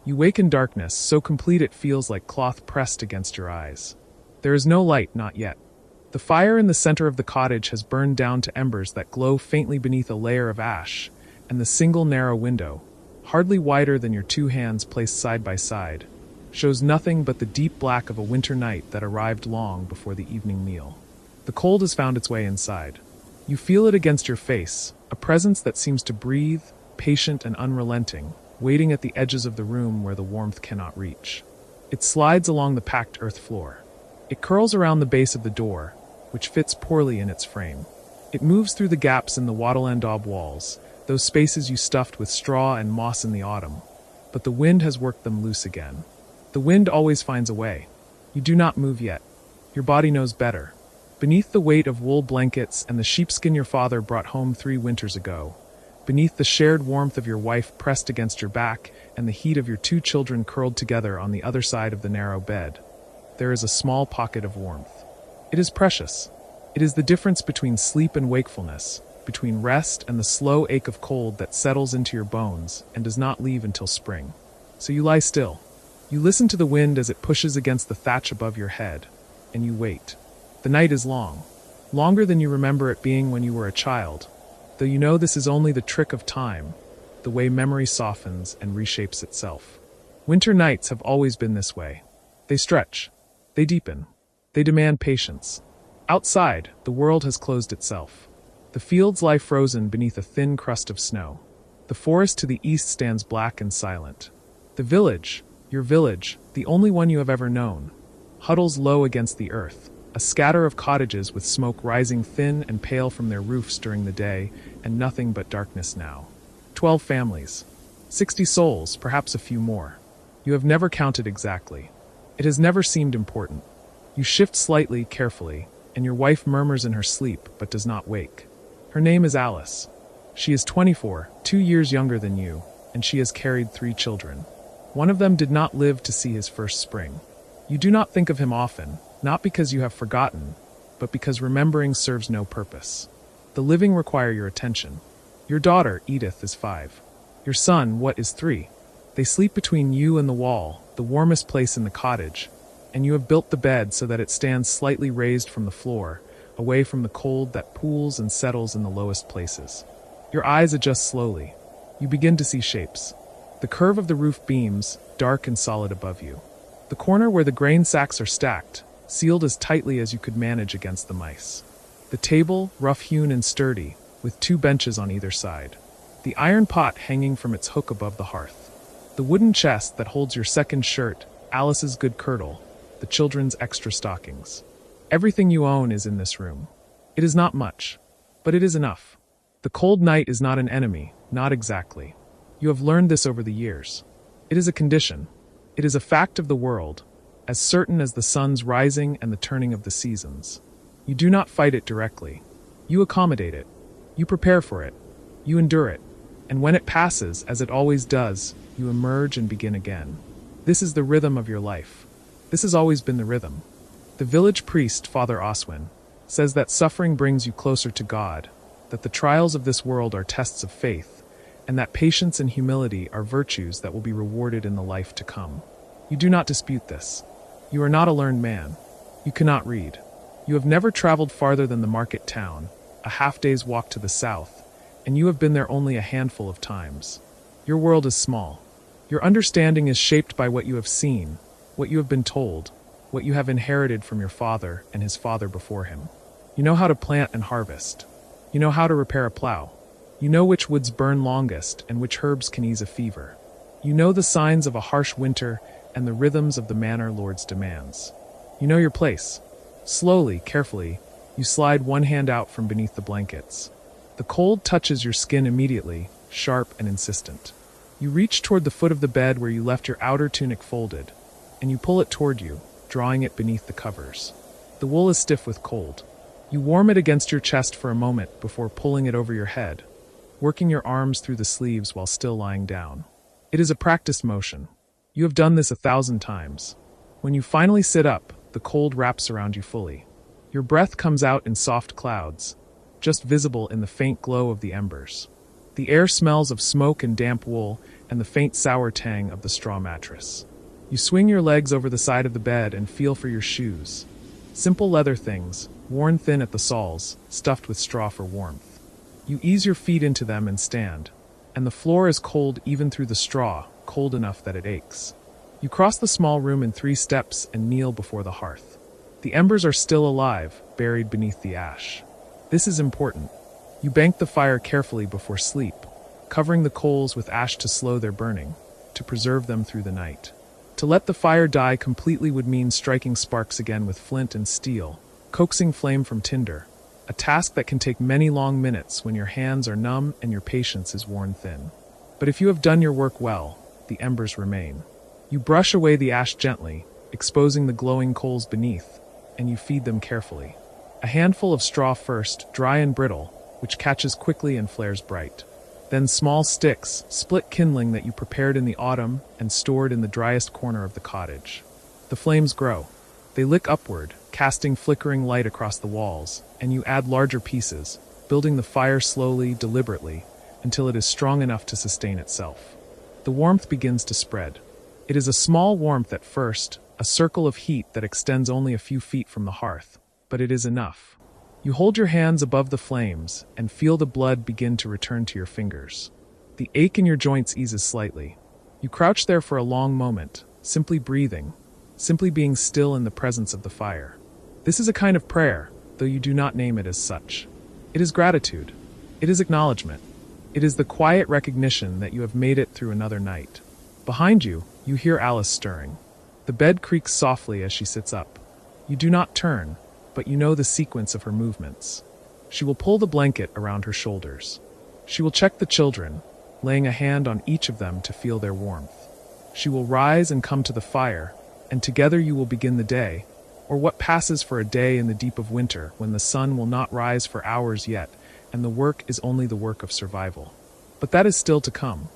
You wake in darkness, so complete it feels like cloth pressed against your eyes. There is no light, not yet. The fire in the center of the cottage has burned down to embers that glow faintly beneath a layer of ash, and the single narrow window, hardly wider than your two hands placed side by side, shows nothing but the deep black of a winter night that arrived long before the evening meal. The cold has found its way inside. You feel it against your face, a presence that seems to breathe, patient and unrelenting, waiting at the edges of the room where the warmth cannot reach. It slides along the packed earth floor. It curls around the base of the door, which fits poorly in its frame. It moves through the gaps in the wattle and daub walls, those spaces you stuffed with straw and moss in the autumn. But the wind has worked them loose again. The wind always finds a way. You do not move yet. Your body knows better. Beneath the weight of wool blankets and the sheepskin your father brought home 3 winters ago, beneath the shared warmth of your wife pressed against your back and the heat of your 2 children curled together on the other side of the narrow bed, there is a small pocket of warmth. It is precious. It is the difference between sleep and wakefulness, between rest and the slow ache of cold that settles into your bones and does not leave until spring. So you lie still. You listen to the wind as it pushes against the thatch above your head, and you wait. The night is long, longer than you remember it being when you were a child, though you know this is only the trick of time, the way memory softens and reshapes itself. Winter nights have always been this way. They stretch. They deepen. They demand patience. Outside, the world has closed itself. The fields lie frozen beneath a thin crust of snow. The forest to the east stands black and silent. The village, your village, the only one you have ever known, huddles low against the earth, a scatter of cottages with smoke rising thin and pale from their roofs during the day, and nothing but darkness now. 12 families. 60 souls, perhaps a few more. You have never counted exactly. It has never seemed important. You shift slightly, carefully, and your wife murmurs in her sleep, but does not wake. Her name is Alice. She is 24, 2 years younger than you, and she has carried 3 children. One of them did not live to see his first spring. You do not think of him often, not because you have forgotten, but because remembering serves no purpose. The living require your attention. Your daughter, Edith, is 5. Your son, what, is 3. They sleep between you and the wall, the warmest place in the cottage, and you have built the bed so that it stands slightly raised from the floor, away from the cold that pools and settles in the lowest places. Your eyes adjust slowly. You begin to see shapes. The curve of the roof beams, dark and solid above you. The corner where the grain sacks are stacked, sealed as tightly as you could manage against the mice. The table, rough-hewn and sturdy, with 2 benches on either side. The iron pot hanging from its hook above the hearth. The wooden chest that holds your second shirt, Alice's good kirtle, the children's extra stockings. Everything you own is in this room. It is not much, but it is enough. The cold night is not an enemy, not exactly. You have learned this over the years. It is a condition. It is a fact of the world, as certain as the sun's rising and the turning of the seasons. You do not fight it directly. You accommodate it. You prepare for it. You endure it. And when it passes, as it always does, you emerge and begin again. This is the rhythm of your life. This has always been the rhythm. The village priest, Father Oswin, says that suffering brings you closer to God, that the trials of this world are tests of faith, and that patience and humility are virtues that will be rewarded in the life to come. You do not dispute this. You are not a learned man. You cannot read. You have never traveled farther than the market town, a half-day's walk to the south, and you have been there only a handful of times. Your world is small. Your understanding is shaped by what you have seen, what you have been told, what you have inherited from your father and his father before him. You know how to plant and harvest. You know how to repair a plow. You know which woods burn longest and which herbs can ease a fever. You know the signs of a harsh winter and the rhythms of the manor lord's demands. You know your place. Slowly, carefully, you slide one hand out from beneath the blankets. The cold touches your skin immediately, sharp and insistent. You reach toward the foot of the bed where you left your outer tunic folded, and you pull it toward you, drawing it beneath the covers. The wool is stiff with cold. You warm it against your chest for a moment before pulling it over your head, working your arms through the sleeves while still lying down. It is a practiced motion. You have done this 1,000 times. When you finally sit up, the cold wraps around you fully. Your breath comes out in soft clouds, just visible in the faint glow of the embers. The air smells of smoke and damp wool, and the faint sour tang of the straw mattress. You swing your legs over the side of the bed and feel for your shoes. Simple leather things, worn thin at the soles, stuffed with straw for warmth. You ease your feet into them and stand, and the floor is cold even through the straw, cold enough that it aches. You cross the small room in 3 steps and kneel before the hearth. The embers are still alive, buried beneath the ash. This is important. You bank the fire carefully before sleep, covering the coals with ash to slow their burning, to preserve them through the night. To let the fire die completely would mean striking sparks again with flint and steel, coaxing flame from tinder, a task that can take many long minutes when your hands are numb and your patience is worn thin. But if you have done your work well, the embers remain. You brush away the ash gently, exposing the glowing coals beneath, and you feed them carefully. A handful of straw first, dry and brittle, which catches quickly and flares bright. Then small sticks, split kindling that you prepared in the autumn and stored in the driest corner of the cottage. The flames grow. They lick upward, casting flickering light across the walls, and you add larger pieces, building the fire slowly, deliberately, until it is strong enough to sustain itself. The warmth begins to spread. It is a small warmth at first, a circle of heat that extends only a few feet from the hearth, but it is enough. You hold your hands above the flames and feel the blood begin to return to your fingers. The ache in your joints eases slightly. You crouch there for a long moment, simply breathing, simply being still in the presence of the fire. This is a kind of prayer, though you do not name it as such. It is gratitude. It is acknowledgement. It is the quiet recognition that you have made it through another night. Behind you, you hear Alice stirring. The bed creaks softly as she sits up. You do not turn, but you know the sequence of her movements. She will pull the blanket around her shoulders. She will check the children, laying a hand on each of them to feel their warmth. She will rise and come to the fire, and together you will begin the day, or what passes for a day in the deep of winter when the sun will not rise for hours yet, and the work is only the work of survival. But that is still to come.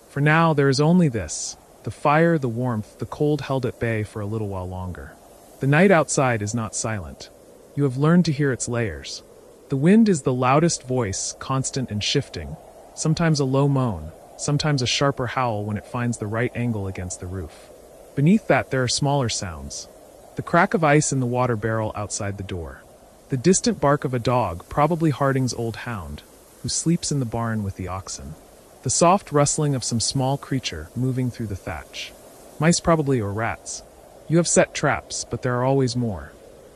For now there is only this, the fire, the warmth, the cold held at bay for a little while longer. The night outside is not silent. You have learned to hear its layers. The wind is the loudest voice, constant and shifting, sometimes a low moan, sometimes a sharper howl when it finds the right angle against the roof. Beneath that there are smaller sounds. The crack of ice in the water barrel outside the door. The distant bark of a dog, probably Harding's old hound, who sleeps in the barn with the oxen. The soft rustling of some small creature moving through the thatch. Mice probably, or rats. You have set traps, but there are always more.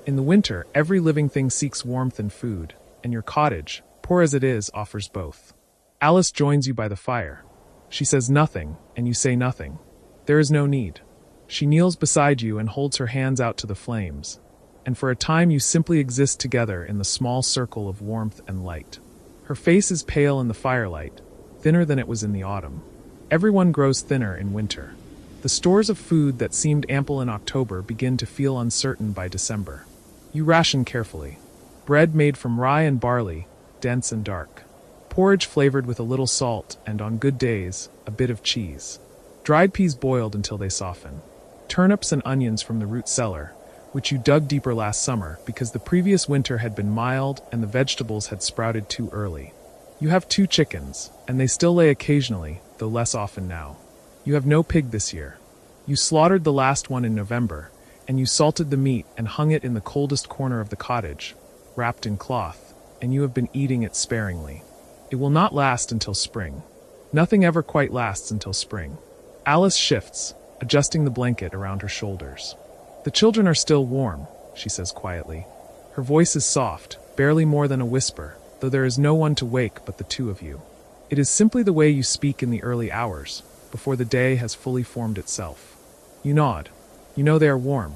In the winter, every living thing seeks warmth and food, and your cottage, poor as it is, offers both. Alice joins you by the fire. She says nothing, and you say nothing. There is no need. She kneels beside you and holds her hands out to the flames, and for a time you simply exist together in the small circle of warmth and light. Her face is pale in the firelight, thinner than it was in the autumn. Everyone grows thinner in winter. The stores of food that seemed ample in October begin to feel uncertain by December. You ration carefully. Bread made from rye and barley, dense and dark. Porridge flavored with a little salt and, on good days, a bit of cheese. Dried peas boiled until they soften. Turnips and onions from the root cellar, which you dug deeper last summer because the previous winter had been mild and the vegetables had sprouted too early. You have 2 chickens, and they still lay occasionally, though less often now. You have no pig this year. You slaughtered the last one in November, and you salted the meat and hung it in the coldest corner of the cottage, wrapped in cloth, and you have been eating it sparingly. It will not last until spring. Nothing ever quite lasts until spring. Alice shifts, adjusting the blanket around her shoulders. The children are still warm, she says quietly. Her voice is soft, barely more than a whisper, though there is no one to wake but the 2 of you. It is simply the way you speak in the early hours, before the day has fully formed itself. You nod. You know they are warm.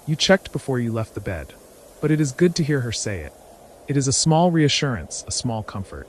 You checked before you left the bed. But it is good to hear her say it. It is a small reassurance, a small comfort.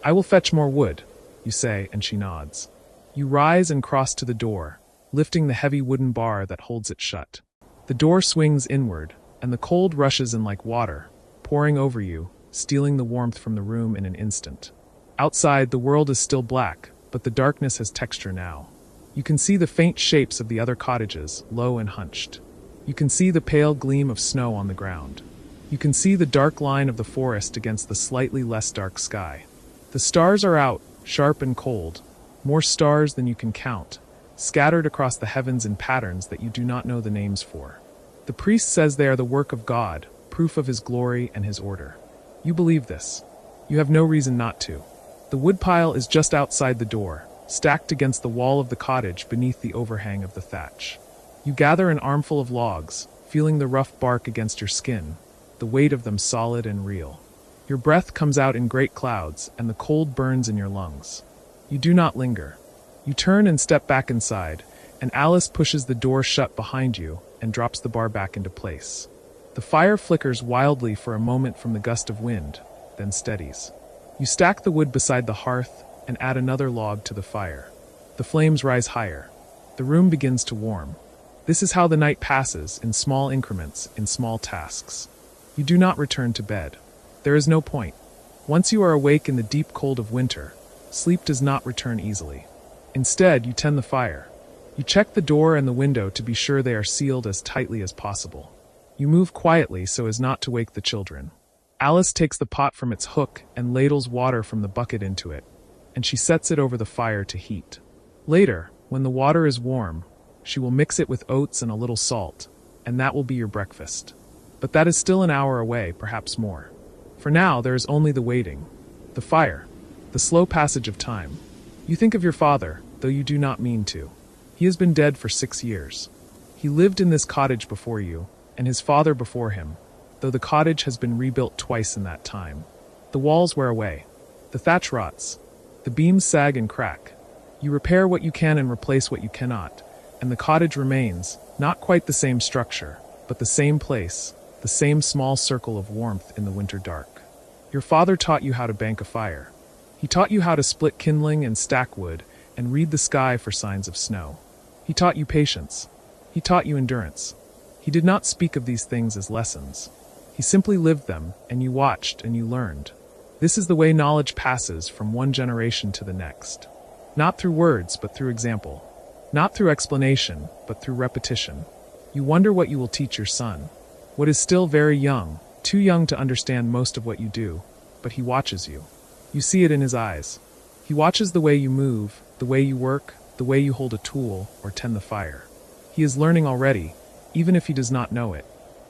I will fetch more wood, you say, and she nods. You rise and cross to the door, lifting the heavy wooden bar that holds it shut. The door swings inward, and the cold rushes in like water, pouring over you, stealing the warmth from the room in an instant. Outside, the world is still black, but the darkness has texture now. You can see the faint shapes of the other cottages, low and hunched. You can see the pale gleam of snow on the ground. You can see the dark line of the forest against the slightly less dark sky. The stars are out, sharp and cold, more stars than you can count, scattered across the heavens in patterns that you do not know the names for. The priest says they are the work of God, proof of his glory and his order. You believe this. You have no reason not to. The woodpile is just outside the door, stacked against the wall of the cottage beneath the overhang of the thatch. You gather an armful of logs, feeling the rough bark against your skin, the weight of them solid and real. Your breath comes out in great clouds, and the cold burns in your lungs. You do not linger. You turn and step back inside, and Alice pushes the door shut behind you and drops the bar back into place. The fire flickers wildly for a moment from the gust of wind, then steadies. You stack the wood beside the hearth and add another log to the fire. The flames rise higher. The room begins to warm. This is how the night passes, in small increments, in small tasks. You do not return to bed. There is no point. Once you are awake in the deep cold of winter, sleep does not return easily. Instead, you tend the fire. You check the door and the window to be sure they are sealed as tightly as possible. You move quietly so as not to wake the children. Alice takes the pot from its hook and ladles water from the bucket into it, and she sets it over the fire to heat. Later, when the water is warm, she will mix it with oats and a little salt, and that will be your breakfast. But that is still an hour away, perhaps more. For now, there is only the waiting, the fire, the slow passage of time. You think of your father, though you do not mean to. He has been dead for 6 years. He lived in this cottage before you, and his father before him, though the cottage has been rebuilt twice in that time. The walls wear away. The thatch rots. The beams sag and crack. You repair what you can and replace what you cannot, and the cottage remains, not quite the same structure, but the same place, the same small circle of warmth in the winter dark. Your father taught you how to bank a fire. He taught you how to split kindling and stack wood, and read the sky for signs of snow. He taught you patience. He taught you endurance. He did not speak of these things as lessons. He simply lived them, and you watched and you learned. This is the way knowledge passes from one generation to the next. Not through words, but through example. Not through explanation, but through repetition. You wonder what you will teach your son. What is still very young, too young to understand most of what you do, but he watches you. You see it in his eyes. He watches the way you move, the way you work, the way you hold a tool or tend the fire. He is learning already, even if he does not know it.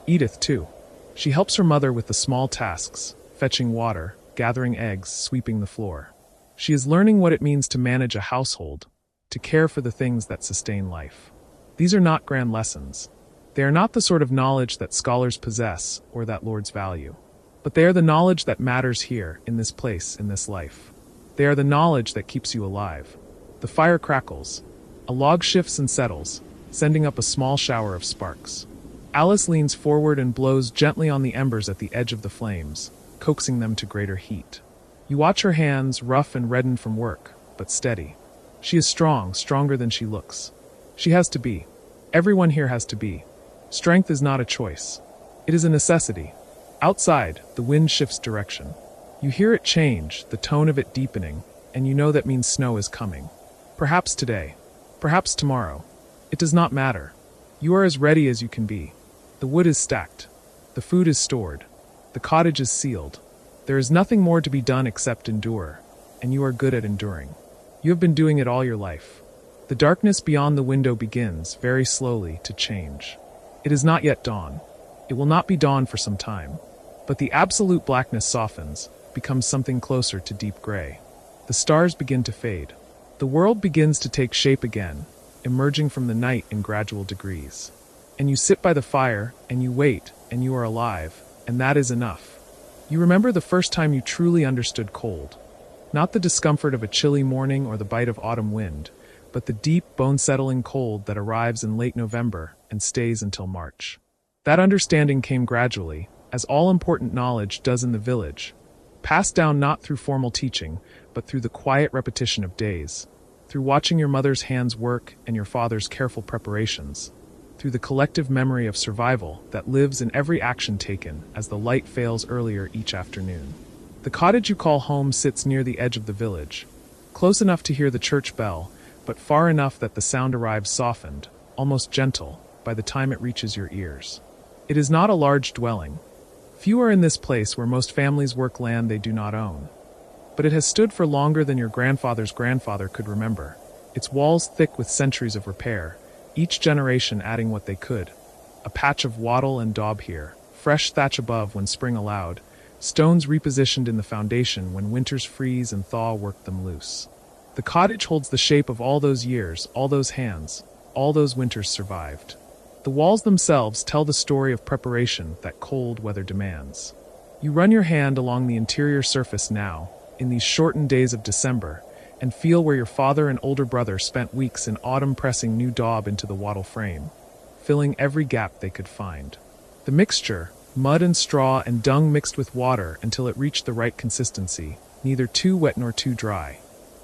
Edith, too. She helps her mother with the small tasks, fetching water, gathering eggs, sweeping the floor. She is learning what it means to manage a household, to care for the things that sustain life. These are not grand lessons. They are not the sort of knowledge that scholars possess or that lords value. But they are the knowledge that matters here, in this place, in this life. They are the knowledge that keeps you alive. The fire crackles. A log shifts and settles, sending up a small shower of sparks. Alice leans forward and blows gently on the embers at the edge of the flames, coaxing them to greater heat. You watch her hands, rough and reddened from work, but steady. She is strong, stronger than she looks. She has to be. Everyone here has to be. Strength is not a choice. It is a necessity. Outside, the wind shifts direction. You hear it change, the tone of it deepening, and you know that means snow is coming. Perhaps today. Perhaps tomorrow. It does not matter. You are as ready as you can be. The wood is stacked. The food is stored. The cottage is sealed. There is nothing more to be done except endure, and you are good at enduring. You have been doing it all your life. The darkness beyond the window begins, very slowly, to change. It is not yet dawn. It will not be dawn for some time. But the absolute blackness softens, becomes something closer to deep gray. The stars begin to fade. The world begins to take shape again, emerging from the night in gradual degrees. And you sit by the fire, and you wait, and you are alive, and that is enough. You remember the first time you truly understood cold. Not the discomfort of a chilly morning or the bite of autumn wind, but the deep, bone-settling cold that arrives in late November and stays until March. That understanding came gradually, as all important knowledge does in the village, passed down not through formal teaching, but through the quiet repetition of days, through watching your mother's hands work and your father's careful preparations, through the collective memory of survival that lives in every action taken as the light fails earlier each afternoon. The cottage you call home sits near the edge of the village, close enough to hear the church bell, but far enough that the sound arrives softened, almost gentle, by the time it reaches your ears. It is not a large dwelling. Few are in this place where most families work land they do not own. but it has stood for longer than your grandfather's grandfather could remember, its walls thick with centuries of repair, each generation adding what they could. A patch of wattle and daub here, fresh thatch above when spring allowed, stones repositioned in the foundation when winters freeze and thaw work them loose. The cottage holds the shape of all those years, all those hands, all those winters survived. The walls themselves tell the story of preparation that cold weather demands. You run your hand along the interior surface now, in these shortened days of December, and feel where your father and older brother spent weeks in autumn pressing new daub into the wattle frame, filling every gap they could find. The mixture, mud and straw and dung mixed with water until it reached the right consistency, neither too wet nor too dry,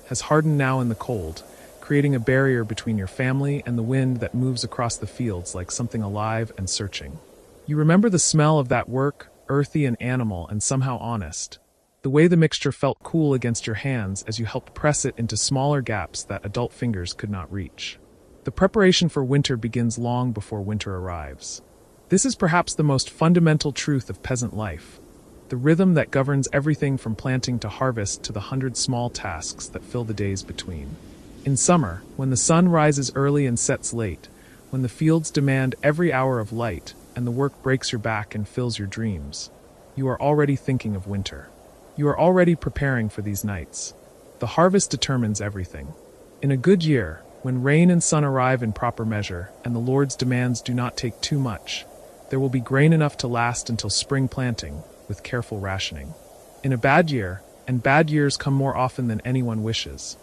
has hardened now in the cold, creating a barrier between your family and the wind that moves across the fields like something alive and searching. You remember the smell of that work, earthy and animal and somehow honest. The way the mixture felt cool against your hands as you helped press it into smaller gaps that adult fingers could not reach. The preparation for winter begins long before winter arrives. This is perhaps the most fundamental truth of peasant life, the rhythm that governs everything from planting to harvest to the 100 small tasks that fill the days between. In summer, when the sun rises early and sets late, when the fields demand every hour of light and the work breaks your back and fills your dreams, you are already thinking of winter. You are already preparing for these nights. The harvest determines everything. In a good year, when rain and sun arrive in proper measure and the Lord's demands do not take too much, there will be grain enough to last until spring planting, with careful rationing. In a bad year, and bad years come more often than anyone wishes,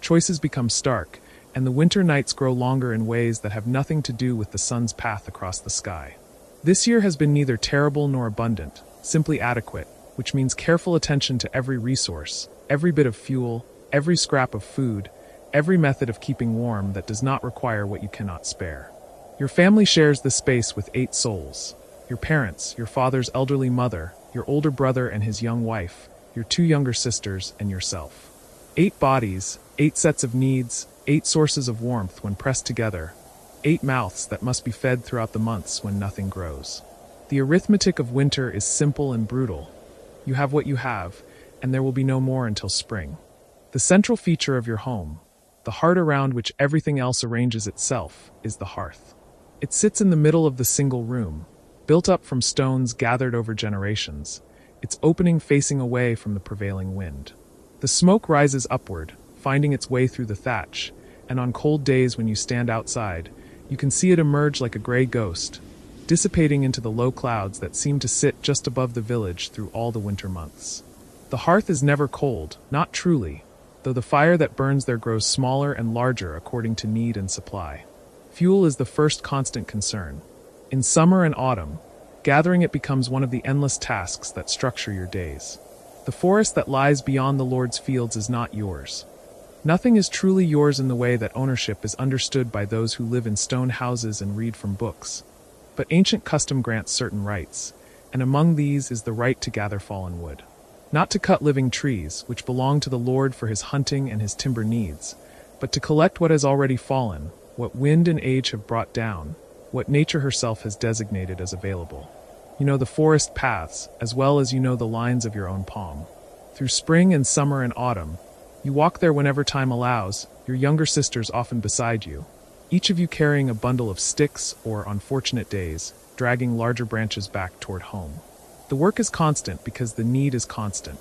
choices become stark, and the winter nights grow longer in ways that have nothing to do with the sun's path across the sky. This year has been neither terrible nor abundant, simply adequate, which means careful attention to every resource, every bit of fuel, every scrap of food, every method of keeping warm that does not require what you cannot spare. Your family shares this space with 8 souls. Your parents, your father's elderly mother, your older brother and his young wife, your 2 younger sisters, and yourself. 8 bodies, 8 sets of needs, 8 sources of warmth when pressed together, 8 mouths that must be fed throughout the months when nothing grows. The arithmetic of winter is simple and brutal. You have what you have, and there will be no more until spring. The central feature of your home, the heart around which everything else arranges itself, is the hearth. It sits in the middle of the single room, built up from stones gathered over generations, its opening facing away from the prevailing wind. The smoke rises upward, finding its way through the thatch, and on cold days when you stand outside, you can see it emerge like a gray ghost, dissipating into the low clouds that seem to sit just above the village through all the winter months. The hearth is never cold, not truly, though the fire that burns there grows smaller and larger according to need and supply. Fuel is the first constant concern. In summer and autumn, gathering it becomes one of the endless tasks that structure your days. The forest that lies beyond the Lord's fields is not yours. Nothing is truly yours in the way that ownership is understood by those who live in stone houses and read from books. But ancient custom grants certain rights, and among these is the right to gather fallen wood. Not to cut living trees, which belong to the Lord for his hunting and his timber needs, but to collect what has already fallen, what wind and age have brought down, what nature herself has designated as available. You know the forest paths, as well as you know the lines of your own palm. Through spring and summer and autumn, you walk there whenever time allows, your younger sisters often beside you, each of you carrying a bundle of sticks or, on fortunate days, dragging larger branches back toward home. The work is constant because the need is constant.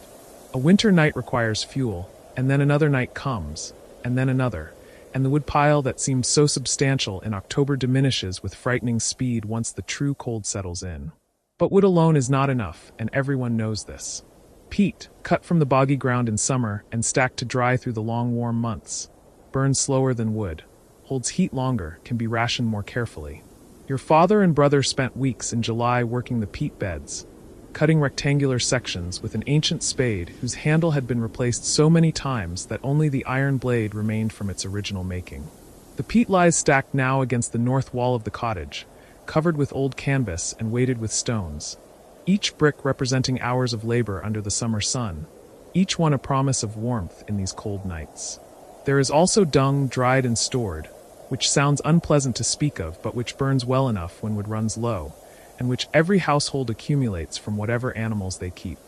A winter night requires fuel, and then another night comes, and then another, and the wood pile that seemed so substantial in October diminishes with frightening speed once the true cold settles in. But wood alone is not enough, and everyone knows this. Peat, cut from the boggy ground in summer and stacked to dry through the long warm months, burns slower than wood, holds heat longer, can be rationed more carefully. Your father and brother spent weeks in July working the peat beds, cutting rectangular sections with an ancient spade whose handle had been replaced so many times that only the iron blade remained from its original making. The peat lies stacked now against the north wall of the cottage, covered with old canvas and weighted with stones, each brick representing hours of labor under the summer sun, each one a promise of warmth in these cold nights. There is also dung dried and stored, which sounds unpleasant to speak of but which burns well enough when wood runs low, and which every household accumulates from whatever animals they keep.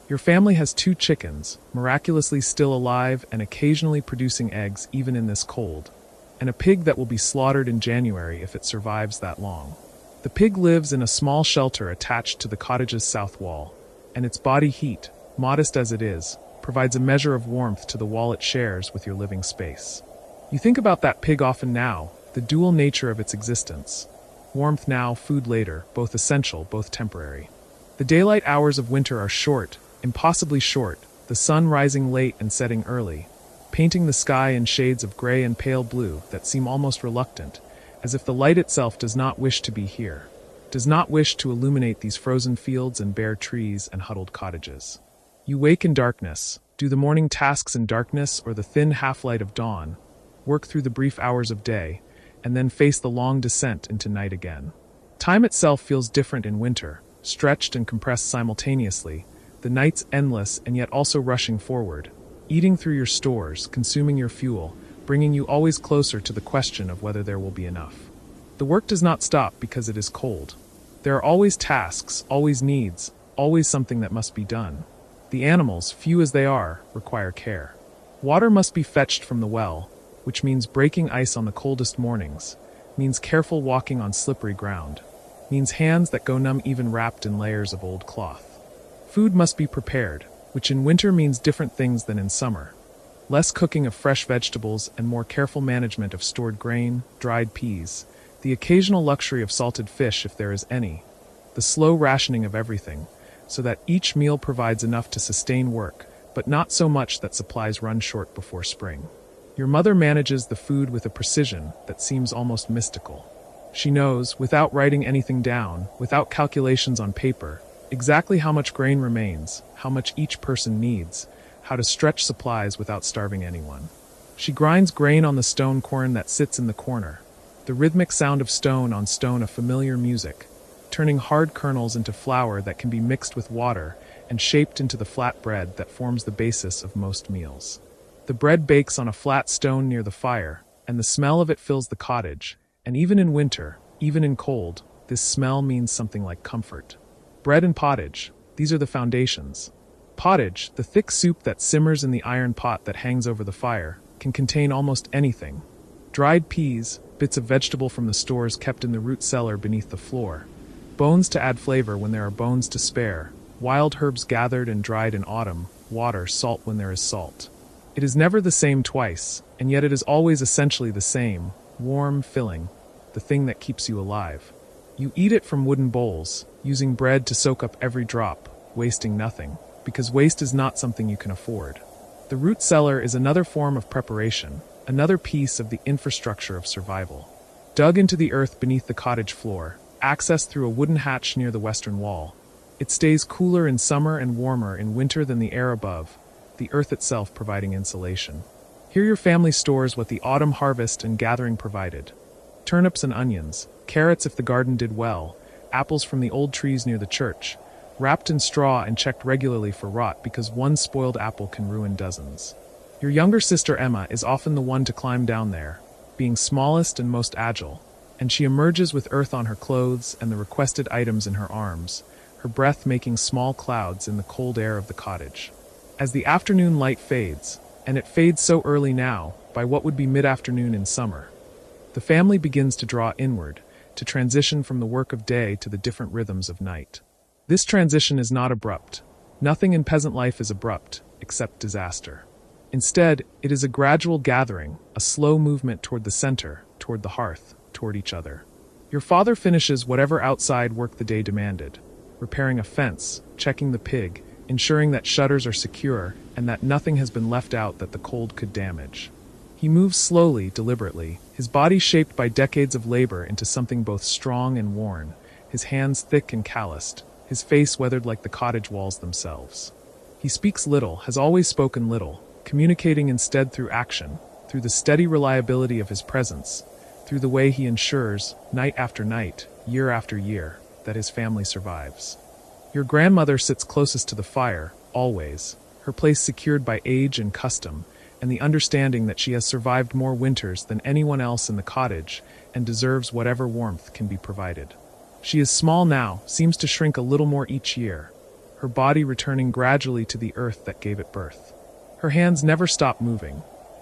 Your family has 2 chickens, miraculously still alive and occasionally producing eggs even in this cold, and a pig that will be slaughtered in January if it survives that long. The pig lives in a small shelter attached to the cottage's south wall, and its body heat, modest as it is, provides a measure of warmth to the wall it shares with your living space. You think about that pig often now, the dual nature of its existence. Warmth now, food later, both essential, both temporary. The daylight hours of winter are short, impossibly short, the sun rising late and setting early, painting the sky in shades of gray and pale blue that seem almost reluctant, as if the light itself does not wish to be here, does not wish to illuminate these frozen fields and bare trees and huddled cottages. You wake in darkness, do the morning tasks in darkness or the thin half-light of dawn, work through the brief hours of day, and then face the long descent into night again. Time itself feels different in winter, stretched and compressed simultaneously, the nights endless and yet also rushing forward, eating through your stores, consuming your fuel, bringing you always closer to the question of whether there will be enough. The work does not stop because it is cold. There are always tasks, always needs, always something that must be done. The animals, few as they are, require care. Water must be fetched from the well, which means breaking ice on the coldest mornings, means careful walking on slippery ground, means hands that go numb even wrapped in layers of old cloth. Food must be prepared, which in winter means different things than in summer. Less cooking of fresh vegetables and more careful management of stored grain, dried peas, the occasional luxury of salted fish if there is any, the slow rationing of everything, so that each meal provides enough to sustain work, but not so much that supplies run short before spring. Your mother manages the food with a precision that seems almost mystical. She knows, without writing anything down, without calculations on paper, exactly how much grain remains, how much each person needs, how to stretch supplies without starving anyone. She grinds grain on the stone quern that sits in the corner, the rhythmic sound of stone on stone a familiar music, turning hard kernels into flour that can be mixed with water and shaped into the flat bread that forms the basis of most meals. The bread bakes on a flat stone near the fire, and the smell of it fills the cottage, and even in winter, even in cold, this smell means something like comfort. Bread and pottage, these are the foundations. Pottage, the thick soup that simmers in the iron pot that hangs over the fire, can contain almost anything. Dried peas, bits of vegetable from the stores kept in the root cellar beneath the floor, bones to add flavor when there are bones to spare, wild herbs gathered and dried in autumn, water, salt when there is salt. It is never the same twice, and yet it is always essentially the same, warm, filling, the thing that keeps you alive. You eat it from wooden bowls, using bread to soak up every drop, wasting nothing, because waste is not something you can afford. The root cellar is another form of preparation, another piece of the infrastructure of survival. Dug into the earth beneath the cottage floor, accessed through a wooden hatch near the western wall, it stays cooler in summer and warmer in winter than the air above, the earth itself providing insulation. Here your family stores what the autumn harvest and gathering provided. Turnips and onions, carrots if the garden did well, apples from the old trees near the church, wrapped in straw and checked regularly for rot because one spoiled apple can ruin dozens. Your younger sister Emma is often the one to climb down there, being smallest and most agile, and she emerges with earth on her clothes and the requested items in her arms, her breath making small clouds in the cold air of the cottage. As the afternoon light fades, and it fades so early now, by what would be mid-afternoon in summer, the family begins to draw inward, to transition from the work of day to the different rhythms of night. This transition is not abrupt. Nothing in peasant life is abrupt, except disaster. Instead, it is a gradual gathering, a slow movement toward the center, toward the hearth, toward each other. Your father finishes whatever outside work the day demanded, repairing a fence, checking the pig, ensuring that shutters are secure and that nothing has been left out that the cold could damage. He moves slowly, deliberately, his body shaped by decades of labor into something both strong and worn, his hands thick and calloused, his face weathered like the cottage walls themselves. He speaks little, has always spoken little, communicating instead through action, through the steady reliability of his presence, through the way he ensures, night after night, year after year, that his family survives. Your grandmother sits closest to the fire, always, her place secured by age and custom, and the understanding that she has survived more winters than anyone else in the cottage and deserves whatever warmth can be provided. She is small now, seems to shrink a little more each year. her body returning gradually to the earth that gave it birth. Her hands never stop moving,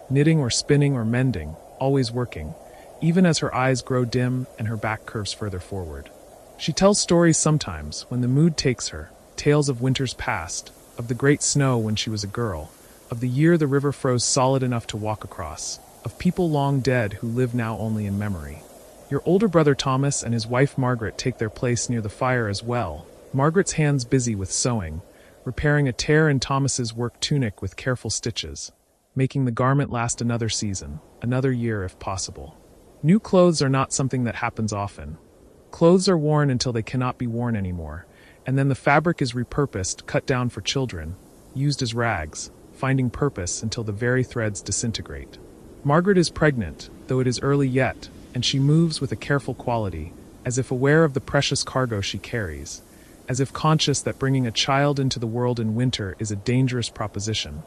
knitting or spinning or mending, always working, even as her eyes grow dim and her back curves further forward. She tells stories sometimes, when the mood takes her, tales of winters past, of the great snow when she was a girl, of the year the river froze solid enough to walk across, of people long dead who live now only in memory. Your older brother Thomas and his wife Margaret take their place near the fire as well, Margaret's hands busy with sewing, repairing a tear in Thomas's work tunic with careful stitches, making the garment last another season, another year if possible. New clothes are not something that happens often. Clothes are worn until they cannot be worn anymore, and then the fabric is repurposed, cut down for children, used as rags, finding purpose until the very threads disintegrate. Margaret is pregnant, though it is early yet, and she moves with a careful quality, as if aware of the precious cargo she carries, as if conscious that bringing a child into the world in winter is a dangerous proposition,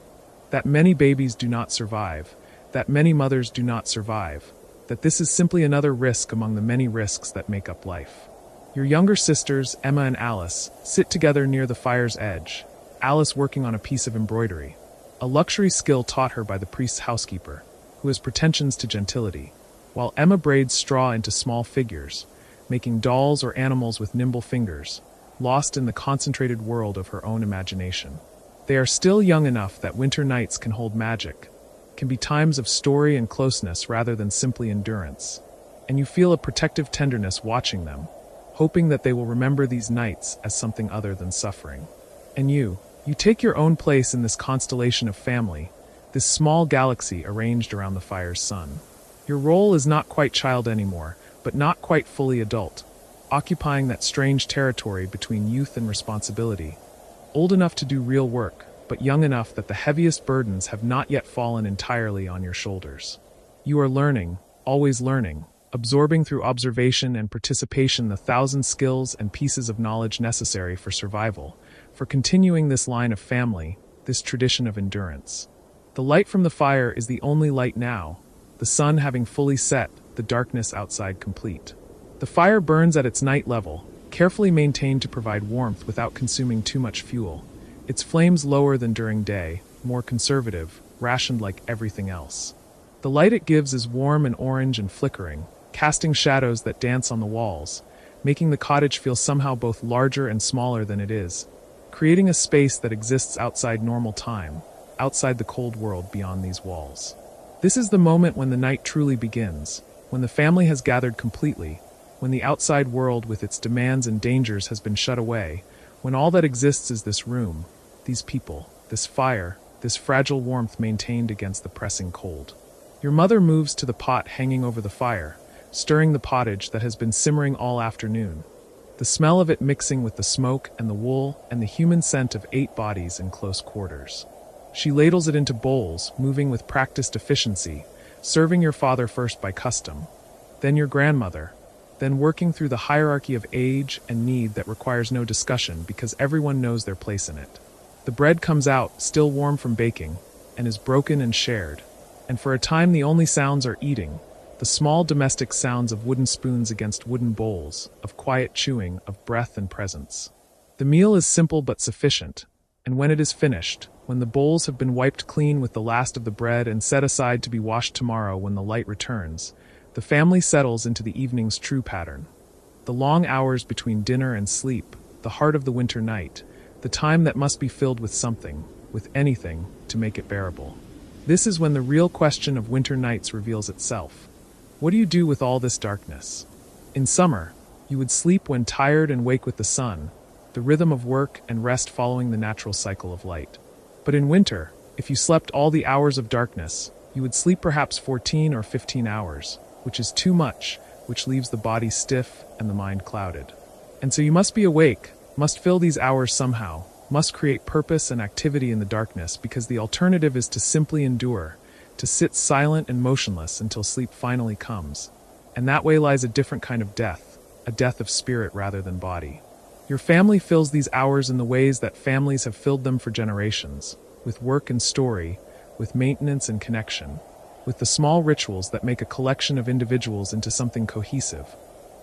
that many babies do not survive, that many mothers do not survive, that this is simply another risk among the many risks that make up life. Your younger sisters, Emma and Alice, sit together near the fire's edge, Alice working on a piece of embroidery, a luxury skill taught her by the priest's housekeeper, who has pretensions to gentility, while Emma braids straw into small figures, making dolls or animals with nimble fingers, lost in the concentrated world of her own imagination. They are still young enough that winter nights can hold magic, can be times of story and closeness rather than simply endurance, and you feel a protective tenderness watching them, hoping that they will remember these nights as something other than suffering. And you take your own place in this constellation of family, this small galaxy arranged around the fire's sun. Your role is not quite child anymore, but not quite fully adult, occupying that strange territory between youth and responsibility, old enough to do real work, but young enough that the heaviest burdens have not yet fallen entirely on your shoulders. You are learning, always learning, absorbing through observation and participation the thousand skills and pieces of knowledge necessary for survival, for continuing this line of family, this tradition of endurance. The light from the fire is the only light now, the sun having fully set, the darkness outside complete. The fire burns at its night level, carefully maintained to provide warmth without consuming too much fuel. Its flames lower than during day, more conservative, rationed like everything else. The light it gives is warm and orange and flickering, casting shadows that dance on the walls, making the cottage feel somehow both larger and smaller than it is, creating a space that exists outside normal time, outside the cold world beyond these walls. This is the moment when the night truly begins, when the family has gathered completely, when the outside world with its demands and dangers has been shut away, when all that exists is this room, these people, this fire, this fragile warmth maintained against the pressing cold. Your mother moves to the pot hanging over the fire, stirring the pottage that has been simmering all afternoon, the smell of it mixing with the smoke and the wool and the human scent of 8 bodies in close quarters. She ladles it into bowls, moving with practiced efficiency, serving your father first by custom, then your grandmother, then working through the hierarchy of age and need that requires no discussion because everyone knows their place in it. The bread comes out, still warm from baking, and is broken and shared, and for a time the only sounds are eating, the small domestic sounds of wooden spoons against wooden bowls, of quiet chewing, of breath and presence. The meal is simple but sufficient, and when it is finished, when the bowls have been wiped clean with the last of the bread and set aside to be washed tomorrow when the light returns, the family settles into the evening's true pattern. The long hours between dinner and sleep, the heart of the winter night, the time that must be filled with something, with anything, to make it bearable. This is when the real question of winter nights reveals itself. What do you do with all this darkness? In summer, you would sleep when tired and wake with the sun, the rhythm of work and rest following the natural cycle of light. But in winter, if you slept all the hours of darkness, you would sleep perhaps 14 or 15 hours, which is too much, which leaves the body stiff and the mind clouded. And so you must be awake, must fill these hours somehow, must create purpose and activity in the darkness because the alternative is to simply endure, to sit silent and motionless until sleep finally comes. And that way lies a different kind of death, a death of spirit rather than body. Your family fills these hours in the ways that families have filled them for generations, with work and story, with maintenance and connection, with the small rituals that make a collection of individuals into something cohesive,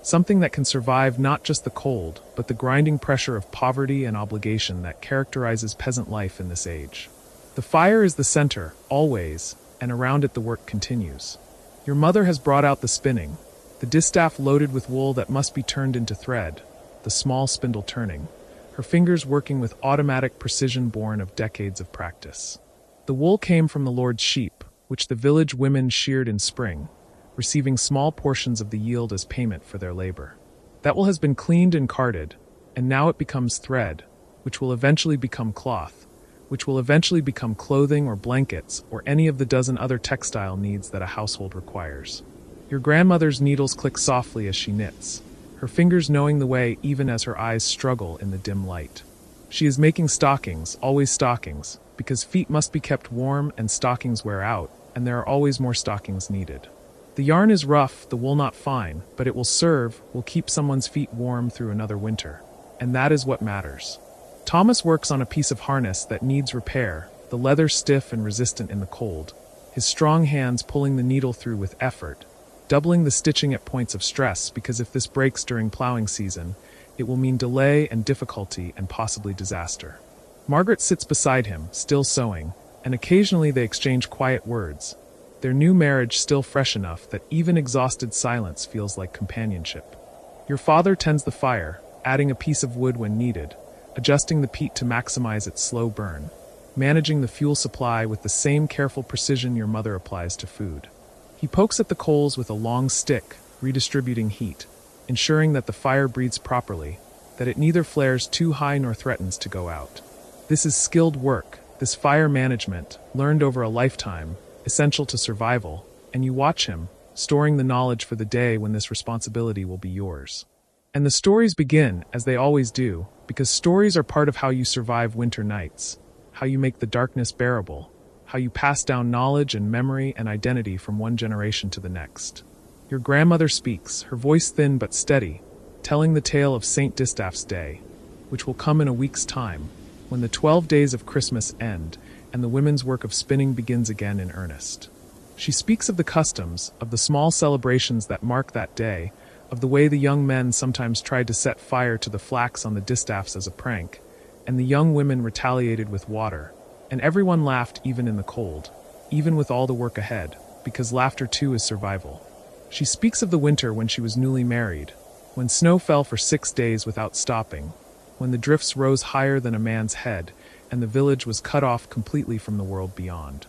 something that can survive not just the cold, but the grinding pressure of poverty and obligation that characterizes peasant life in this age. The fire is the center, always, and around it the work continues. Your mother has brought out the spinning, the distaff loaded with wool that must be turned into thread, the small spindle turning, her fingers working with automatic precision born of decades of practice. The wool came from the Lord's sheep, which the village women sheared in spring, receiving small portions of the yield as payment for their labor. That wool has been cleaned and carded, and now it becomes thread, which will eventually become cloth, which will eventually become clothing or blankets or any of the dozen other textile needs that a household requires. Your grandmother's needles click softly as she knits, her fingers knowing the way even as her eyes struggle in the dim light. She is making stockings, always stockings, because feet must be kept warm and stockings wear out, and there are always more stockings needed. The yarn is rough, the wool not fine, but it will keep someone's feet warm through another winter. And that is what matters. Thomas works on a piece of harness that needs repair, the leather stiff and resistant in the cold, his strong hands pulling the needle through with effort, doubling the stitching at points of stress because if this breaks during plowing season, it will mean delay and difficulty and possibly disaster. Margaret sits beside him, still sewing, and occasionally they exchange quiet words, their new marriage still fresh enough that even exhausted silence feels like companionship. Your father tends the fire, adding a piece of wood when needed, adjusting the peat to maximize its slow burn, managing the fuel supply with the same careful precision your mother applies to food. He pokes at the coals with a long stick, redistributing heat, ensuring that the fire breathes properly, that it neither flares too high nor threatens to go out. This is skilled work, this fire management, learned over a lifetime, essential to survival, and you watch him, storing the knowledge for the day when this responsibility will be yours. And the stories begin, as they always do, because stories are part of how you survive winter nights, how you make the darkness bearable, how you pass down knowledge and memory and identity from one generation to the next. Your grandmother speaks, her voice thin but steady, telling the tale of St. Distaff's Day, which will come in a week's time, when the 12 days of Christmas end and the women's work of spinning begins again in earnest. She speaks of the customs, of the small celebrations that mark that day, of the way the young men sometimes tried to set fire to the flax on the distaffs as a prank, and the young women retaliated with water, and everyone laughed even in the cold, even with all the work ahead, because laughter too is survival. She speaks of the winter when she was newly married, when snow fell for 6 days without stopping, when the drifts rose higher than a man's head, and the village was cut off completely from the world beyond.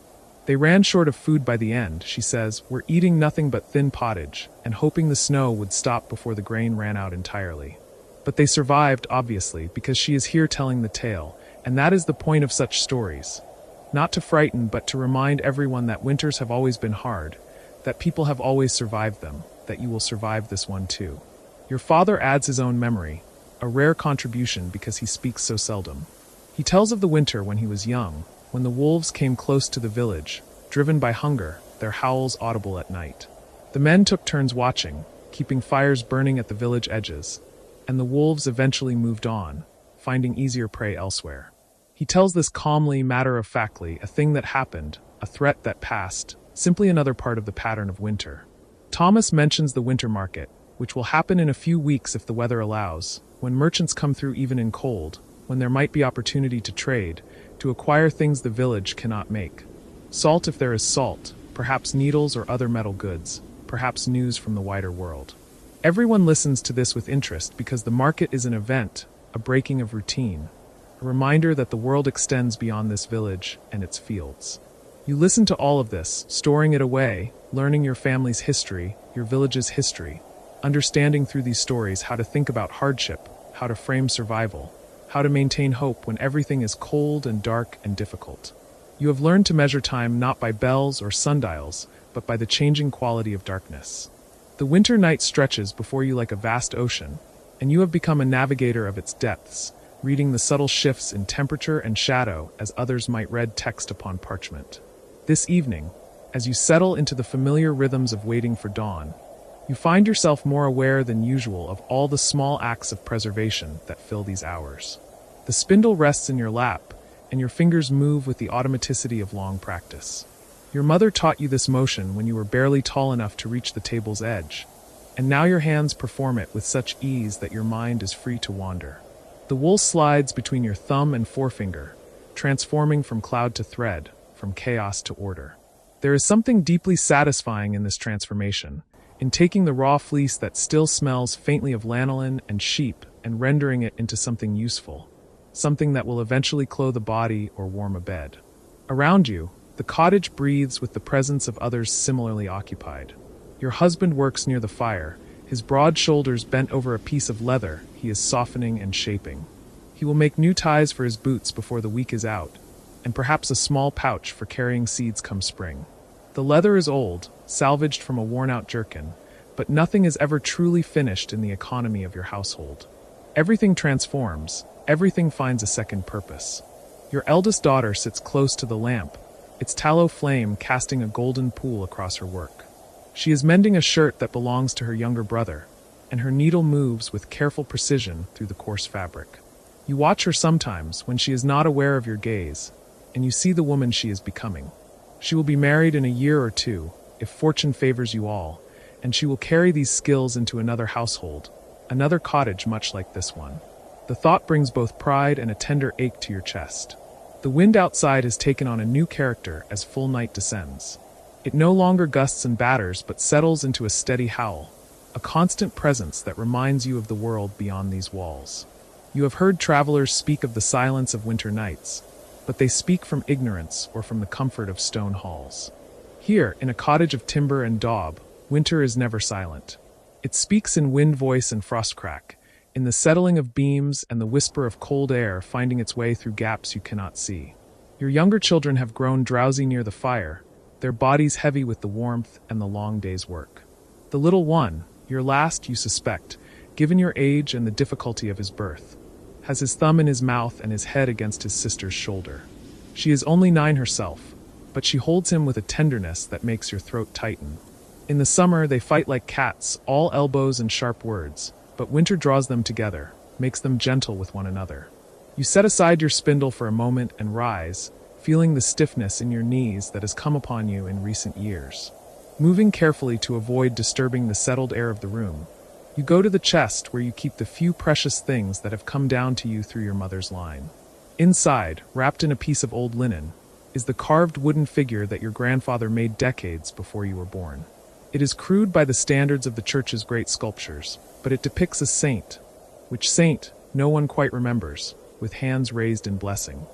They ran short of food by the end, she says, were eating nothing but thin pottage, and hoping the snow would stop before the grain ran out entirely. But they survived, obviously, because she is here telling the tale, and that is the point of such stories. Not to frighten, but to remind everyone that winters have always been hard, that people have always survived them, that you will survive this one too. Your father adds his own memory, a rare contribution because he speaks so seldom. He tells of the winter when he was young, when the wolves came close to the village, driven by hunger, their howls audible at night. The men took turns watching, keeping fires burning at the village edges, and the wolves eventually moved on, finding easier prey elsewhere. He tells this calmly, matter-of-factly, a thing that happened, a threat that passed, simply another part of the pattern of winter. Thomas mentions the winter market, which will happen in a few weeks if the weather allows, when merchants come through even in cold, when there might be opportunity to trade, to acquire things the village cannot make. Salt if there is salt, perhaps needles or other metal goods, perhaps news from the wider world. Everyone listens to this with interest because the market is an event, a breaking of routine, a reminder that the world extends beyond this village and its fields. You listen to all of this, storing it away, learning your family's history, your village's history, understanding through these stories how to think about hardship, how to frame survival, how to maintain hope when everything is cold and dark and difficult. You have learned to measure time not by bells or sundials, but by the changing quality of darkness. The winter night stretches before you like a vast ocean, and you have become a navigator of its depths, reading the subtle shifts in temperature and shadow as others might read text upon parchment. This evening, as you settle into the familiar rhythms of waiting for dawn, you find yourself more aware than usual of all the small acts of preservation that fill these hours. The spindle rests in your lap, and your fingers move with the automaticity of long practice. Your mother taught you this motion when you were barely tall enough to reach the table's edge, and now your hands perform it with such ease that your mind is free to wander. The wool slides between your thumb and forefinger, transforming from cloud to thread, from chaos to order. There is something deeply satisfying in this transformation, in taking the raw fleece that still smells faintly of lanolin and sheep and rendering it into something useful, something that will eventually clothe a body or warm a bed. Around you, the cottage breathes with the presence of others similarly occupied. Your husband works near the fire, his broad shoulders bent over a piece of leather he is softening and shaping. He will make new ties for his boots before the week is out, and perhaps a small pouch for carrying seeds come spring. The leather is old, salvaged from a worn-out jerkin, but nothing is ever truly finished in the economy of your household. Everything transforms, everything finds a second purpose. Your eldest daughter sits close to the lamp, its tallow flame casting a golden pool across her work. She is mending a shirt that belongs to her younger brother, and her needle moves with careful precision through the coarse fabric. You watch her sometimes when she is not aware of your gaze, and you see the woman she is becoming. She will be married in a year or two, if fortune favors you all, and she will carry these skills into another household, another cottage much like this one. The thought brings both pride and a tender ache to your chest. The wind outside has taken on a new character as full night descends. It no longer gusts and batters but settles into a steady howl, a constant presence that reminds you of the world beyond these walls. You have heard travelers speak of the silence of winter nights, but they speak from ignorance or from the comfort of stone halls. Here, in a cottage of timber and daub, winter is never silent. It speaks in wind voice and frost crack, in the settling of beams and the whisper of cold air finding its way through gaps you cannot see. Your younger children have grown drowsy near the fire, their bodies heavy with the warmth and the long day's work. The little one, your last, you suspect, given your age and the difficulty of his birth, has his thumb in his mouth and his head against his sister's shoulder. She is only 9 herself, but she holds him with a tenderness that makes your throat tighten. In the summer, they fight like cats, all elbows and sharp words, but winter draws them together, makes them gentle with one another. You set aside your spindle for a moment and rise, feeling the stiffness in your knees that has come upon you in recent years. Moving carefully to avoid disturbing the settled air of the room, you go to the chest where you keep the few precious things that have come down to you through your mother's line. Inside, wrapped in a piece of old linen, is the carved wooden figure that your grandfather made decades before you were born. It is crude by the standards of the church's great sculptures, but it depicts a saint, which saint no one quite remembers, with hands raised in blessing.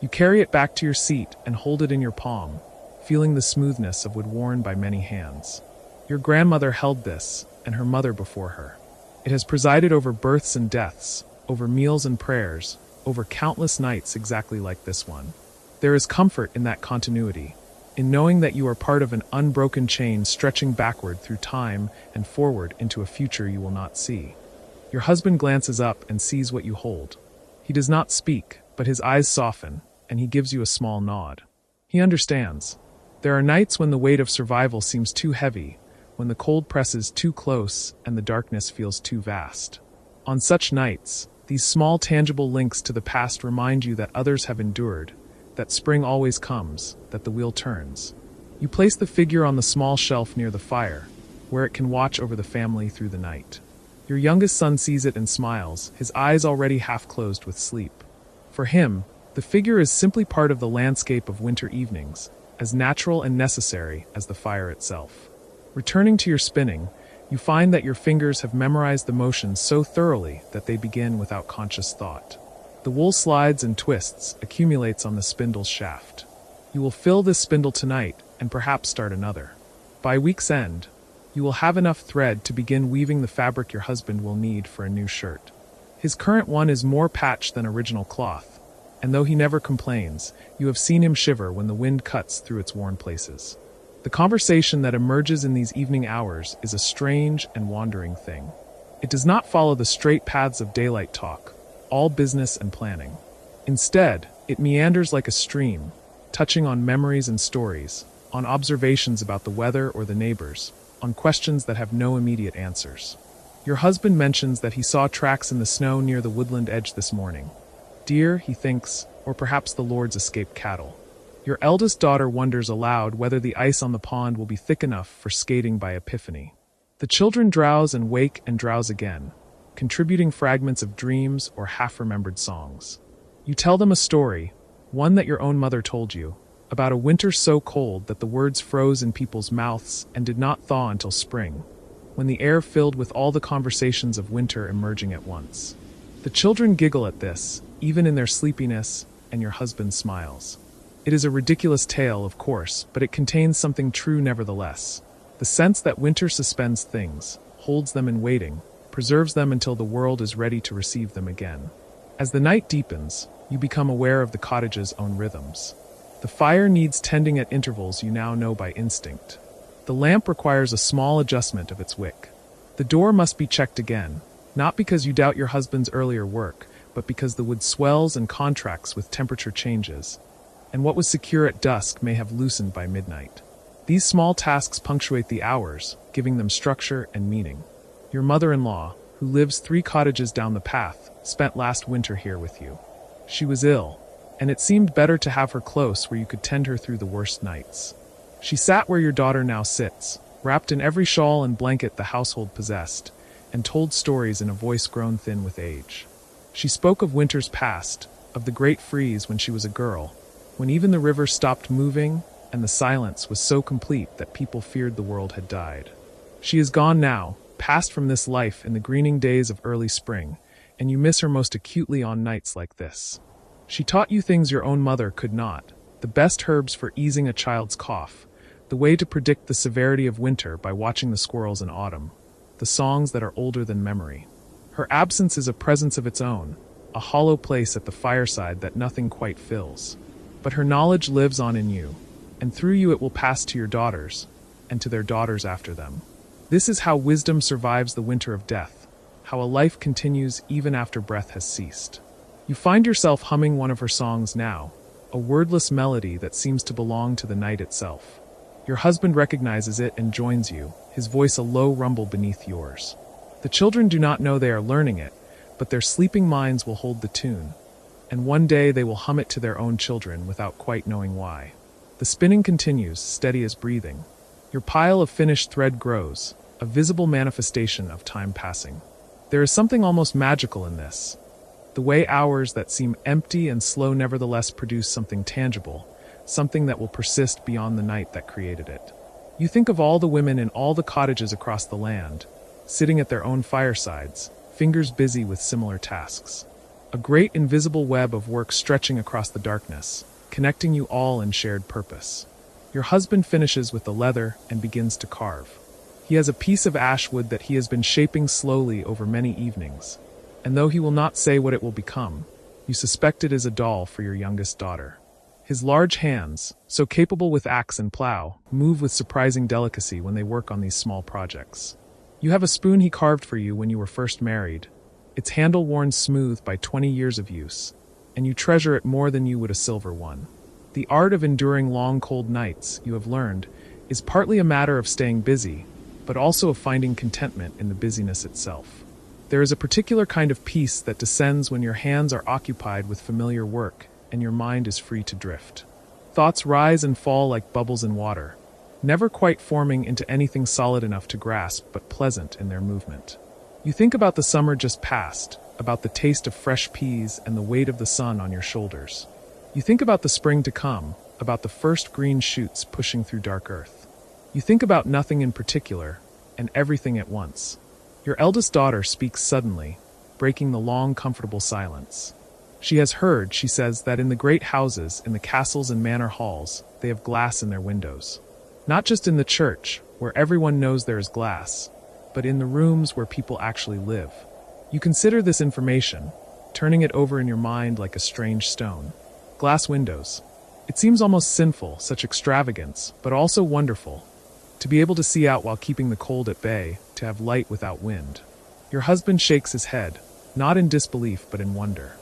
You carry it back to your seat and hold it in your palm, feeling the smoothness of wood worn by many hands. Your grandmother held this, and her mother before her. It has presided over births and deaths, over meals and prayers, over countless nights exactly like this one. There is comfort in that continuity, in knowing that you are part of an unbroken chain stretching backward through time and forward into a future you will not see. Your husband glances up and sees what you hold. He does not speak, but his eyes soften, and he gives you a small nod. He understands. There are nights when the weight of survival seems too heavy, when the cold presses too close and the darkness feels too vast. On such nights, these small tangible links to the past remind you that others have endured, that spring always comes, that the wheel turns. You place the figure on the small shelf near the fire, where it can watch over the family through the night. Your youngest son sees it and smiles, his eyes already half closed with sleep. For him, the figure is simply part of the landscape of winter evenings, as natural and necessary as the fire itself. Returning to your spinning, you find that your fingers have memorized the motions so thoroughly that they begin without conscious thought. The wool slides and twists, accumulates on the spindle's shaft. You will fill this spindle tonight and perhaps start another. By week's end, you will have enough thread to begin weaving the fabric your husband will need for a new shirt. His current one is more patched than original cloth, and though he never complains, you have seen him shiver when the wind cuts through its worn places. The conversation that emerges in these evening hours is a strange and wandering thing. It does not follow the straight paths of daylight talk, all business and planning. Instead, it meanders like a stream, touching on memories and stories, on observations about the weather or the neighbors, on questions that have no immediate answers. Your husband mentions that he saw tracks in the snow near the woodland edge this morning. Deer, he thinks, or perhaps the Lord's escaped cattle. Your eldest daughter wonders aloud whether the ice on the pond will be thick enough for skating by Epiphany. The The children drowse and wake and drowse again, contributing fragments of dreams or half-remembered songs. You tell them a story, one that your own mother told you, about a winter so cold that the words froze in people's mouths and did not thaw until spring, when the air filled with all the conversations of winter emerging at once. The children giggle at this, even in their sleepiness, and your husband smiles. It is a ridiculous tale, of course, but it contains something true nevertheless. The sense that winter suspends things, holds them in waiting, preserves them until the world is ready to receive them again. As the night deepens, you become aware of the cottage's own rhythms. The fire needs tending at intervals you now know by instinct. The lamp requires a small adjustment of its wick. The door must be checked again, not because you doubt your husband's earlier work, but because the wood swells and contracts with temperature changes, and what was secure at dusk may have loosened by midnight. These small tasks punctuate the hours, giving them structure and meaning. Your mother-in-law, who lives 3 cottages down the path, spent last winter here with you. She was ill, and it seemed better to have her close where you could tend her through the worst nights. She sat where your daughter now sits, wrapped in every shawl and blanket the household possessed, and told stories in a voice grown thin with age. She spoke of winters past, of the great freeze when she was a girl, when even the river stopped moving and the silence was so complete that people feared the world had died. She is gone now, passed from this life in the greening days of early spring, and you miss her most acutely on nights like this. She taught you things your own mother could not, the best herbs for easing a child's cough, the way to predict the severity of winter by watching the squirrels in autumn, the songs that are older than memory. Her absence is a presence of its own, a hollow place at the fireside that nothing quite fills. But her knowledge lives on in you, and through you it will pass to your daughters, and to their daughters after them. This is how wisdom survives the winter of death, how a life continues even after breath has ceased. You find yourself humming one of her songs now, a wordless melody that seems to belong to the night itself. Your husband recognizes it and joins you, his voice a low rumble beneath yours. The children do not know they are learning it, but their sleeping minds will hold the tune, and one day they will hum it to their own children without quite knowing why. The spinning continues, steady as breathing. Your pile of finished thread grows, a visible manifestation of time passing. There is something almost magical in this. The way hours that seem empty and slow nevertheless produce something tangible, something that will persist beyond the night that created it. You think of all the women in all the cottages across the land, sitting at their own firesides, fingers busy with similar tasks. A great invisible web of work stretching across the darkness, connecting you all in shared purpose. Your husband finishes with the leather and begins to carve. He has a piece of ash wood that he has been shaping slowly over many evenings, and though he will not say what it will become, you suspect it is a doll for your youngest daughter. His large hands, so capable with axe and plow, move with surprising delicacy when they work on these small projects. You have a spoon he carved for you when you were first married, its handle worn smooth by 20 years of use, and you treasure it more than you would a silver one. The art of enduring long cold nights, you have learned, is partly a matter of staying busy, but also of finding contentment in the busyness itself. There is a particular kind of peace that descends when your hands are occupied with familiar work and your mind is free to drift. Thoughts rise and fall like bubbles in water, never quite forming into anything solid enough to grasp but pleasant in their movement. You think about the summer just past, about the taste of fresh peas and the weight of the sun on your shoulders. You think about the spring to come, about the first green shoots pushing through dark earth. You think about nothing in particular, and everything at once. Your eldest daughter speaks suddenly, breaking the long, comfortable silence. She has heard, she says, that in the great houses, in the castles and manor halls, they have glass in their windows. Not just in the church, where everyone knows there is glass, but in the rooms where people actually live. You consider this information, turning it over in your mind like a strange stone. Glass windows. It seems almost sinful, such extravagance, but also wonderful. To be able to see out while keeping the cold at bay, to have light without wind. Your husband shakes his head, not in disbelief but in wonder.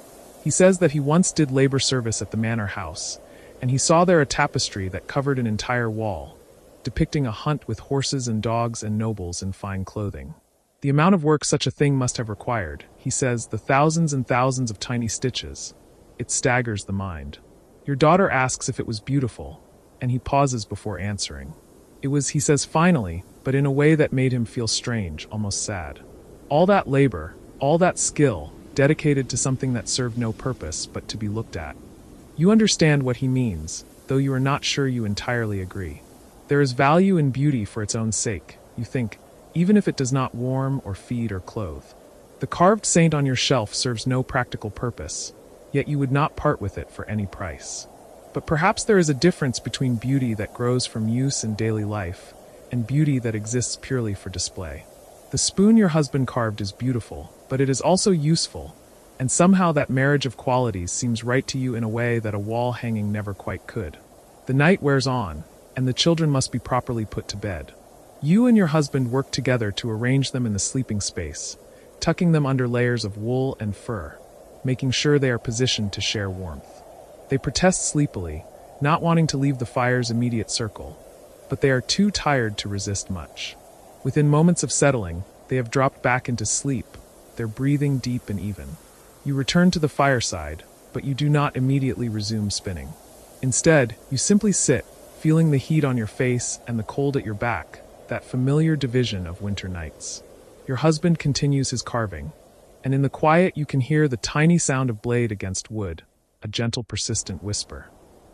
He says that he once did labor service at the manor house, and he saw there a tapestry that covered an entire wall, depicting a hunt with horses and dogs and nobles in fine clothing. The amount of work such a thing must have required, he says, the thousands and thousands of tiny stitches. It staggers the mind. Your daughter asks if it was beautiful, and he pauses before answering. It was, he says finally, but in a way that made him feel strange, almost sad. All that labor, all that skill, dedicated to something that served no purpose but to be looked at. You understand what he means, though you are not sure you entirely agree. There is value in beauty for its own sake, you think, even if it does not warm or feed or clothe. The carved saint on your shelf serves no practical purpose, yet you would not part with it for any price. But perhaps there is a difference between beauty that grows from use in daily life and beauty that exists purely for display. The spoon your husband carved is beautiful, but it is also useful, and somehow that marriage of qualities seems right to you in a way that a wall hanging never quite could. The night wears on, and the children must be properly put to bed. You and your husband work together to arrange them in the sleeping space, tucking them under layers of wool and fur, making sure they are positioned to share warmth. They protest sleepily, not wanting to leave the fire's immediate circle, but they are too tired to resist much. Within moments of settling, they have dropped back into sleep, their breathing deep and even. You return to the fireside, but you do not immediately resume spinning. Instead, you simply sit, feeling the heat on your face and the cold at your back, that familiar division of winter nights. Your husband continues his carving, and in the quiet you can hear the tiny sound of blade against wood, a gentle persistent whisper.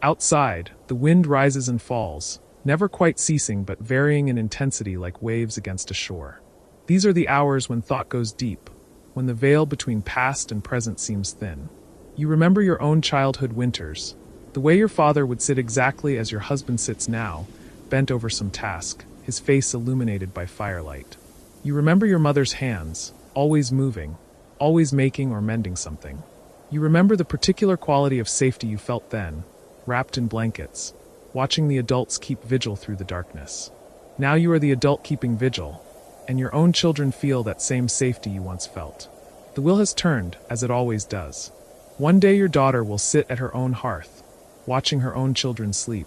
Outside, the wind rises and falls, never quite ceasing but varying in intensity like waves against a shore. These are the hours when thought goes deep, when the veil between past and present seems thin. You remember your own childhood winters, the way your father would sit exactly as your husband sits now, bent over some task, his face illuminated by firelight. You remember your mother's hands, always moving, always making or mending something. You remember the particular quality of safety you felt then, wrapped in blankets, watching the adults keep vigil through the darkness. Now you are the adult keeping vigil, and your own children feel that same safety you once felt. The wheel has turned, as it always does. One day your daughter will sit at her own hearth, watching her own children sleep,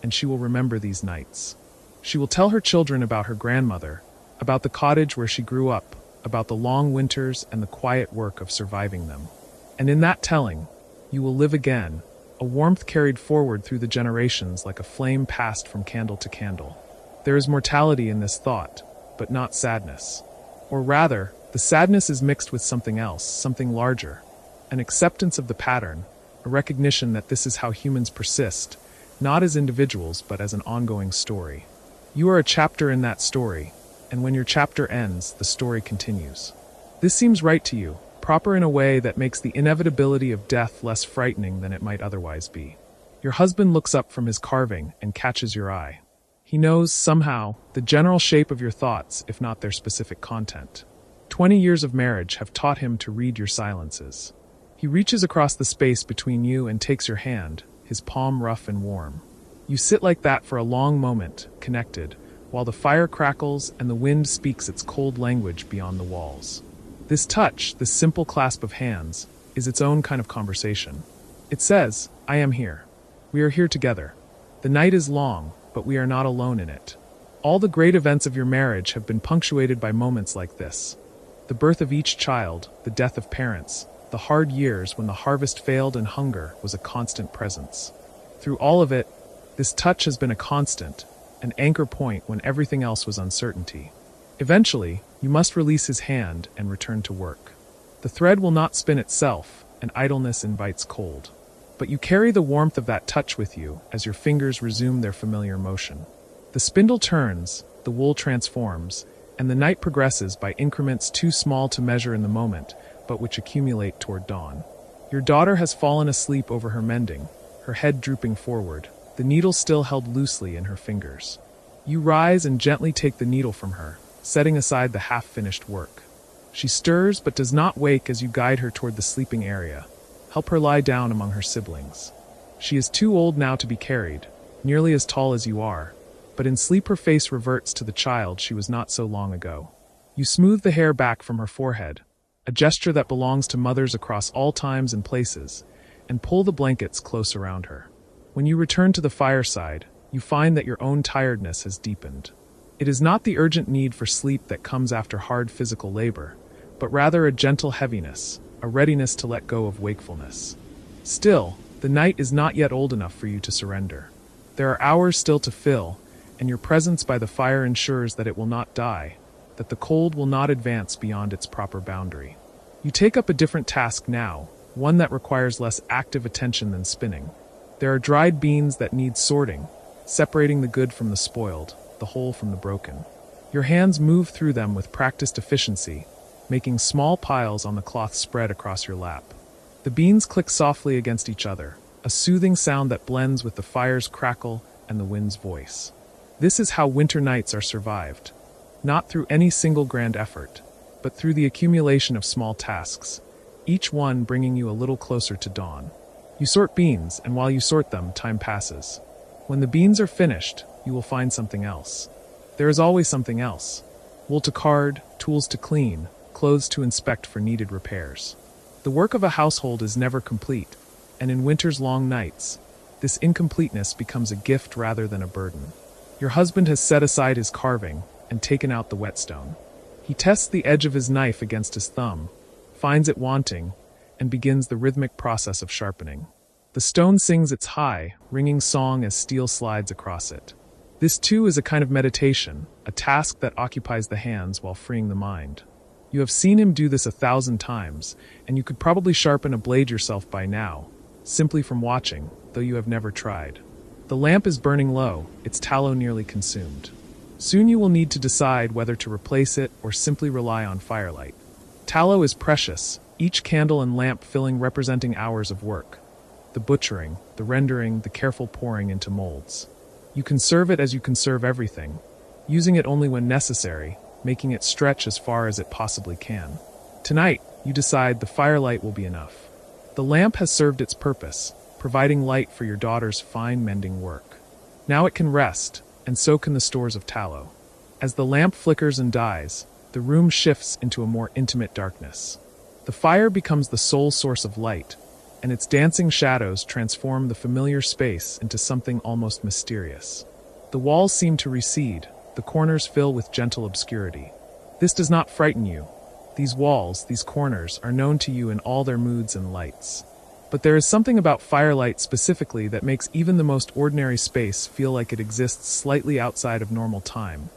and she will remember these nights. She will tell her children about her grandmother, about the cottage where she grew up, about the long winters and the quiet work of surviving them. And in that telling, you will live again, a warmth carried forward through the generations like a flame passed from candle to candle. There is mortality in this thought, but not sadness. Or rather, the sadness is mixed with something else, something larger, an acceptance of the pattern, a recognition that this is how humans persist, not as individuals but as an ongoing story. You are a chapter in that story, and when your chapter ends, the story continues. This seems right to you, proper in a way that makes the inevitability of death less frightening than it might otherwise be. Your husband looks up from his carving and catches your eye. He knows, somehow, the general shape of your thoughts, if not their specific content. 20 years of marriage have taught him to read your silences. He reaches across the space between you and takes your hand, his palm rough and warm. You sit like that for a long moment, connected, while the fire crackles and the wind speaks its cold language beyond the walls. This touch, this simple clasp of hands, is its own kind of conversation. It says, I am here. We are here together. The night is long, but we are not alone in it. All the great events of your marriage have been punctuated by moments like this. The birth of each child, the death of parents, the hard years when the harvest failed and hunger was a constant presence. Through all of it, this touch has been a constant, an anchor point when everything else was uncertainty. Eventually, you must release his hand and return to work. The thread will not spin itself, and idleness invites cold. But you carry the warmth of that touch with you as your fingers resume their familiar motion. The spindle turns, the wool transforms, and the night progresses by increments too small to measure in the moment, but which accumulate toward dawn. Your daughter has fallen asleep over her mending, her head drooping forward, the needle still held loosely in her fingers. You rise and gently take the needle from her, setting aside the half-finished work. She stirs but does not wake as you guide her toward the sleeping area. Help her lie down among her siblings. She is too old now to be carried, nearly as tall as you are, but in sleep her face reverts to the child she was not so long ago. You smooth the hair back from her forehead, a gesture that belongs to mothers across all times and places, and pull the blankets close around her. When you return to the fireside, you find that your own tiredness has deepened. It is not the urgent need for sleep that comes after hard physical labor, but rather a gentle heaviness, a readiness to let go of wakefulness. Still, the night is not yet old enough for you to surrender. There are hours still to fill, and your presence by the fire ensures that it will not die, that the cold will not advance beyond its proper boundary. You take up a different task now, one that requires less active attention than spinning. There are dried beans that need sorting, separating the good from the spoiled, the whole from the broken. Your hands move through them with practiced efficiency, making small piles on the cloth spread across your lap. The beans click softly against each other, a soothing sound that blends with the fire's crackle and the wind's voice. This is how winter nights are survived, not through any single grand effort, but through the accumulation of small tasks, each one bringing you a little closer to dawn. You sort beans, and while you sort them, time passes. When the beans are finished, you will find something else. There is always something else. Wool to card, tools to clean, clothes to inspect for needed repairs. The work of a household is never complete, and in winter's long nights, this incompleteness becomes a gift rather than a burden. Your husband has set aside his carving and taken out the whetstone. He tests the edge of his knife against his thumb, finds it wanting, and begins the rhythmic process of sharpening. The stone sings its high, ringing song as steel slides across it. This too is a kind of meditation, a task that occupies the hands while freeing the mind. You have seen him do this 1,000 times, and you could probably sharpen a blade yourself by now, simply from watching, though you have never tried. The lamp is burning low, its tallow nearly consumed. Soon you will need to decide whether to replace it or simply rely on firelight. Tallow is precious, each candle and lamp filling representing hours of work. The butchering, the rendering, the careful pouring into molds. You conserve it as you conserve everything, using it only when necessary, making it stretch as far as it possibly can. Tonight, you decide the firelight will be enough. The lamp has served its purpose, providing light for your daughter's fine mending work. Now it can rest, and so can the stores of tallow. As the lamp flickers and dies, the room shifts into a more intimate darkness. The fire becomes the sole source of light, and its dancing shadows transform the familiar space into something almost mysterious. The walls seem to recede, the corners fill with gentle obscurity. This does not frighten you. These walls, these corners, are known to you in all their moods and lights. But there is something about firelight specifically that makes even the most ordinary space feel like it exists slightly outside of normal time,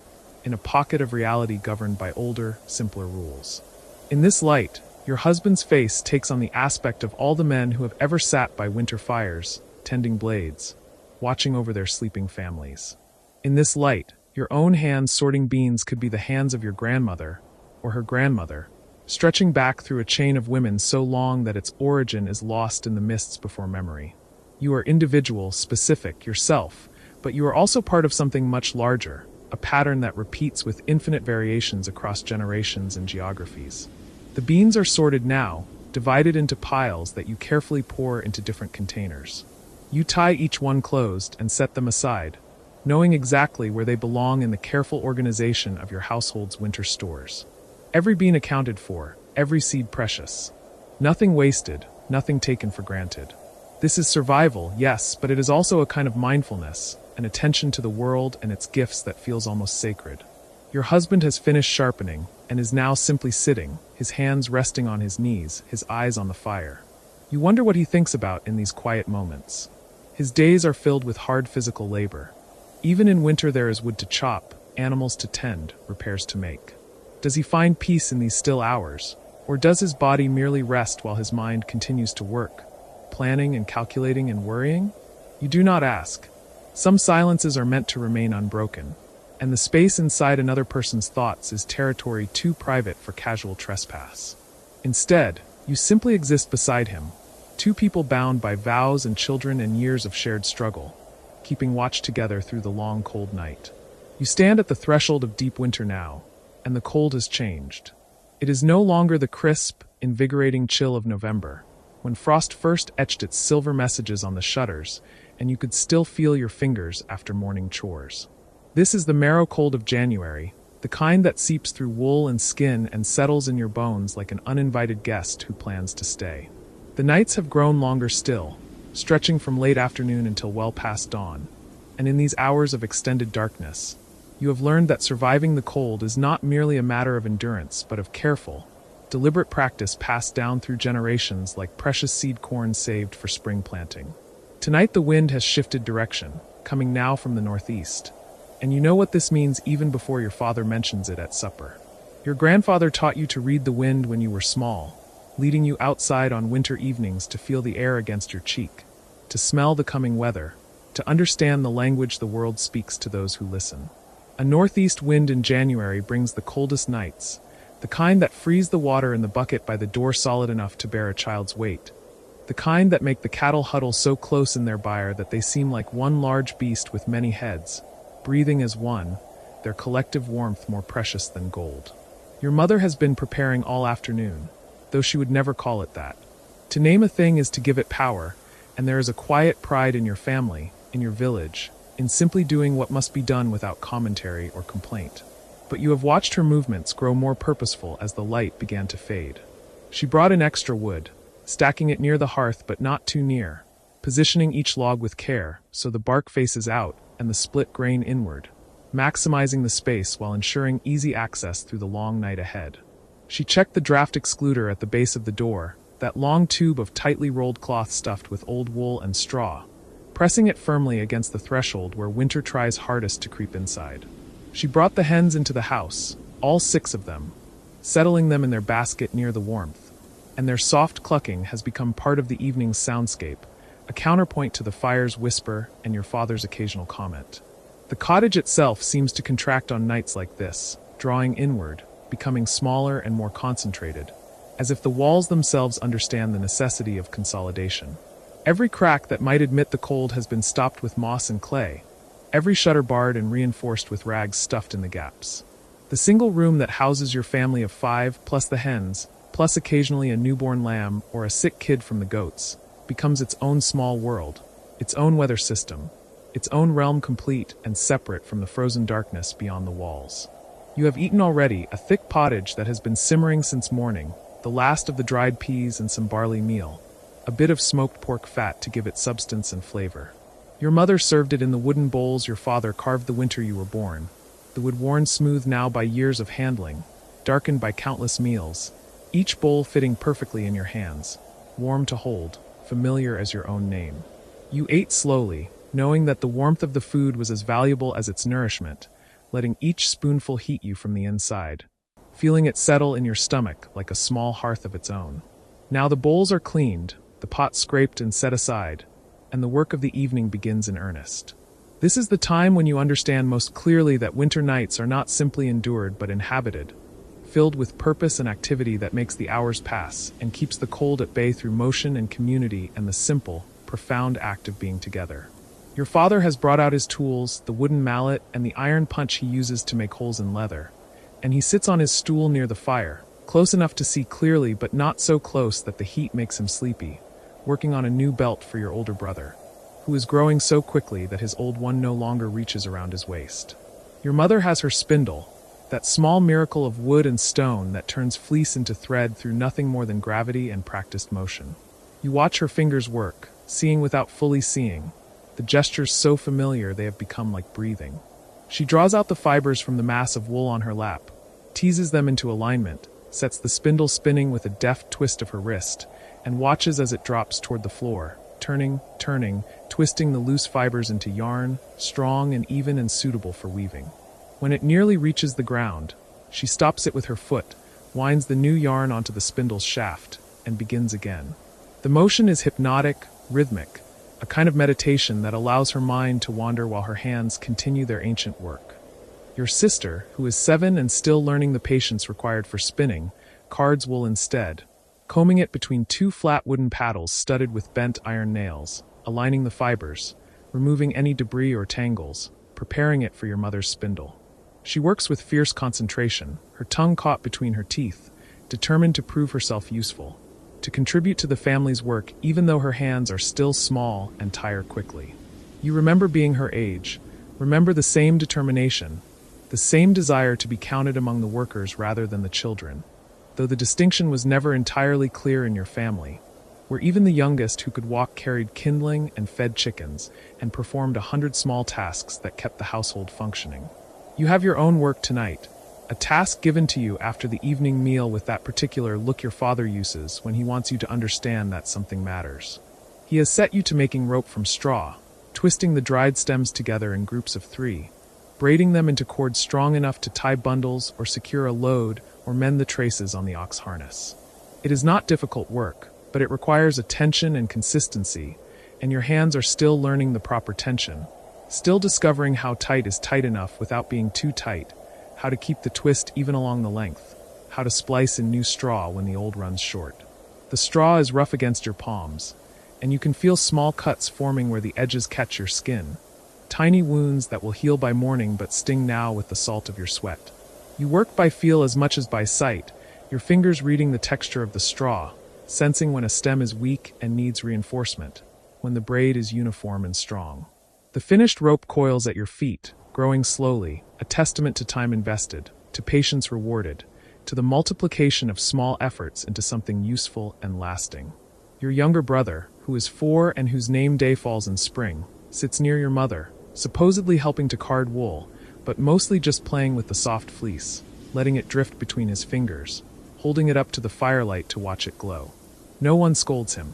in a pocket of reality governed by older, simpler rules. In this light, your husband's face takes on the aspect of all the men who have ever sat by winter fires, tending blades, watching over their sleeping families. In this light, your own hands sorting beans could be the hands of your grandmother, or her grandmother, stretching back through a chain of women so long that its origin is lost in the mists before memory. You are individual, specific, yourself, but you are also part of something much larger, a pattern that repeats with infinite variations across generations and geographies. The beans are sorted now, divided into piles that you carefully pour into different containers. You tie each one closed and set them aside, knowing exactly where they belong in the careful organization of your household's winter stores. Every bean accounted for, every seed precious. Nothing wasted, nothing taken for granted. This is survival, yes, but it is also a kind of mindfulness, an attention to the world and its gifts that feels almost sacred. Your husband has finished sharpening, and is now simply sitting, his hands resting on his knees, his eyes on the fire. You wonder what he thinks about in these quiet moments. His days are filled with hard physical labor. Even in winter there is wood to chop, animals to tend, repairs to make. Does he find peace in these still hours, or does his body merely rest while his mind continues to work, planning and calculating and worrying? You do not ask. Some silences are meant to remain unbroken, and the space inside another person's thoughts is territory too private for casual trespass. Instead, you simply exist beside him, two people bound by vows and children and years of shared struggle, keeping watch together through the long cold night. You stand at the threshold of deep winter now, and the cold has changed. It is no longer the crisp, invigorating chill of November, when frost first etched its silver messages on the shutters, and you could still feel your fingers after morning chores. This is the marrow cold of January, the kind that seeps through wool and skin and settles in your bones like an uninvited guest who plans to stay. The nights have grown longer still, stretching from late afternoon until well past dawn, and in these hours of extended darkness, you have learned that surviving the cold is not merely a matter of endurance, but of careful, deliberate practice passed down through generations like precious seed corn saved for spring planting. Tonight the wind has shifted direction, coming now from the northeast, and you know what this means even before your father mentions it at supper. Your grandfather taught you to read the wind when you were small, leading you outside on winter evenings to feel the air against your cheek, to smell the coming weather, to understand the language the world speaks to those who listen. A northeast wind in January brings the coldest nights, the kind that freeze the water in the bucket by the door solid enough to bear a child's weight, the kind that make the cattle huddle so close in their byre that they seem like one large beast with many heads, breathing as one, their collective warmth more precious than gold. Your mother has been preparing all afternoon, though she would never call it that. To name a thing is to give it power, and there is a quiet pride in your family, in your village, in simply doing what must be done without commentary or complaint. But you have watched her movements grow more purposeful as the light began to fade. She brought in extra wood, stacking it near the hearth but not too near, positioning each log with care so the bark faces out and the split grain inward, maximizing the space while ensuring easy access through the long night ahead. She checked the draft excluder at the base of the door, that long tube of tightly rolled cloth stuffed with old wool and straw, pressing it firmly against the threshold where winter tries hardest to creep inside. She brought the hens into the house, all 6 of them, settling them in their basket near the warmth, and their soft clucking has become part of the evening's soundscape, a counterpoint to the fire's whisper and your father's occasional comment. The cottage itself seems to contract on nights like this, drawing inward, becoming smaller and more concentrated, as if the walls themselves understand the necessity of consolidation. Every crack that might admit the cold has been stopped with moss and clay, every shutter barred and reinforced with rags stuffed in the gaps. The single room that houses your family of 5, plus the hens, plus occasionally a newborn lamb or a sick kid from the goats, becomes its own small world, its own weather system, its own realm complete and separate from the frozen darkness beyond the walls. You have eaten already a thick pottage that has been simmering since morning, the last of the dried peas and some barley meal, a bit of smoked pork fat to give it substance and flavor. Your mother served it in the wooden bowls your father carved the winter you were born, the wood worn smooth now by years of handling, darkened by countless meals, each bowl fitting perfectly in your hands, warm to hold, familiar as your own name. You ate slowly, knowing that the warmth of the food was as valuable as its nourishment, letting each spoonful heat you from the inside, feeling it settle in your stomach like a small hearth of its own. Now the bowls are cleaned, the pot scraped and set aside, and the work of the evening begins in earnest. This is the time when you understand most clearly that winter nights are not simply endured but inhabited, filled with purpose and activity that makes the hours pass and keeps the cold at bay through motion and community and the simple, profound act of being together. Your father has brought out his tools, the wooden mallet and the iron punch he uses to make holes in leather, and he sits on his stool near the fire, close enough to see clearly but not so close that the heat makes him sleepy, working on a new belt for your older brother, who is growing so quickly that his old one no longer reaches around his waist. Your mother has her spindle, that small miracle of wood and stone that turns fleece into thread through nothing more than gravity and practiced motion. You watch her fingers work, seeing without fully seeing, the gestures so familiar they have become like breathing. She draws out the fibers from the mass of wool on her lap, teases them into alignment, sets the spindle spinning with a deft twist of her wrist, and watches as it drops toward the floor, turning, twisting the loose fibers into yarn, strong and even and suitable for weaving. When it nearly reaches the ground, she stops it with her foot, winds the new yarn onto the spindle's shaft, and begins again. The motion is hypnotic, rhythmic, a kind of meditation that allows her mind to wander while her hands continue their ancient work. Your sister, who is 7 and still learning the patience required for spinning, cards wool instead, combing it between 2 flat wooden paddles studded with bent iron nails, aligning the fibers, removing any debris or tangles, preparing it for your mother's spindle. She works with fierce concentration, her tongue caught between her teeth, determined to prove herself useful, to contribute to the family's work even though her hands are still small and tire quickly. You remember being her age, remember the same determination, the same desire to be counted among the workers rather than the children, though the distinction was never entirely clear in your family, where even the youngest who could walk carried kindling and fed chickens and performed 100 small tasks that kept the household functioning. You have your own work tonight, a task given to you after the evening meal with that particular look your father uses when he wants you to understand that something matters. He has set you to making rope from straw, twisting the dried stems together in groups of 3, braiding them into cords strong enough to tie bundles or secure a load or mend the traces on the ox harness. It is not difficult work, but it requires attention and consistency, and your hands are still learning the proper tension, still discovering how tight is tight enough without being too tight, how to keep the twist even along the length, how to splice in new straw when the old runs short. The straw is rough against your palms, and you can feel small cuts forming where the edges catch your skin, tiny wounds that will heal by morning but sting now with the salt of your sweat. You work by feel as much as by sight, your fingers reading the texture of the straw, sensing when a stem is weak and needs reinforcement, when the braid is uniform and strong. The finished rope coils at your feet, growing slowly, a testament to time invested, to patience rewarded, to the multiplication of small efforts into something useful and lasting. Your younger brother, who is 4 and whose name day falls in spring, sits near your mother, supposedly helping to card wool, but mostly just playing with the soft fleece, letting it drift between his fingers, holding it up to the firelight to watch it glow. No one scolds him.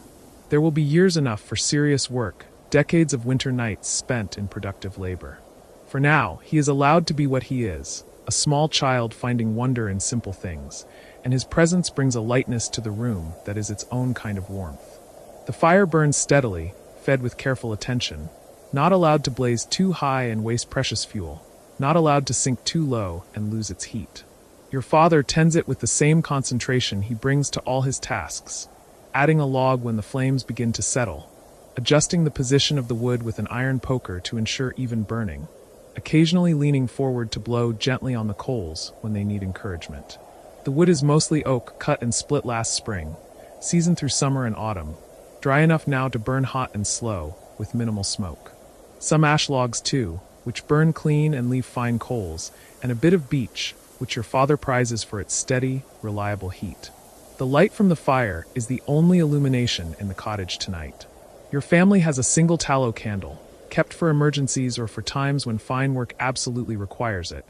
There will be years enough for serious work, decades of winter nights spent in productive labor. For now, he is allowed to be what he is, a small child finding wonder in simple things, and his presence brings a lightness to the room that is its own kind of warmth. The fire burns steadily, fed with careful attention, not allowed to blaze too high and waste precious fuel, not allowed to sink too low and lose its heat. Your father tends it with the same concentration he brings to all his tasks, adding a log when the flames begin to settle, adjusting the position of the wood with an iron poker to ensure even burning, occasionally leaning forward to blow gently on the coals when they need encouragement. The wood is mostly oak cut and split last spring, seasoned through summer and autumn, dry enough now to burn hot and slow, with minimal smoke. Some ash logs too, which burn clean and leave fine coals, and a bit of beech, which your father prizes for its steady, reliable heat. The light from the fire is the only illumination in the cottage tonight. Your family has a single tallow candle, kept for emergencies or for times when fine work absolutely requires it,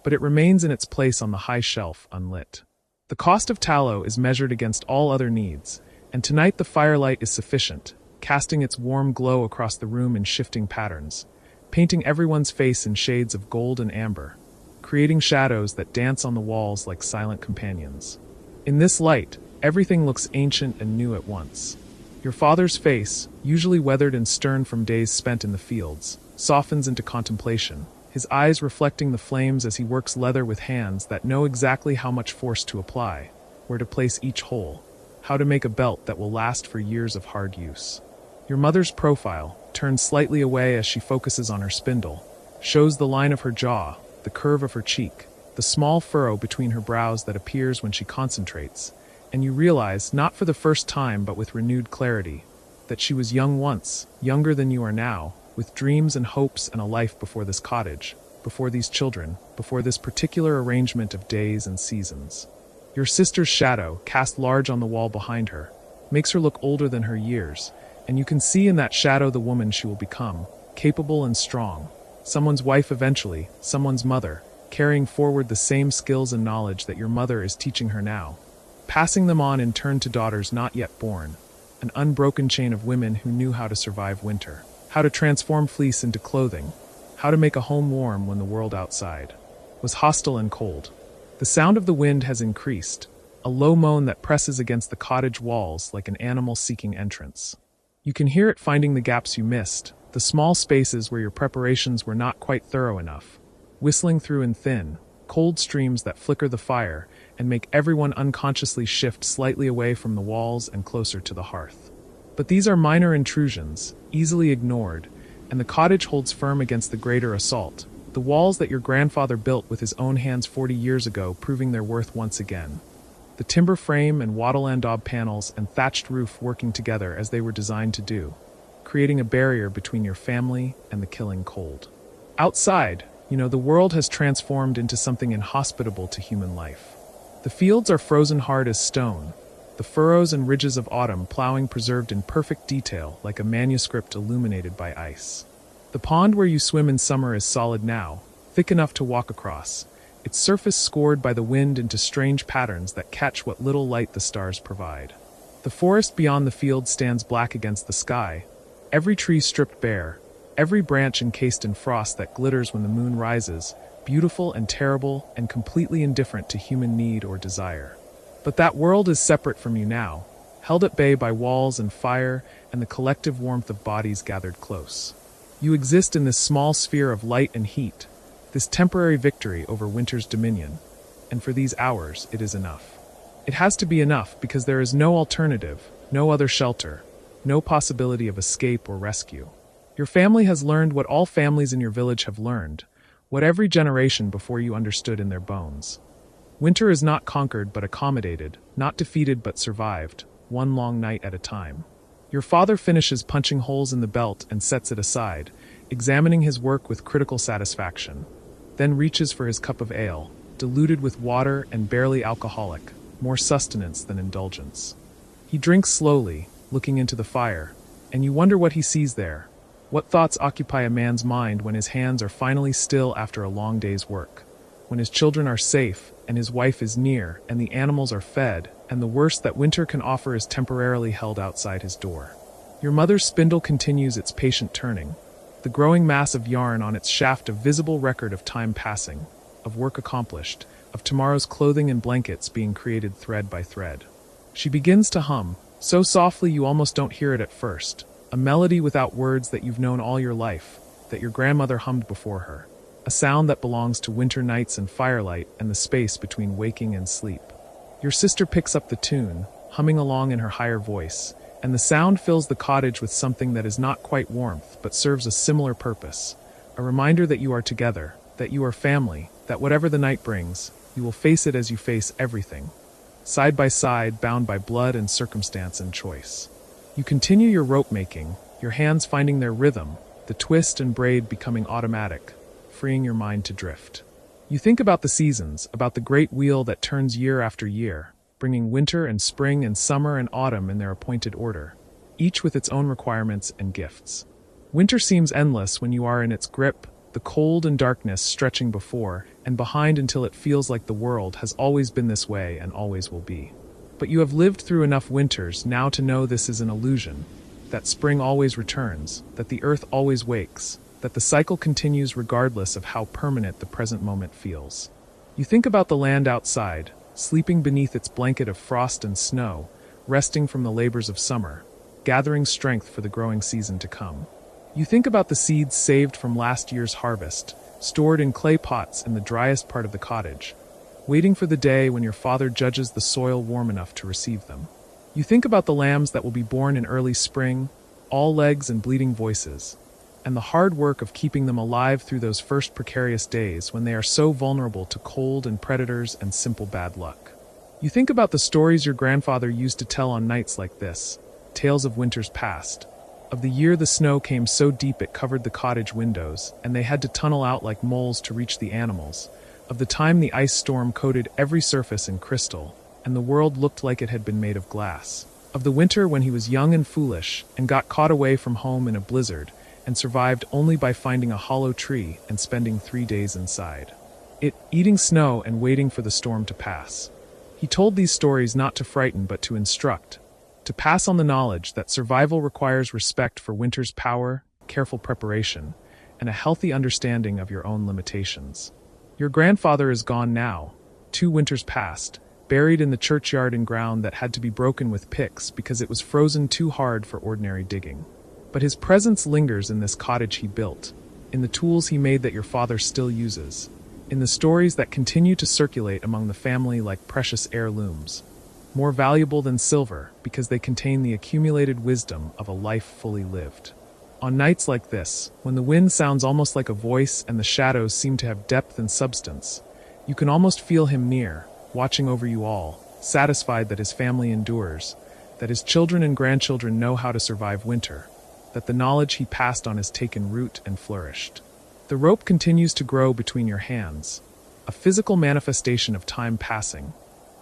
but it remains in its place on the high shelf unlit. The cost of tallow is measured against all other needs, and tonight the firelight is sufficient, casting its warm glow across the room in shifting patterns, painting everyone's face in shades of gold and amber, creating shadows that dance on the walls like silent companions. In this light, everything looks ancient and new at once. Your father's face, usually weathered and stern from days spent in the fields, softens into contemplation, his eyes reflecting the flames as he works leather with hands that know exactly how much force to apply, where to place each hole, how to make a belt that will last for years of hard use. Your mother's profile, turned slightly away as she focuses on her spindle, shows the line of her jaw, the curve of her cheek, the small furrow between her brows that appears when she concentrates, and you realize, not for the first time but with renewed clarity, that she was young once, younger than you are now, with dreams and hopes and a life before this cottage, before these children, before this particular arrangement of days and seasons. Your sister's shadow, cast large on the wall behind her, makes her look older than her years, and you can see in that shadow the woman she will become, capable and strong, someone's wife eventually, someone's mother, carrying forward the same skills and knowledge that your mother is teaching her now, passing them on in turn to daughters not yet born, an unbroken chain of women who knew how to survive winter, how to transform fleece into clothing, how to make a home warm when the world outside was hostile and cold. The sound of the wind has increased, a low moan that presses against the cottage walls like an animal seeking entrance. You can hear it finding the gaps you missed, the small spaces where your preparations were not quite thorough enough, whistling through in thin, cold streams that flicker the fire and make everyone unconsciously shift slightly away from the walls and closer to the hearth. But these are minor intrusions, easily ignored, and the cottage holds firm against the greater assault, the walls that your grandfather built with his own hands 40 years ago proving their worth once again. The timber frame and wattle and daub panels and thatched roof working together as they were designed to do, creating a barrier between your family and the killing cold. Outside, the world has transformed into something inhospitable to human life. The fields are frozen hard as stone, the furrows and ridges of autumn plowing preserved in perfect detail like a manuscript illuminated by ice. The pond where you swim in summer is solid now, thick enough to walk across, its surface scored by the wind into strange patterns that catch what little light the stars provide. The forest beyond the field stands black against the sky, every tree stripped bare, every branch encased in frost that glitters when the moon rises, beautiful and terrible and completely indifferent to human need or desire. But that world is separate from you now, held at bay by walls and fire and the collective warmth of bodies gathered close. You exist in this small sphere of light and heat, this temporary victory over winter's dominion, and for these hours it is enough. It has to be enough because there is no alternative, no other shelter, no possibility of escape or rescue. Your family has learned what all families in your village have learned, what every generation before you understood in their bones. Winter is not conquered but accommodated, not defeated but survived, one long night at a time. Your father finishes punching holes in the belt and sets it aside, examining his work with critical satisfaction, then reaches for his cup of ale, diluted with water and barely alcoholic, more sustenance than indulgence. He drinks slowly, looking into the fire, and you wonder what he sees there. What thoughts occupy a man's mind when his hands are finally still after a long day's work, when his children are safe, and his wife is near, and the animals are fed, and the worst that winter can offer is temporarily held outside his door. Your mother's spindle continues its patient turning, the growing mass of yarn on its shaft a visible record of time passing, of work accomplished, of tomorrow's clothing and blankets being created thread by thread. She begins to hum, so softly you almost don't hear it at first, a melody without words that you've known all your life, that your grandmother hummed before her, a sound that belongs to winter nights and firelight and the space between waking and sleep. Your sister picks up the tune, humming along in her higher voice, and the sound fills the cottage with something that is not quite warmth but serves a similar purpose, a reminder that you are together, that you are family, that whatever the night brings, you will face it as you face everything, side by side, bound by blood and circumstance and choice. You continue your rope making, your hands finding their rhythm, the twist and braid becoming automatic, freeing your mind to drift. You think about the seasons, about the great wheel that turns year after year, bringing winter and spring and summer and autumn in their appointed order, each with its own requirements and gifts. Winter seems endless when you are in its grip, the cold and darkness stretching before and behind until it feels like the world has always been this way and always will be. But you have lived through enough winters now to know this is an illusion, that spring always returns, that the earth always wakes, that the cycle continues regardless of how permanent the present moment feels. You think about the land outside, sleeping beneath its blanket of frost and snow, resting from the labors of summer, gathering strength for the growing season to come. You think about the seeds saved from last year's harvest, stored in clay pots in the driest part of the cottage, waiting for the day when your father judges the soil warm enough to receive them. You think about the lambs that will be born in early spring, all legs and bleeding voices, and the hard work of keeping them alive through those first precarious days when they are so vulnerable to cold and predators and simple bad luck. You think about the stories your grandfather used to tell on nights like this, tales of winters past, of the year the snow came so deep it covered the cottage windows and they had to tunnel out like moles to reach the animals, of the time the ice storm coated every surface in crystal, and the world looked like it had been made of glass, of the winter when he was young and foolish and got caught away from home in a blizzard and survived only by finding a hollow tree and spending 3 days inside it, eating snow and waiting for the storm to pass. He told these stories not to frighten but to instruct, to pass on the knowledge that survival requires respect for winter's power, careful preparation, and a healthy understanding of your own limitations. Your grandfather is gone now, 2 winters past, buried in the churchyard in ground that had to be broken with picks because it was frozen too hard for ordinary digging. But his presence lingers in this cottage he built, in the tools he made that your father still uses, in the stories that continue to circulate among the family like precious heirlooms, more valuable than silver because they contain the accumulated wisdom of a life fully lived. On nights like this, when the wind sounds almost like a voice and the shadows seem to have depth and substance, you can almost feel him near, watching over you all, satisfied that his family endures, that his children and grandchildren know how to survive winter, that the knowledge he passed on has taken root and flourished. The rope continues to grow between your hands, a physical manifestation of time passing,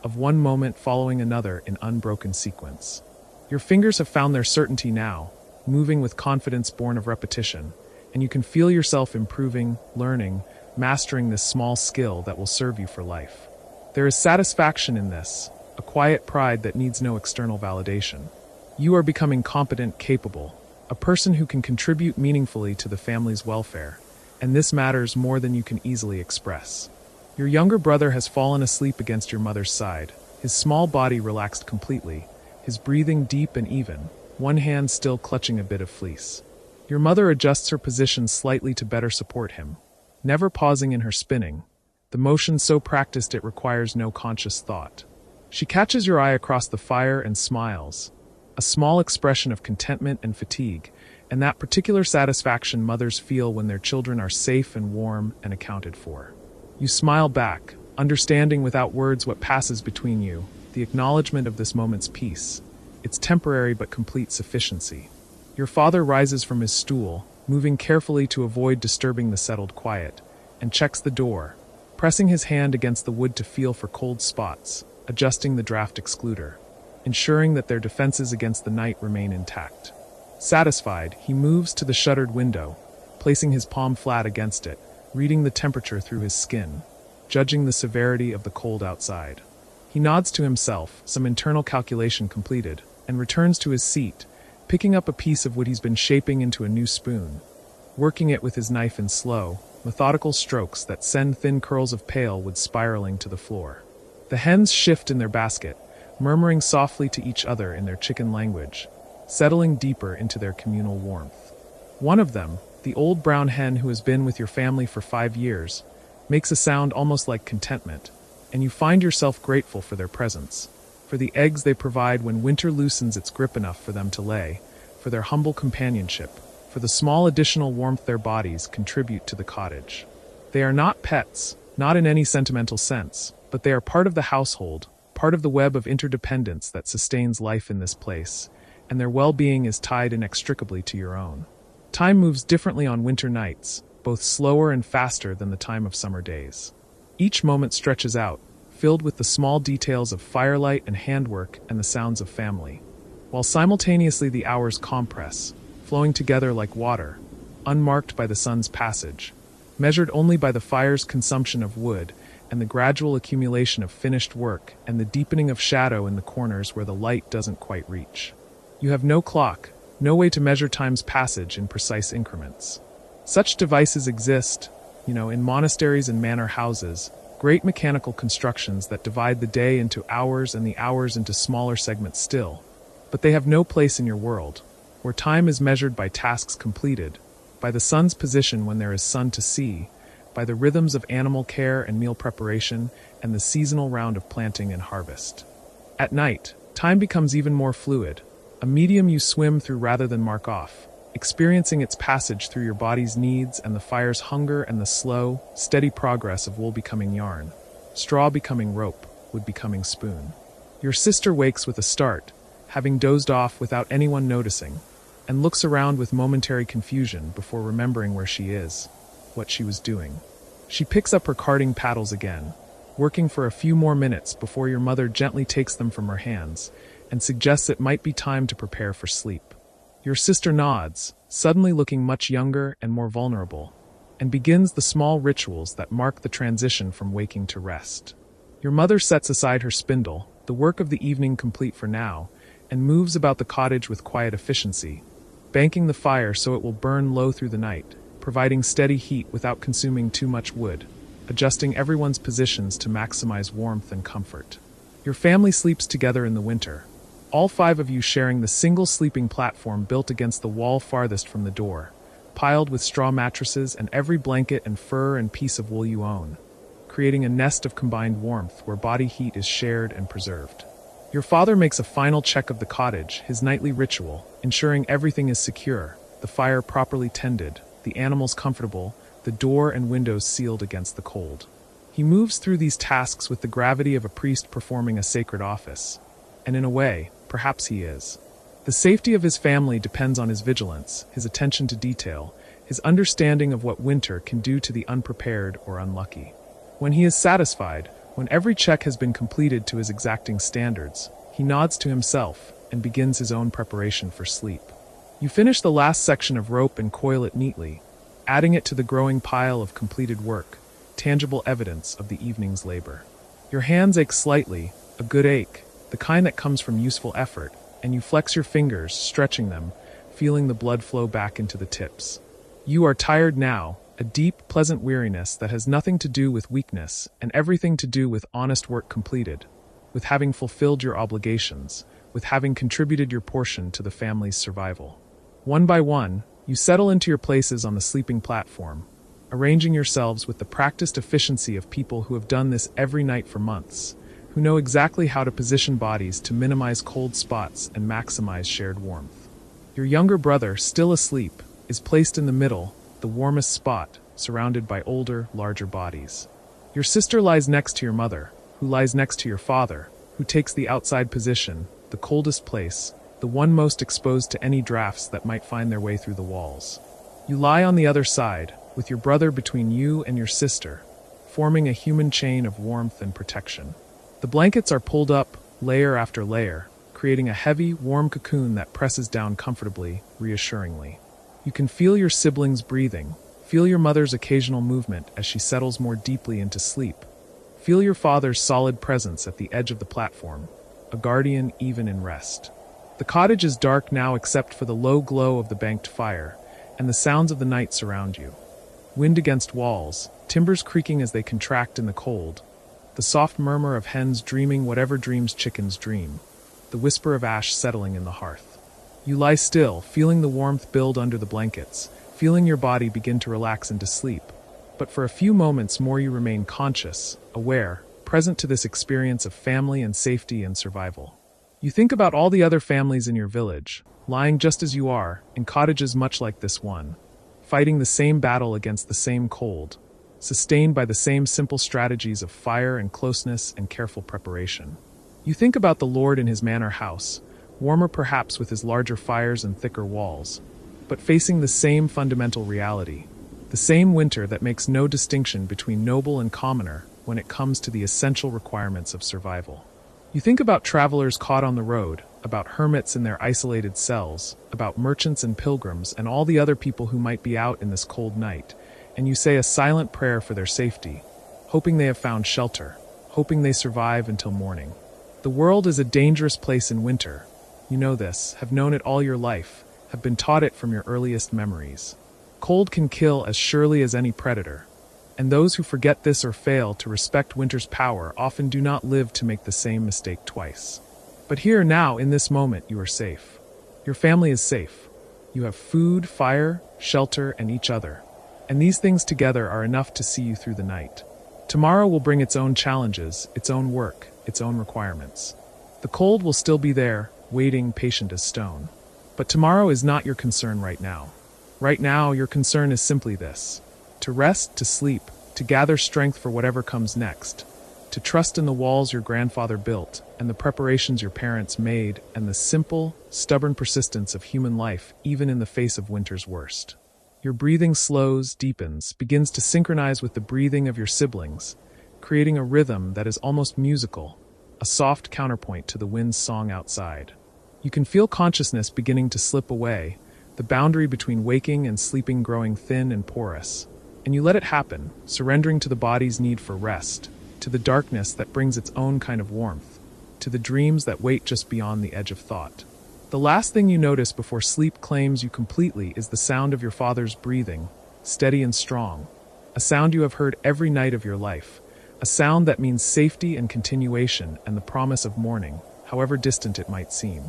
of one moment following another in unbroken sequence. Your fingers have found their certainty now, moving with confidence born of repetition, and you can feel yourself improving, learning, mastering this small skill that will serve you for life. There is satisfaction in this, a quiet pride that needs no external validation. You are becoming competent, capable, a a person who can contribute meaningfully to the family's welfare, and this matters more than you can easily express. Your younger brother has fallen asleep against your mother's side, his small body relaxed completely, his breathing deep and even, one hand still clutching a bit of fleece. Your mother adjusts her position slightly to better support him, never pausing in her spinning, the motion so practiced it requires no conscious thought. She catches your eye across the fire and smiles, a small expression of contentment and fatigue, and that particular satisfaction mothers feel when their children are safe and warm and accounted for. You smile back, understanding without words what passes between you, the acknowledgement of this moment's peace, its temporary but complete sufficiency. Your father rises from his stool, moving carefully to avoid disturbing the settled quiet, and checks the door, pressing his hand against the wood to feel for cold spots, adjusting the draft excluder, ensuring that their defenses against the night remain intact. Satisfied, he moves to the shuttered window, placing his palm flat against it, reading the temperature through his skin, judging the severity of the cold outside. He nods to himself, some internal calculation completed, and returns to his seat, picking up a piece of wood he's been shaping into a new spoon, working it with his knife in slow, methodical strokes that send thin curls of pale wood spiraling to the floor. The hens shift in their basket, murmuring softly to each other in their chicken language, settling deeper into their communal warmth. One of them, the old brown hen who has been with your family for 5 years, makes a sound almost like contentment, and you find yourself grateful for their presence, for the eggs they provide when winter loosens its grip enough for them to lay, for their humble companionship, for the small additional warmth their bodies contribute to the cottage. They are not pets, not in any sentimental sense, but they are part of the household, part of the web of interdependence that sustains life in this place, and their well-being is tied inextricably to your own. Time moves differently on winter nights, both slower and faster than the time of summer days. Each moment stretches out, filled with the small details of firelight and handwork and the sounds of family, while simultaneously the hours compress, flowing together like water, unmarked by the sun's passage, measured only by the fire's consumption of wood and the gradual accumulation of finished work and the deepening of shadow in the corners where the light doesn't quite reach. You have no clock, no way to measure time's passage in precise increments. Such devices exist, in monasteries and manor houses, great mechanical constructions that divide the day into hours and the hours into smaller segments still, but they have no place in your world, where time is measured by tasks completed, by the sun's position when there is sun to see, by the rhythms of animal care and meal preparation, and the seasonal round of planting and harvest. At night, time becomes even more fluid, a medium you swim through rather than mark off, experiencing its passage through your body's needs and the fire's hunger and the slow, steady progress of wool becoming yarn, straw becoming rope, wood becoming spoon. Your sister wakes with a start, having dozed off without anyone noticing, and looks around with momentary confusion before remembering where she is, what she was doing. She picks up her carding paddles again, working for a few more minutes before your mother gently takes them from her hands and suggests it might be time to prepare for sleep. Your sister nods, suddenly looking much younger and more vulnerable, and begins the small rituals that mark the transition from waking to rest. Your mother sets aside her spindle, the work of the evening complete for now, and moves about the cottage with quiet efficiency, banking the fire so it will burn low through the night, providing steady heat without consuming too much wood, adjusting everyone's positions to maximize warmth and comfort. Your family sleeps together in the winter, all 5 of you sharing the single sleeping platform built against the wall farthest from the door, piled with straw mattresses and every blanket and fur and piece of wool you own, creating a nest of combined warmth where body heat is shared and preserved. Your father makes a final check of the cottage, his nightly ritual, ensuring everything is secure, the fire properly tended, the animals comfortable, the door and windows sealed against the cold. He moves through these tasks with the gravity of a priest performing a sacred office, and in a way, perhaps he is. The safety of his family depends on his vigilance, his attention to detail, his understanding of what winter can do to the unprepared or unlucky. When he is satisfied, when every check has been completed to his exacting standards, he nods to himself and begins his own preparation for sleep. You finish the last section of rope and coil it neatly, adding it to the growing pile of completed work, tangible evidence of the evening's labor. Your hands ache slightly, a good ache, the kind that comes from useful effort, and you flex your fingers, stretching them, feeling the blood flow back into the tips. You are tired now, a deep, pleasant weariness that has nothing to do with weakness and everything to do with honest work completed, with having fulfilled your obligations, with having contributed your portion to the family's survival. One by one, you settle into your places on the sleeping platform, arranging yourselves with the practiced efficiency of people who have done this every night for months, who know exactly how to position bodies to minimize cold spots and maximize shared warmth. Your younger brother, still asleep, is placed in the middle, the warmest spot, surrounded by older, larger bodies. Your sister lies next to your mother, who lies next to your father, who takes the outside position, the coldest place, the one most exposed to any drafts that might find their way through the walls. You lie on the other side, with your brother between you and your sister, forming a human chain of warmth and protection. The blankets are pulled up, layer after layer, creating a heavy, warm cocoon that presses down comfortably, reassuringly. You can feel your siblings breathing, feel your mother's occasional movement as she settles more deeply into sleep. Feel your father's solid presence at the edge of the platform, a guardian even in rest. The cottage is dark now except for the low glow of the banked fire, and the sounds of the night surround you. Wind against walls, timbers creaking as they contract in the cold, the soft murmur of hens dreaming whatever dreams chickens dream, the whisper of ash settling in the hearth. You lie still, feeling the warmth build under the blankets, feeling your body begin to relax into sleep. But for a few moments more you remain conscious, aware, present to this experience of family and safety and survival. You think about all the other families in your village, lying just as you are, in cottages much like this one, fighting the same battle against the same cold, sustained by the same simple strategies of fire and closeness and careful preparation. You think about the Lord in his manor house, warmer perhaps with his larger fires and thicker walls, but facing the same fundamental reality, the same winter that makes no distinction between noble and commoner when it comes to the essential requirements of survival. You think about travelers caught on the road, about hermits in their isolated cells, about merchants and pilgrims and all the other people who might be out in this cold night, and you say a silent prayer for their safety, hoping they have found shelter, hoping they survive until morning. The world is a dangerous place in winter. You know this, have known it all your life, have been taught it from your earliest memories. Cold can kill as surely as any predator, and those who forget this or fail to respect winter's power often do not live to make the same mistake twice. But here now, in this moment, you are safe. Your family is safe. You have food, fire, shelter, and each other. And these things together are enough to see you through the night. Tomorrow will bring its own challenges, its own work, its own requirements. The cold will still be there, waiting, patient as stone. But tomorrow is not your concern right now. Right now, your concern is simply this: to rest, to sleep, to gather strength for whatever comes next, to trust in the walls your grandfather built, and the preparations your parents made, and the simple, stubborn persistence of human life even in the face of winter's worst. Your breathing slows, deepens, begins to synchronize with the breathing of your siblings, creating a rhythm that is almost musical, a soft counterpoint to the wind's song outside. You can feel consciousness beginning to slip away, the boundary between waking and sleeping growing thin and porous, and you let it happen, surrendering to the body's need for rest, to the darkness that brings its own kind of warmth, to the dreams that wait just beyond the edge of thought. The last thing you notice before sleep claims you completely is the sound of your father's breathing, steady and strong, a sound you have heard every night of your life, a sound that means safety and continuation and the promise of morning, however distant it might seem.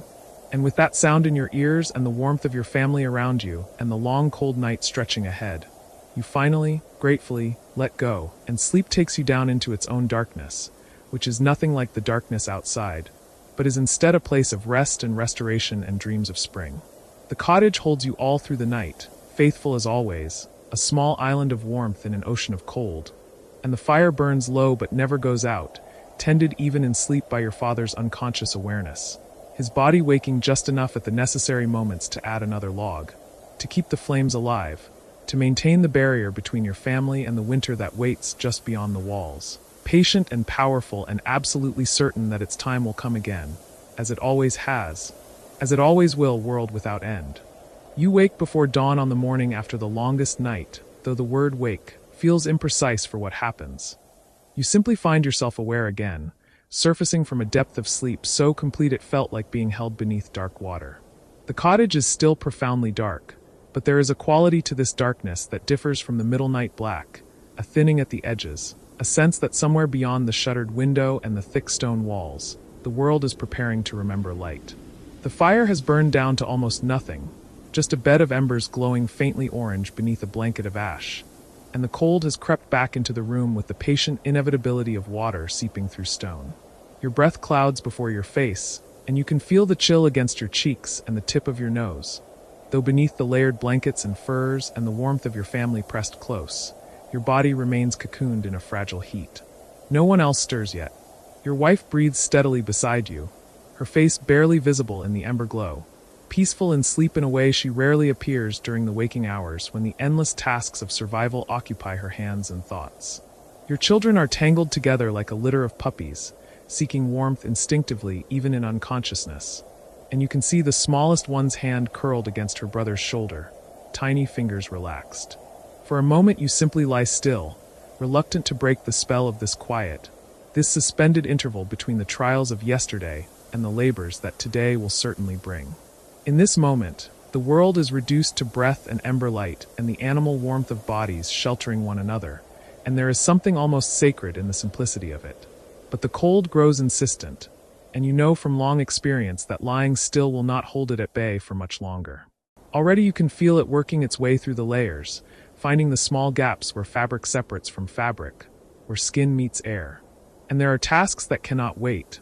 And with that sound in your ears and the warmth of your family around you and the long cold night stretching ahead, you finally, gratefully, let go, and sleep takes you down into its own darkness, which is nothing like the darkness outside, but is instead a place of rest and restoration and dreams of spring. The cottage holds you all through the night, faithful as always, a small island of warmth in an ocean of cold, and the fire burns low but never goes out, tended even in sleep by your father's unconscious awareness, his body waking just enough at the necessary moments to add another log, to keep the flames alive, to maintain the barrier between your family and the winter that waits just beyond the walls, patient and powerful and absolutely certain that its time will come again, as it always has, as it always will, world without end. You wake before dawn on the morning after the longest night, though the word wake feels imprecise for what happens. You simply find yourself aware again, surfacing from a depth of sleep so complete it felt like being held beneath dark water. The cottage is still profoundly dark, but there is a quality to this darkness that differs from the middle night black, a thinning at the edges, a sense that somewhere beyond the shuttered window and the thick stone walls, the world is preparing to remember light. The fire has burned down to almost nothing, just a bed of embers glowing faintly orange beneath a blanket of ash, and the cold has crept back into the room with the patient inevitability of water seeping through stone. Your breath clouds before your face, and you can feel the chill against your cheeks and the tip of your nose. Though beneath the layered blankets and furs and the warmth of your family pressed close, your body remains cocooned in a fragile heat. No one else stirs yet. Your wife breathes steadily beside you, her face barely visible in the ember glow, peaceful in sleep in a way she rarely appears during the waking hours when the endless tasks of survival occupy her hands and thoughts. Your children are tangled together like a litter of puppies, seeking warmth instinctively even in unconsciousness, and you can see the smallest one's hand curled against her brother's shoulder, tiny fingers relaxed. For a moment you simply lie still, reluctant to break the spell of this quiet, this suspended interval between the trials of yesterday and the labors that today will certainly bring. In this moment, the world is reduced to breath and ember light and the animal warmth of bodies sheltering one another, and there is something almost sacred in the simplicity of it. But the cold grows insistent, and you know from long experience that lying still will not hold it at bay for much longer. Already you can feel it working its way through the layers, finding the small gaps where fabric separates from fabric, where skin meets air. And there are tasks that cannot wait.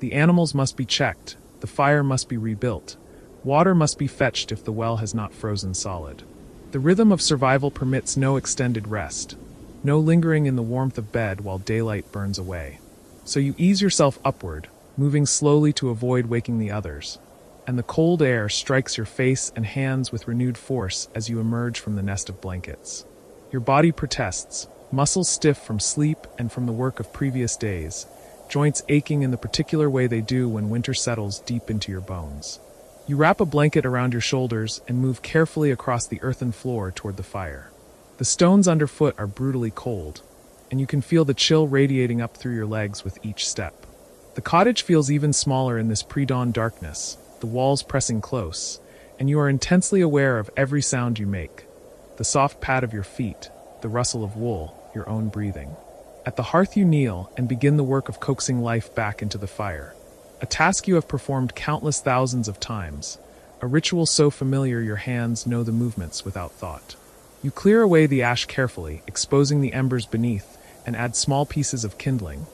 The animals must be checked, the fire must be rebuilt, water must be fetched if the well has not frozen solid. The rhythm of survival permits no extended rest, no lingering in the warmth of bed while daylight burns away. So you ease yourself upward, moving slowly to avoid waking the others, and the cold air strikes your face and hands with renewed force as you emerge from the nest of blankets. Your body protests, muscles stiff from sleep and from the work of previous days, joints aching in the particular way they do when winter settles deep into your bones. You wrap a blanket around your shoulders and move carefully across the earthen floor toward the fire. The stones underfoot are brutally cold, and you can feel the chill radiating up through your legs with each step. The cottage feels even smaller in this pre-dawn darkness, the walls pressing close, and you are intensely aware of every sound you make. The soft pad of your feet, the rustle of wool, your own breathing. At the hearth you kneel and begin the work of coaxing life back into the fire. A task you have performed countless thousands of times, a ritual so familiar your hands know the movements without thought. You clear away the ash carefully, exposing the embers beneath, and add small pieces of kindling,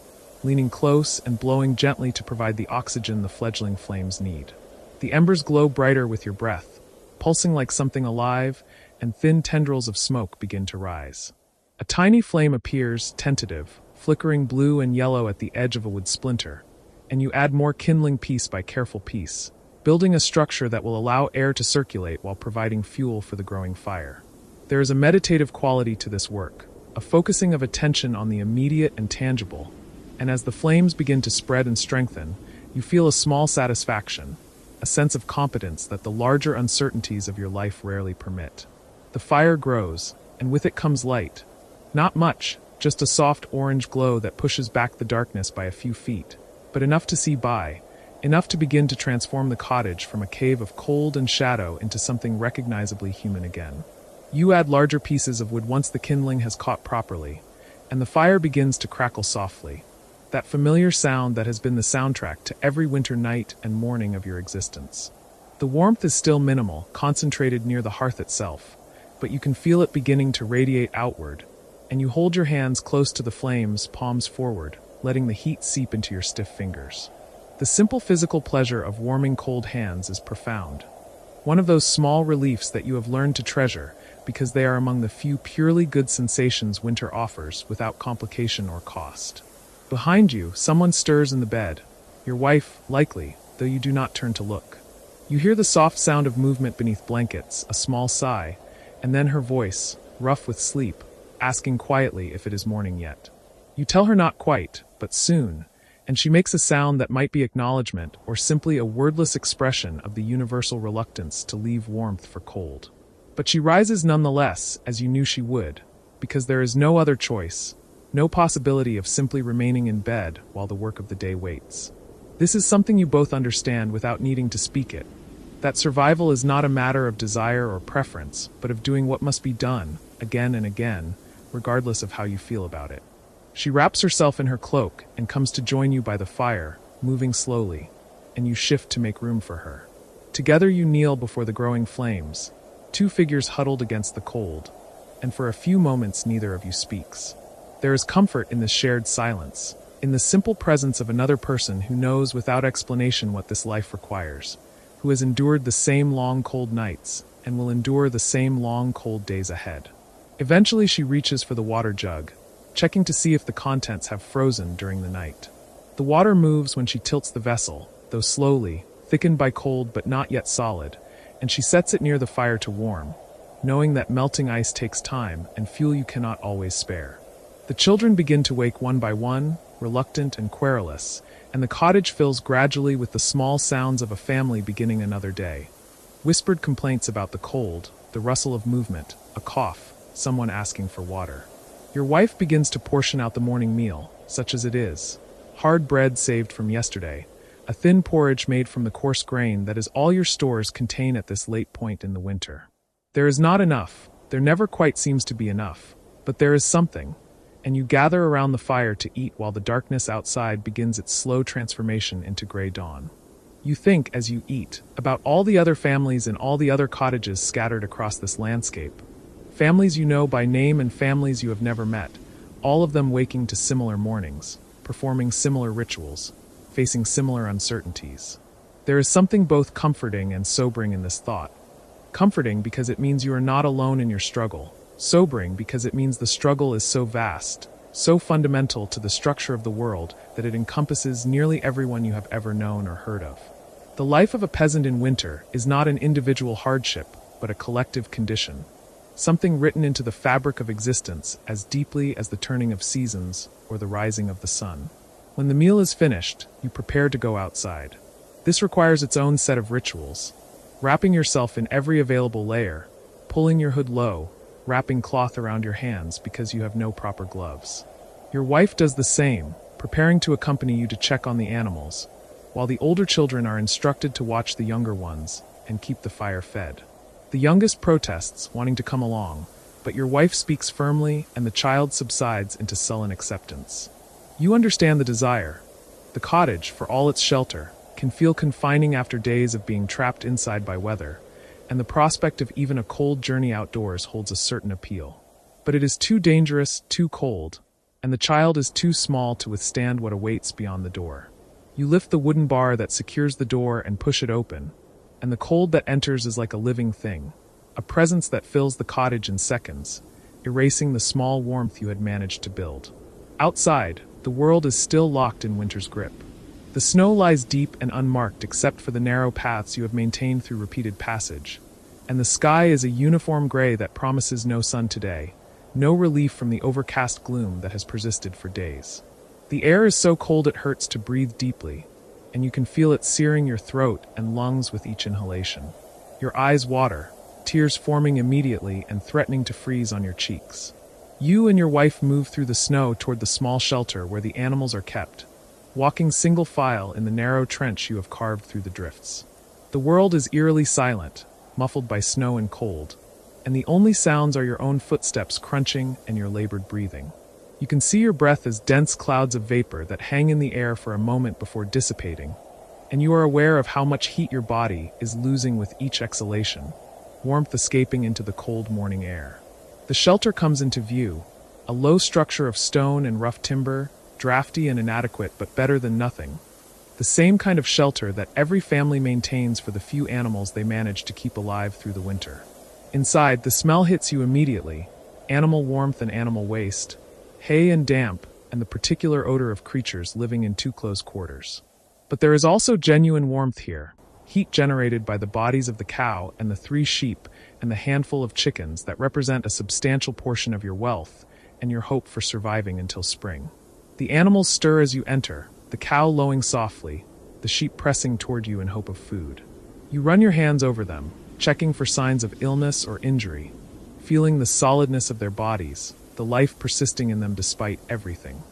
leaning close and blowing gently to provide the oxygen the fledgling flames need. The embers glow brighter with your breath, pulsing like something alive, and thin tendrils of smoke begin to rise. A tiny flame appears, tentative, flickering blue and yellow at the edge of a wood splinter, and you add more kindling piece by careful piece, building a structure that will allow air to circulate while providing fuel for the growing fire. There is a meditative quality to this work, a focusing of attention on the immediate and tangible, and as the flames begin to spread and strengthen, you feel a small satisfaction, a sense of competence that the larger uncertainties of your life rarely permit. The fire grows, and with it comes light. Not much, just a soft orange glow that pushes back the darkness by a few feet, but enough to see by, enough to begin to transform the cottage from a cave of cold and shadow into something recognizably human again. You add larger pieces of wood once the kindling has caught properly, and the fire begins to crackle softly, that familiar sound that has been the soundtrack to every winter night and morning of your existence. The warmth is still minimal, concentrated near the hearth itself, but you can feel it beginning to radiate outward, and you hold your hands close to the flames, palms forward, letting the heat seep into your stiff fingers. The simple physical pleasure of warming cold hands is profound. One of those small reliefs that you have learned to treasure because they are among the few purely good sensations winter offers without complication or cost. Behind you, someone stirs in the bed. Your wife, likely, though you do not turn to look. You hear the soft sound of movement beneath blankets, a small sigh, and then her voice, rough with sleep, asking quietly if it is morning yet. You tell her not quite, but soon, and she makes a sound that might be acknowledgement or simply a wordless expression of the universal reluctance to leave warmth for cold. But she rises nonetheless, as you knew she would, because there is no other choice, no possibility of simply remaining in bed while the work of the day waits. This is something you both understand without needing to speak it. That survival is not a matter of desire or preference, but of doing what must be done, again and again, regardless of how you feel about it. She wraps herself in her cloak and comes to join you by the fire, moving slowly, and you shift to make room for her. Together you kneel before the growing flames, two figures huddled against the cold, and for a few moments neither of you speaks. There is comfort in this shared silence, in the simple presence of another person who knows without explanation what this life requires, who has endured the same long cold nights, and will endure the same long cold days ahead. Eventually she reaches for the water jug, checking to see if the contents have frozen during the night. The water moves when she tilts the vessel, though slowly, thickened by cold but not yet solid, and she sets it near the fire to warm, knowing that melting ice takes time and fuel you cannot always spare. The children begin to wake one by one, reluctant and querulous, and the cottage fills gradually with the small sounds of a family beginning another day. Whispered complaints about the cold, the rustle of movement, a cough, someone asking for water. Your wife begins to portion out the morning meal, such as it is. Hard bread saved from yesterday, a thin porridge made from the coarse grain that is all your stores contain at this late point in the winter. There is not enough, there never quite seems to be enough, but there is something, and you gather around the fire to eat while the darkness outside begins its slow transformation into gray dawn. You think, as you eat, about all the other families and all the other cottages scattered across this landscape. Families you know by name and families you have never met, all of them waking to similar mornings, performing similar rituals, facing similar uncertainties. There is something both comforting and sobering in this thought. Comforting because it means you are not alone in your struggle. Sobering because it means the struggle is so vast, so fundamental to the structure of the world that it encompasses nearly everyone you have ever known or heard of. The life of a peasant in winter is not an individual hardship, but a collective condition, something written into the fabric of existence as deeply as the turning of seasons or the rising of the sun. When the meal is finished, you prepare to go outside. This requires its own set of rituals, wrapping yourself in every available layer, pulling your hood low, wrapping cloth around your hands because you have no proper gloves. Your wife does the same, preparing to accompany you to check on the animals, while the older children are instructed to watch the younger ones and keep the fire fed. The youngest protests, wanting to come along, but your wife speaks firmly and the child subsides into sullen acceptance. You understand the desire. The cottage, for all its shelter, can feel confining after days of being trapped inside by weather, and the prospect of even a cold journey outdoors holds a certain appeal. But it is too dangerous, too cold, and the child is too small to withstand what awaits beyond the door. You lift the wooden bar that secures the door and push it open, and the cold that enters is like a living thing, a presence that fills the cottage in seconds, erasing the small warmth you had managed to build. Outside, the world is still locked in winter's grip. The snow lies deep and unmarked except for the narrow paths you have maintained through repeated passage, and the sky is a uniform gray that promises no sun today, no relief from the overcast gloom that has persisted for days. The air is so cold it hurts to breathe deeply, and you can feel it searing your throat and lungs with each inhalation. Your eyes water, tears forming immediately and threatening to freeze on your cheeks. You and your wife move through the snow toward the small shelter where the animals are kept, walking single file in the narrow trench you have carved through the drifts. The world is eerily silent, muffled by snow and cold, and the only sounds are your own footsteps crunching and your labored breathing. You can see your breath as dense clouds of vapor that hang in the air for a moment before dissipating, and you are aware of how much heat your body is losing with each exhalation, warmth escaping into the cold morning air. The shelter comes into view, a low structure of stone and rough timber, drafty and inadequate but better than nothing. The same kind of shelter that every family maintains for the few animals they manage to keep alive through the winter. Inside, the smell hits you immediately, animal warmth and animal waste, hay and damp, and the particular odor of creatures living in too close quarters. But there is also genuine warmth here, heat generated by the bodies of the cow and the 3 sheep and the handful of chickens that represent a substantial portion of your wealth and your hope for surviving until spring. The animals stir as you enter, the cow lowing softly, the sheep pressing toward you in hope of food. You run your hands over them, checking for signs of illness or injury, feeling the solidness of their bodies, the life persisting in them despite everything.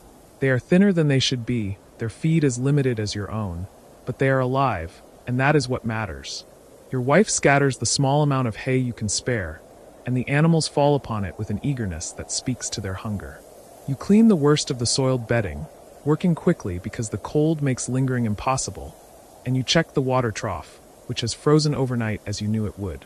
They are thinner than they should be, their feed as limited as your own, but they are alive, and that is what matters. Your wife scatters the small amount of hay you can spare, and the animals fall upon it with an eagerness that speaks to their hunger. You clean the worst of the soiled bedding, working quickly because the cold makes lingering impossible, and you check the water trough, which has frozen overnight as you knew it would.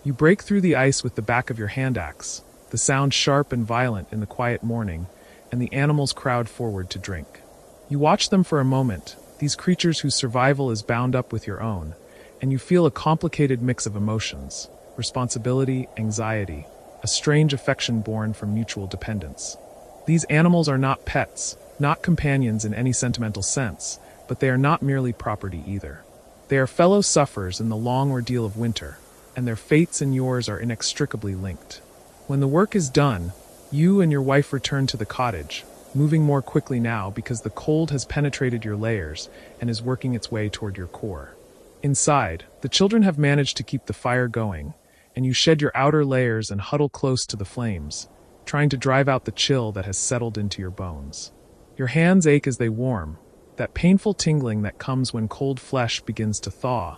You break through the ice with the back of your hand axe, the sound sharp and violent in the quiet morning, and the animals crowd forward to drink. You watch them for a moment, these creatures whose survival is bound up with your own, and you feel a complicated mix of emotions: responsibility, anxiety, a strange affection born from mutual dependence. These animals are not pets, not companions in any sentimental sense, but they are not merely property either. They are fellow sufferers in the long ordeal of winter, and their fates and yours are inextricably linked. When the work is done, you and your wife return to the cottage, moving more quickly now because the cold has penetrated your layers and is working its way toward your core. Inside, the children have managed to keep the fire going, and you shed your outer layers and huddle close to the flames, trying to drive out the chill that has settled into your bones. Your hands ache as they warm, that painful tingling that comes when cold flesh begins to thaw,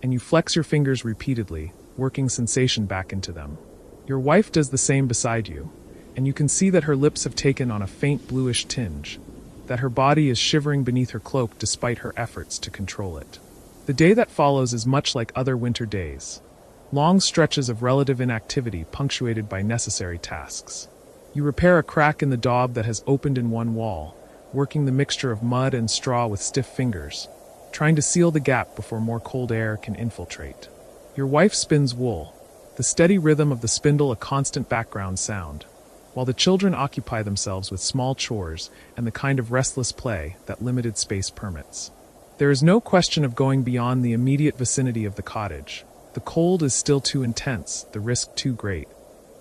and you flex your fingers repeatedly, working sensation back into them. Your wife does the same beside you, and you can see that her lips have taken on a faint bluish tinge, that her body is shivering beneath her cloak despite her efforts to control it. The day that follows is much like other winter days. Long stretches of relative inactivity punctuated by necessary tasks. You repair a crack in the daub that has opened in one wall, working the mixture of mud and straw with stiff fingers, trying to seal the gap before more cold air can infiltrate. Your wife spins wool, the steady rhythm of the spindle a constant background sound, while the children occupy themselves with small chores and the kind of restless play that limited space permits. There is no question of going beyond the immediate vicinity of the cottage. The cold is still too intense, the risk too great,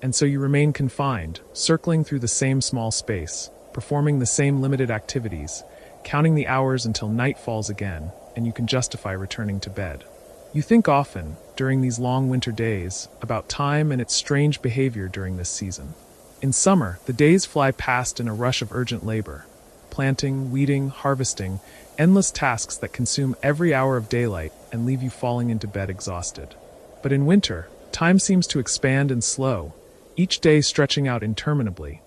and so you remain confined, circling through the same small space, performing the same limited activities, counting the hours until night falls again, and you can justify returning to bed. You think often, during these long winter days, about time and its strange behavior during this season. In summer, the days fly past in a rush of urgent labor. Planting, weeding, harvesting, endless tasks that consume every hour of daylight and leave you falling into bed exhausted. But in winter, time seems to expand and slow, each day stretching out interminably,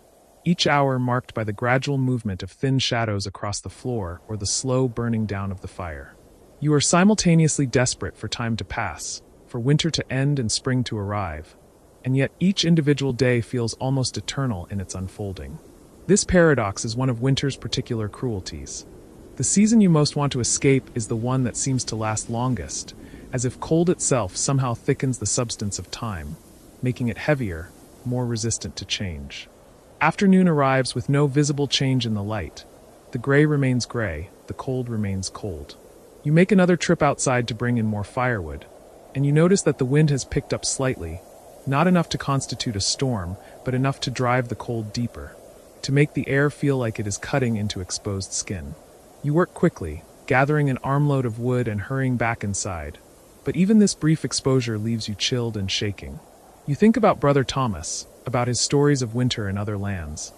each hour marked by the gradual movement of thin shadows across the floor or the slow burning down of the fire. You are simultaneously desperate for time to pass, for winter to end and spring to arrive, and yet each individual day feels almost eternal in its unfolding. This paradox is one of winter's particular cruelties. The season you most want to escape is the one that seems to last longest, as if cold itself somehow thickens the substance of time, making it heavier, more resistant to change. Afternoon arrives with no visible change in the light. The gray remains gray, the cold remains cold. You make another trip outside to bring in more firewood, and you notice that the wind has picked up slightly, not enough to constitute a storm, but enough to drive the cold deeper, to make the air feel like it is cutting into exposed skin. You work quickly, gathering an armload of wood and hurrying back inside, but even this brief exposure leaves you chilled and shaking. You think about Brother Thomas, about his stories of winter in other lands,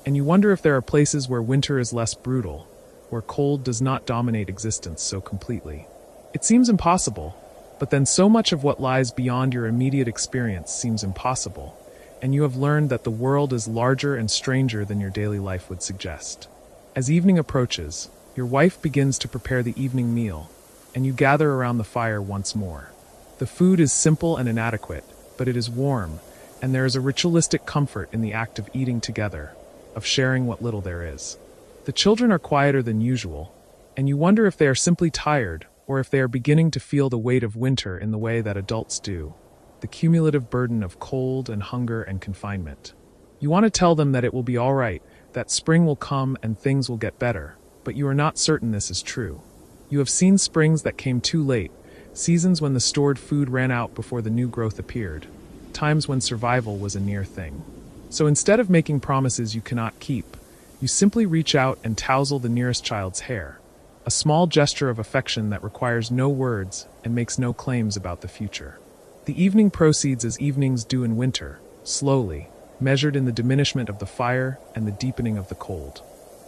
and you wonder if there are places where winter is less brutal, where cold does not dominate existence so completely. It seems impossible, but then so much of what lies beyond your immediate experience seems impossible, and you have learned that the world is larger and stranger than your daily life would suggest. As evening approaches, your wife begins to prepare the evening meal, and you gather around the fire once more. The food is simple and inadequate, but it is warm, and there is a ritualistic comfort in the act of eating together, of sharing what little there is. The children are quieter than usual, and you wonder if they are simply tired, or if they are beginning to feel the weight of winter in the way that adults do, the cumulative burden of cold and hunger and confinement. You want to tell them that it will be all right, that spring will come and things will get better, but you are not certain this is true. You have seen springs that came too late, seasons when the stored food ran out before the new growth appeared, times when survival was a near thing. So instead of making promises you cannot keep, you simply reach out and tousle the nearest child's hair, a small gesture of affection that requires no words and makes no claims about the future. The evening proceeds as evenings do in winter, slowly, measured in the diminishment of the fire and the deepening of the cold.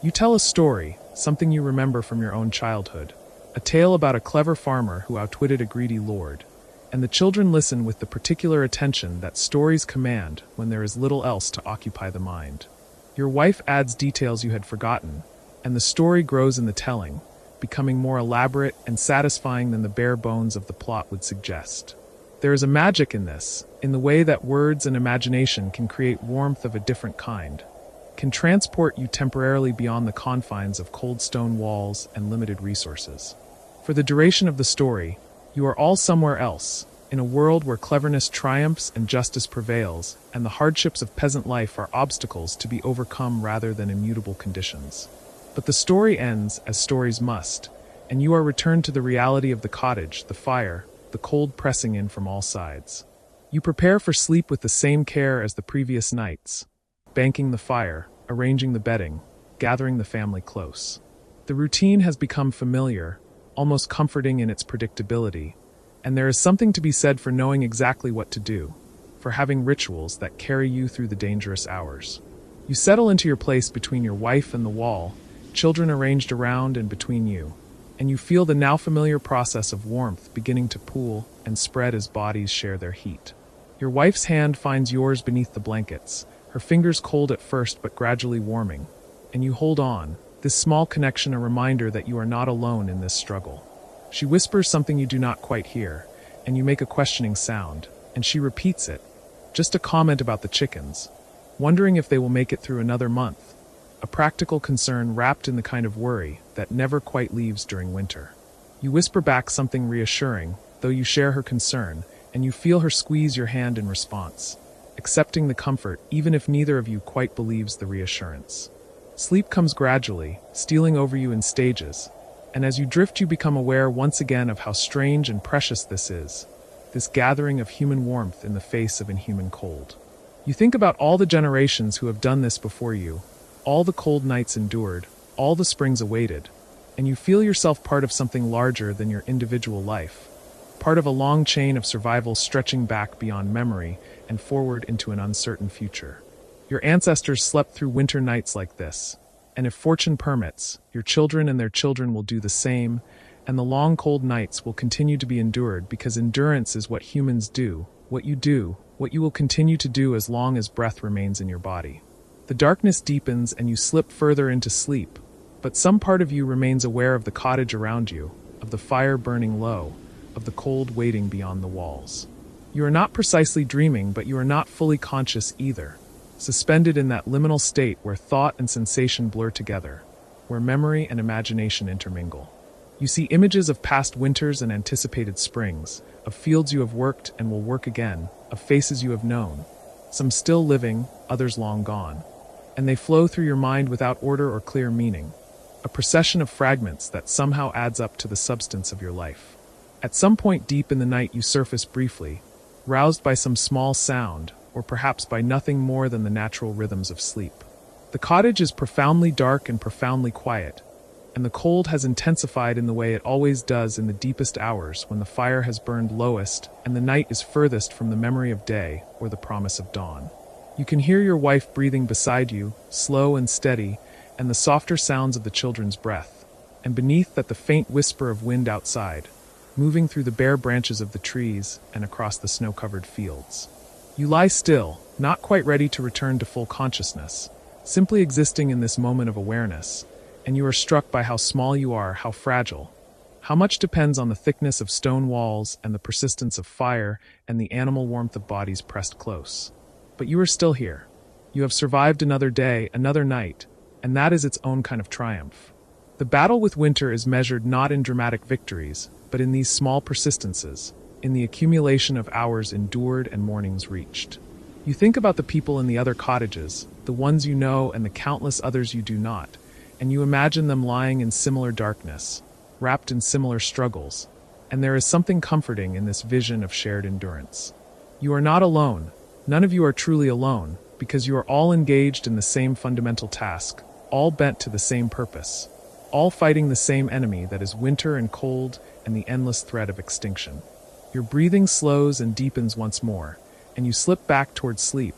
You tell a story, something you remember from your own childhood, a tale about a clever farmer who outwitted a greedy lord, and the children listen with the particular attention that stories command when there is little else to occupy the mind. Your wife adds details you had forgotten, and the story grows in the telling, becoming more elaborate and satisfying than the bare bones of the plot would suggest. There is a magic in this, in the way that words and imagination can create warmth of a different kind, can transport you temporarily beyond the confines of cold stone walls and limited resources. For the duration of the story, you are all somewhere else, in a world where cleverness triumphs and justice prevails, and the hardships of peasant life are obstacles to be overcome rather than immutable conditions. But the story ends as stories must, and you are returned to the reality of the cottage, the fire, the cold pressing in from all sides. You prepare for sleep with the same care as the previous nights, banking the fire, arranging the bedding, gathering the family close. The routine has become familiar, almost comforting in its predictability, and there is something to be said for knowing exactly what to do, for having rituals that carry you through the dangerous hours. You settle into your place between your wife and the wall, children arranged around and between you, and you feel the now familiar process of warmth beginning to pool and spread as bodies share their heat. Your wife's hand finds yours beneath the blankets, her fingers cold at first but gradually warming, and you hold on, this small connection a reminder that you are not alone in this struggle. She whispers something you do not quite hear, and you make a questioning sound, and she repeats it, just a comment about the chickens, wondering if they will make it through another month, a practical concern wrapped in the kind of worry that never quite leaves during winter. You whisper back something reassuring, though you share her concern, and you feel her squeeze your hand in response, accepting the comfort even if neither of you quite believes the reassurance. Sleep comes gradually, stealing over you in stages, and as you drift you become aware once again of how strange and precious this is, this gathering of human warmth in the face of inhuman cold. You think about all the generations who have done this before you, all the cold nights endured, all the springs awaited, and you feel yourself part of something larger than your individual life, part of a long chain of survival stretching back beyond memory and forward into an uncertain future. Your ancestors slept through winter nights like this, and if fortune permits, your children and their children will do the same, and the long cold nights will continue to be endured because endurance is what humans do, what you will continue to do as long as breath remains in your body. The darkness deepens and you slip further into sleep, but some part of you remains aware of the cottage around you, of the fire burning low, of the cold waiting beyond the walls. You are not precisely dreaming, but you are not fully conscious either, suspended in that liminal state where thought and sensation blur together, where memory and imagination intermingle. You see images of past winters and anticipated springs, of fields you have worked and will work again, of faces you have known, some still living, others long gone, and they flow through your mind without order or clear meaning, a procession of fragments that somehow adds up to the substance of your life. At some point deep in the night you surface briefly, roused by some small sound, or perhaps by nothing more than the natural rhythms of sleep. The cottage is profoundly dark and profoundly quiet, and the cold has intensified in the way it always does in the deepest hours when the fire has burned lowest and the night is furthest from the memory of day or the promise of dawn. You can hear your wife breathing beside you, slow and steady, and the softer sounds of the children's breath, and beneath that the faint whisper of wind outside, moving through the bare branches of the trees and across the snow-covered fields. You lie still, not quite ready to return to full consciousness, simply existing in this moment of awareness, and you are struck by how small you are, how fragile. How much depends on the thickness of stone walls and the persistence of fire and the animal warmth of bodies pressed close. But you are still here. You have survived another day, another night, and that is its own kind of triumph. The battle with winter is measured not in dramatic victories, but in these small persistences, in the accumulation of hours endured and mornings reached. You think about the people in the other cottages, the ones you know and the countless others you do not, and you imagine them lying in similar darkness, wrapped in similar struggles, and there is something comforting in this vision of shared endurance. You are not alone, none of you are truly alone, because you are all engaged in the same fundamental task, all bent to the same purpose, all fighting the same enemy that is winter and cold and the endless threat of extinction. Your breathing slows and deepens once more, and you slip back towards sleep,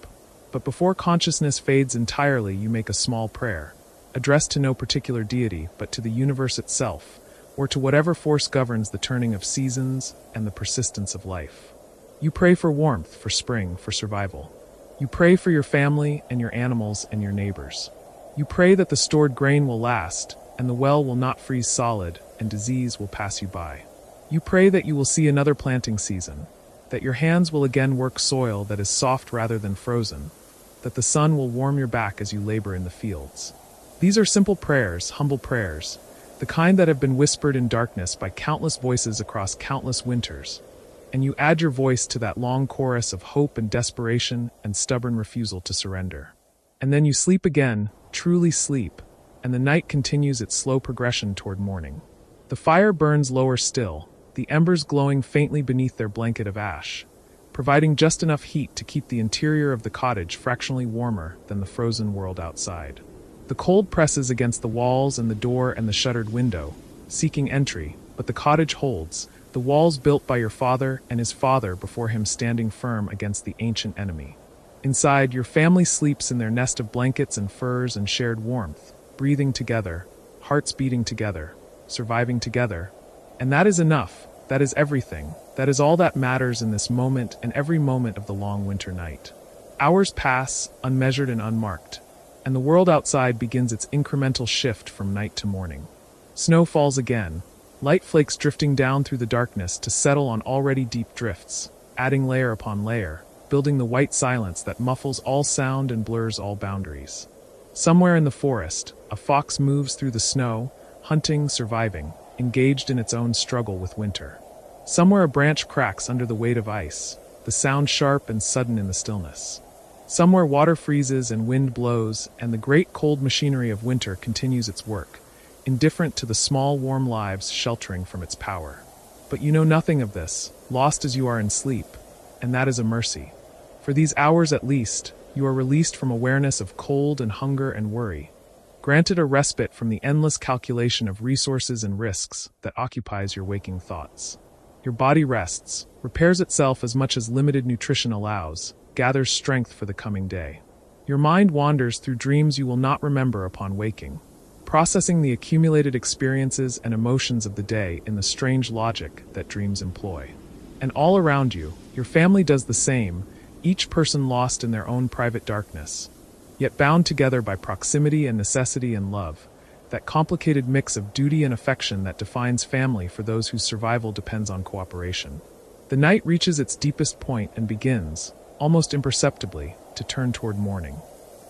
but before consciousness fades entirely you make a small prayer, addressed to no particular deity but to the universe itself, or to whatever force governs the turning of seasons and the persistence of life. You pray for warmth, for spring, for survival. You pray for your family and your animals and your neighbors. You pray that the stored grain will last, and the well will not freeze solid, and disease will pass you by. You pray that you will see another planting season, that your hands will again work soil that is soft rather than frozen, that the sun will warm your back as you labor in the fields. These are simple prayers, humble prayers, the kind that have been whispered in darkness by countless voices across countless winters, and you add your voice to that long chorus of hope and desperation and stubborn refusal to surrender. And then you sleep again, truly sleep, and the night continues its slow progression toward morning. The fire burns lower still, the embers glowing faintly beneath their blanket of ash, providing just enough heat to keep the interior of the cottage fractionally warmer than the frozen world outside. The cold presses against the walls and the door and the shuttered window, seeking entry, but the cottage holds, the walls built by your father and his father before him standing firm against the ancient enemy. Inside, your family sleeps in their nest of blankets and furs and shared warmth, breathing together, hearts beating together, surviving together. And that is enough, that is everything, that is all that matters in this moment and every moment of the long winter night. Hours pass, unmeasured and unmarked, and the world outside begins its incremental shift from night to morning. Snow falls again, light flakes drifting down through the darkness to settle on already deep drifts, adding layer upon layer, building the white silence that muffles all sound and blurs all boundaries. Somewhere in the forest, a fox moves through the snow, hunting, surviving, engaged in its own struggle with winter. Somewhere a branch cracks under the weight of ice, the sound sharp and sudden in the stillness. Somewhere water freezes and wind blows, and the great cold machinery of winter continues its work, indifferent to the small warm lives sheltering from its power. But you know nothing of this, lost as you are in sleep, and that is a mercy. For these hours at least, you are released from awareness of cold and hunger and worry, granted a respite from the endless calculation of resources and risks that occupies your waking thoughts. Your body rests, repairs itself as much as limited nutrition allows, gathers strength for the coming day. Your mind wanders through dreams you will not remember upon waking, processing the accumulated experiences and emotions of the day in the strange logic that dreams employ. And all around you, your family does the same, each person lost in their own private darkness, yet bound together by proximity and necessity and love, that complicated mix of duty and affection that defines family for those whose survival depends on cooperation. The night reaches its deepest point and begins, almost imperceptibly, to turn toward morning.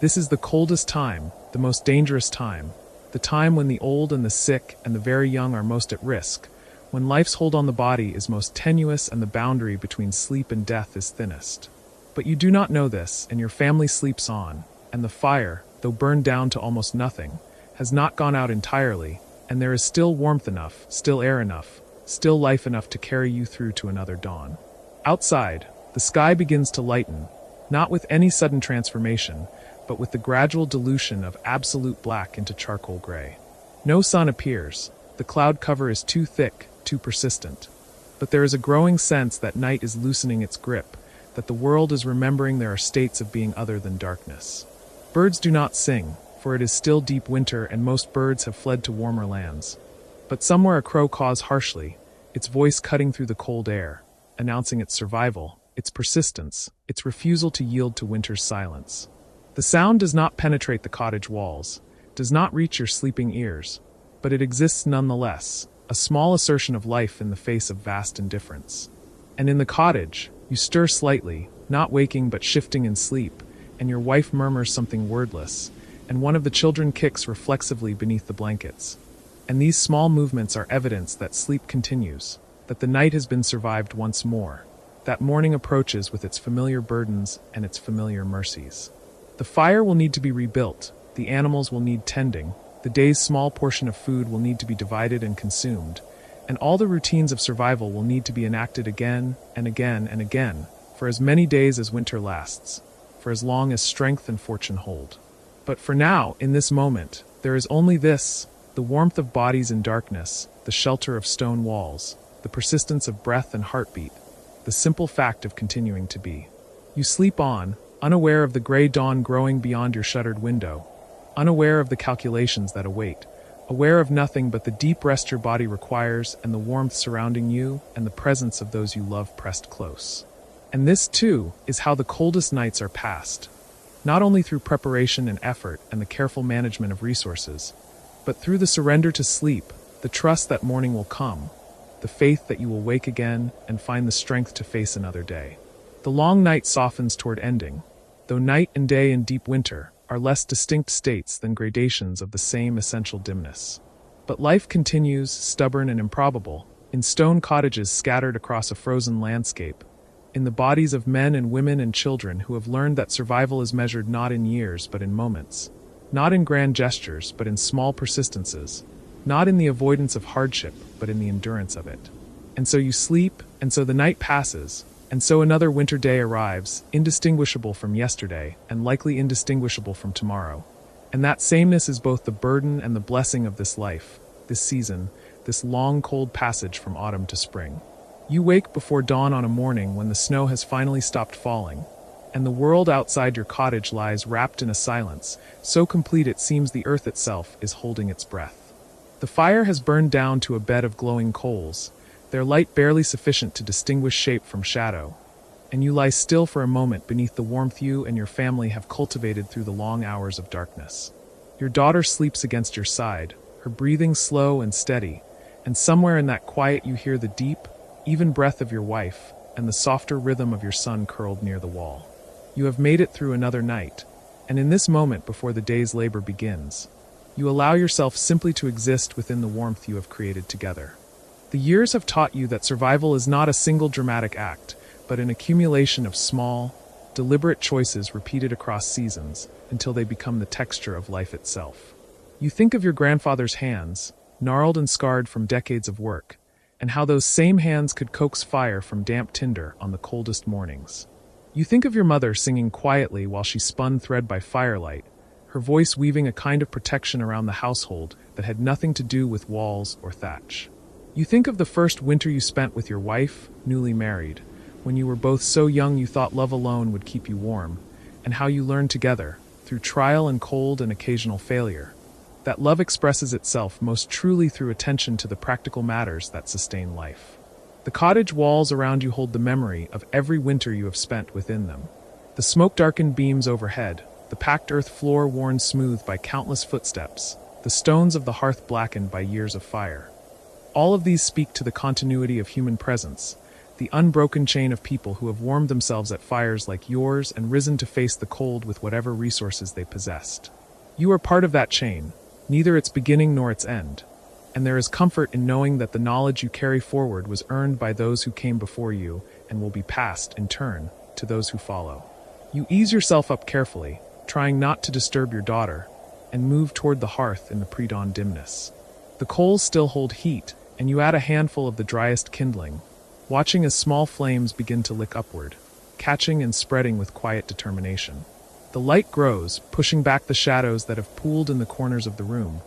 This is the coldest time, the most dangerous time, the time when the old and the sick and the very young are most at risk, when life's hold on the body is most tenuous and the boundary between sleep and death is thinnest. But you do not know this, and your family sleeps on, and the fire, though burned down to almost nothing, has not gone out entirely, and there is still warmth enough, still air enough, still life enough to carry you through to another dawn. Outside, the sky begins to lighten, not with any sudden transformation, but with the gradual dilution of absolute black into charcoal gray. No sun appears, the cloud cover is too thick, too persistent. But there is a growing sense that night is loosening its grip, that the world is remembering there are states of being other than darkness. Birds do not sing, for it is still deep winter and most birds have fled to warmer lands. But somewhere a crow caws harshly, its voice cutting through the cold air, announcing its survival, its persistence, its refusal to yield to winter's silence. The sound does not penetrate the cottage walls, does not reach your sleeping ears, but it exists nonetheless, a small assertion of life in the face of vast indifference. And in the cottage, you stir slightly, not waking but shifting in sleep, and your wife murmurs something wordless, and one of the children kicks reflexively beneath the blankets. And these small movements are evidence that sleep continues, that the night has been survived once more, that morning approaches with its familiar burdens and its familiar mercies. The fire will need to be rebuilt, the animals will need tending, the day's small portion of food will need to be divided and consumed, and all the routines of survival will need to be enacted again and again and again, for as many days as winter lasts, for as long as strength and fortune hold. But for now, in this moment, there is only this, the warmth of bodies in darkness, the shelter of stone walls, the persistence of breath and heartbeat, the simple fact of continuing to be. You sleep on, unaware of the gray dawn growing beyond your shuttered window, unaware of the calculations that await, aware of nothing but the deep rest your body requires and the warmth surrounding you and the presence of those you love pressed close. And this, too, is how the coldest nights are passed, not only through preparation and effort and the careful management of resources, but through the surrender to sleep, the trust that morning will come, the faith that you will wake again and find the strength to face another day. The long night softens toward ending, though night and day in deep winter are less distinct states than gradations of the same essential dimness. But life continues, stubborn and improbable, in stone cottages scattered across a frozen landscape, in the bodies of men and women and children who have learned that survival is measured not in years but in moments, not in grand gestures but in small persistences, not in the avoidance of hardship but in the endurance of it. And so you sleep, and so the night passes, and so another winter day arrives, indistinguishable from yesterday and likely indistinguishable from tomorrow. And that sameness is both the burden and the blessing of this life, this season, this long cold passage from autumn to spring. You wake before dawn on a morning when the snow has finally stopped falling, and the world outside your cottage lies wrapped in a silence, so complete it seems the earth itself is holding its breath. The fire has burned down to a bed of glowing coals, their light barely sufficient to distinguish shape from shadow, and you lie still for a moment beneath the warmth you and your family have cultivated through the long hours of darkness. Your daughter sleeps against your side, her breathing slow and steady, and somewhere in that quiet you hear the deep, even breath of your wife and the softer rhythm of your son curled near the wall. You have made it through another night, and in this moment before the day's labor begins, you allow yourself simply to exist within the warmth you have created together. The years have taught you that survival is not a single dramatic act, but an accumulation of small, deliberate choices repeated across seasons until they become the texture of life itself. You think of your grandfather's hands, gnarled and scarred from decades of work, and how those same hands could coax fire from damp tinder on the coldest mornings. You think of your mother singing quietly while she spun thread by firelight, her voice weaving a kind of protection around the household that had nothing to do with walls or thatch. You think of the first winter you spent with your wife, newly married, when you were both so young you thought love alone would keep you warm, and how you learned together, through trial and cold and occasional failure, that love expresses itself most truly through attention to the practical matters that sustain life. The cottage walls around you hold the memory of every winter you have spent within them. The smoke-darkened beams overhead, the packed earth floor worn smooth by countless footsteps, the stones of the hearth blackened by years of fire. All of these speak to the continuity of human presence, the unbroken chain of people who have warmed themselves at fires like yours and risen to face the cold with whatever resources they possessed. You are part of that chain, neither its beginning nor its end, and there is comfort in knowing that the knowledge you carry forward was earned by those who came before you and will be passed, in turn, to those who follow. You ease yourself up carefully, trying not to disturb your daughter, and move toward the hearth in the pre-dawn dimness. The coals still hold heat, and you add a handful of the driest kindling, watching as small flames begin to lick upward, catching and spreading with quiet determination. The light grows, pushing back the shadows that have pooled in the corners of the room,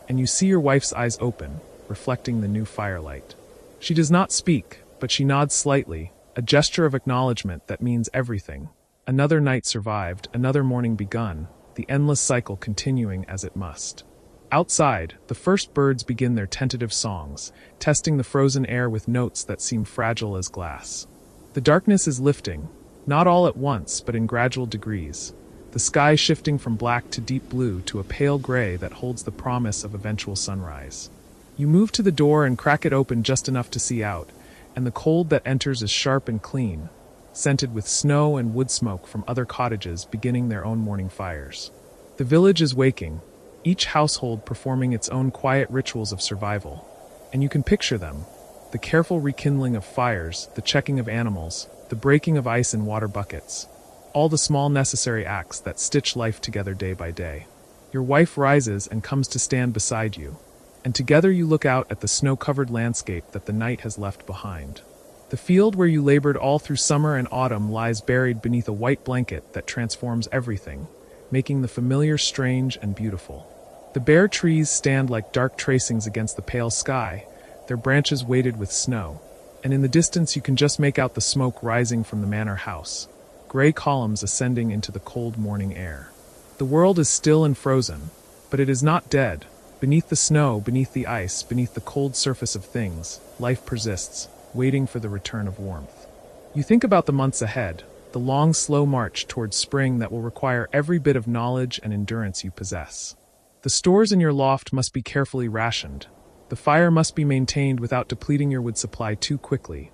and you see your wife's eyes open, reflecting the new firelight. She does not speak, but she nods slightly, a gesture of acknowledgement that means everything. Another night survived, another morning begun, the endless cycle continuing as it must. Outside, the first birds begin their tentative songs, testing the frozen air with notes that seem fragile as glass. The darkness is lifting, not all at once, but in gradual degrees, the sky shifting from black to deep blue to a pale gray that holds the promise of eventual sunrise. You move to the door and crack it open just enough to see out, and the cold that enters is sharp and clean, scented with snow and wood smoke from other cottages beginning their own morning fires. The village is waking, each household performing its own quiet rituals of survival, and you can picture them: the careful rekindling of fires, the checking of animals, the breaking of ice in water buckets, all the small necessary acts that stitch life together day by day. Your wife rises and comes to stand beside you, and together you look out at the snow-covered landscape that the night has left behind. The field where you labored all through summer and autumn lies buried beneath a white blanket that transforms everything, making the familiar strange and beautiful. The bare trees stand like dark tracings against the pale sky, their branches weighted with snow, and in the distance you can just make out the smoke rising from the manor house, gray columns ascending into the cold morning air. The world is still and frozen, but it is not dead. Beneath the snow, beneath the ice, beneath the cold surface of things, life persists, waiting for the return of warmth. You think about the months ahead, the long, slow march towards spring that will require every bit of knowledge and endurance you possess. The stores in your loft must be carefully rationed. The fire must be maintained without depleting your wood supply too quickly.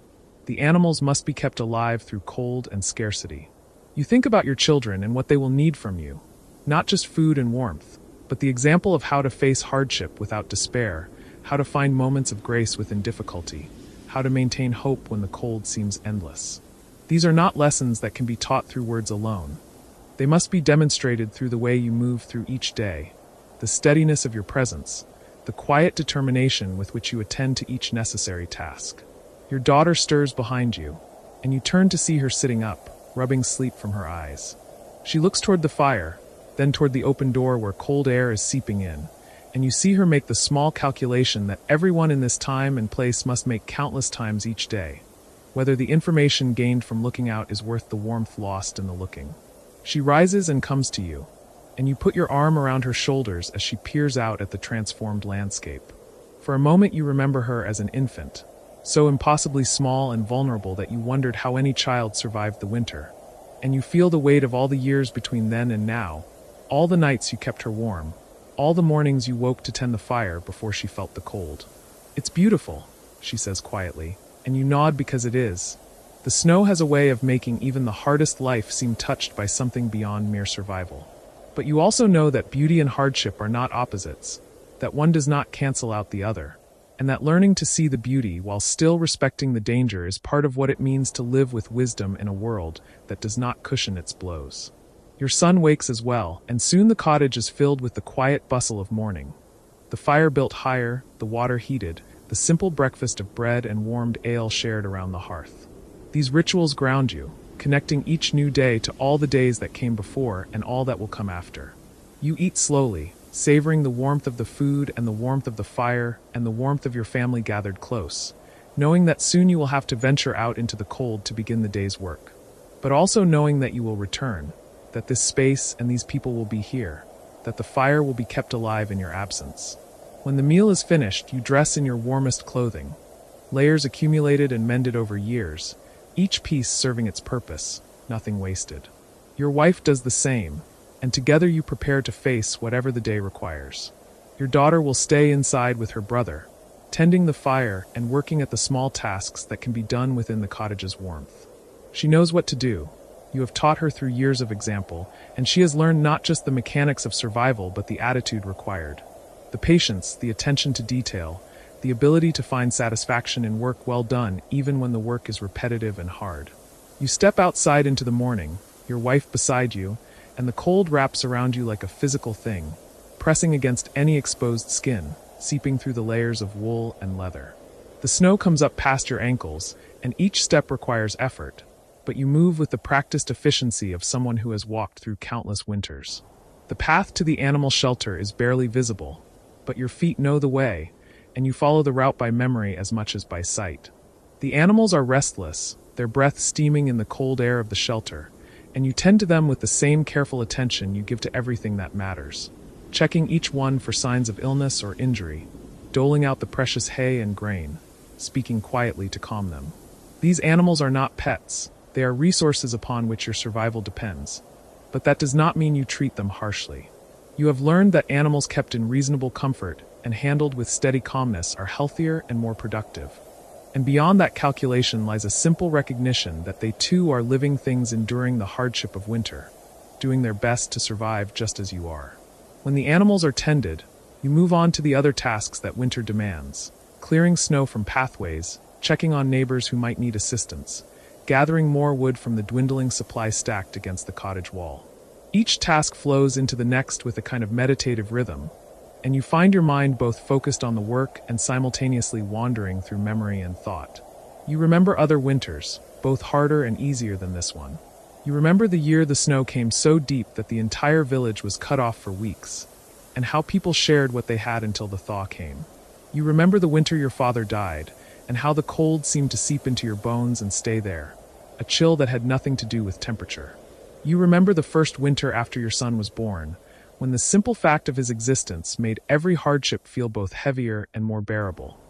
The animals must be kept alive through cold and scarcity. You think about your children and what they will need from you. Not just food and warmth, but the example of how to face hardship without despair, how to find moments of grace within difficulty, how to maintain hope when the cold seems endless. These are not lessons that can be taught through words alone. They must be demonstrated through the way you move through each day, the steadiness of your presence, the quiet determination with which you attend to each necessary task. Your daughter stirs behind you, and you turn to see her sitting up, rubbing sleep from her eyes. She looks toward the fire, then toward the open door where cold air is seeping in, and you see her make the small calculation that everyone in this time and place must make countless times each day, whether the information gained from looking out is worth the warmth lost in the looking. She rises and comes to you, and you put your arm around her shoulders as she peers out at the transformed landscape. For a moment you remember her as an infant, so impossibly small and vulnerable that you wondered how any child survived the winter. And you feel the weight of all the years between then and now, all the nights you kept her warm, all the mornings you woke to tend the fire before she felt the cold. "It's beautiful," she says quietly, and you nod because it is. The snow has a way of making even the hardest life seem touched by something beyond mere survival. But you also know that beauty and hardship are not opposites, that one does not cancel out the other, and that learning to see the beauty while still respecting the danger is part of what it means to live with wisdom in a world that does not cushion its blows. Your son wakes as well, and soon the cottage is filled with the quiet bustle of morning. The fire built higher, the water heated, the simple breakfast of bread and warmed ale shared around the hearth. These rituals ground you, connecting each new day to all the days that came before and all that will come after. You eat slowly, savoring the warmth of the food and the warmth of the fire and the warmth of your family gathered close, knowing that soon you will have to venture out into the cold to begin the day's work. But also knowing that you will return, that this space and these people will be here, that the fire will be kept alive in your absence. When the meal is finished, you dress in your warmest clothing, layers accumulated and mended over years, each piece serving its purpose, nothing wasted. Your wife does the same, and together you prepare to face whatever the day requires. Your daughter will stay inside with her brother, tending the fire and working at the small tasks that can be done within the cottage's warmth. She knows what to do. You have taught her through years of example, and she has learned not just the mechanics of survival but the attitude required. The patience, the attention to detail, the ability to find satisfaction in work well done even when the work is repetitive and hard. You step outside into the morning, your wife beside you, and the cold wraps around you like a physical thing, pressing against any exposed skin, seeping through the layers of wool and leather. The snow comes up past your ankles, and each step requires effort, but you move with the practiced efficiency of someone who has walked through countless winters. The path to the animal shelter is barely visible, but your feet know the way, and you follow the route by memory as much as by sight. The animals are restless, their breath steaming in the cold air of the shelter, and you tend to them with the same careful attention you give to everything that matters, checking each one for signs of illness or injury, doling out the precious hay and grain, speaking quietly to calm them. These animals are not pets, they are resources upon which your survival depends, but that does not mean you treat them harshly. You have learned that animals kept in reasonable comfort and handled with steady calmness are healthier and more productive. And beyond that calculation lies a simple recognition that they too are living things enduring the hardship of winter, doing their best to survive just as you are. When the animals are tended, you move on to the other tasks that winter demands, clearing snow from pathways, checking on neighbors who might need assistance, gathering more wood from the dwindling supply stacked against the cottage wall. Each task flows into the next with a kind of meditative rhythm, and you find your mind both focused on the work and simultaneously wandering through memory and thought. You remember other winters, both harder and easier than this one. You remember the year the snow came so deep that the entire village was cut off for weeks, and how people shared what they had until the thaw came. You remember the winter your father died, and how the cold seemed to seep into your bones and stay there, a chill that had nothing to do with temperature. You remember the first winter after your son was born, when the simple fact of his existence made every hardship feel both heavier and more bearable.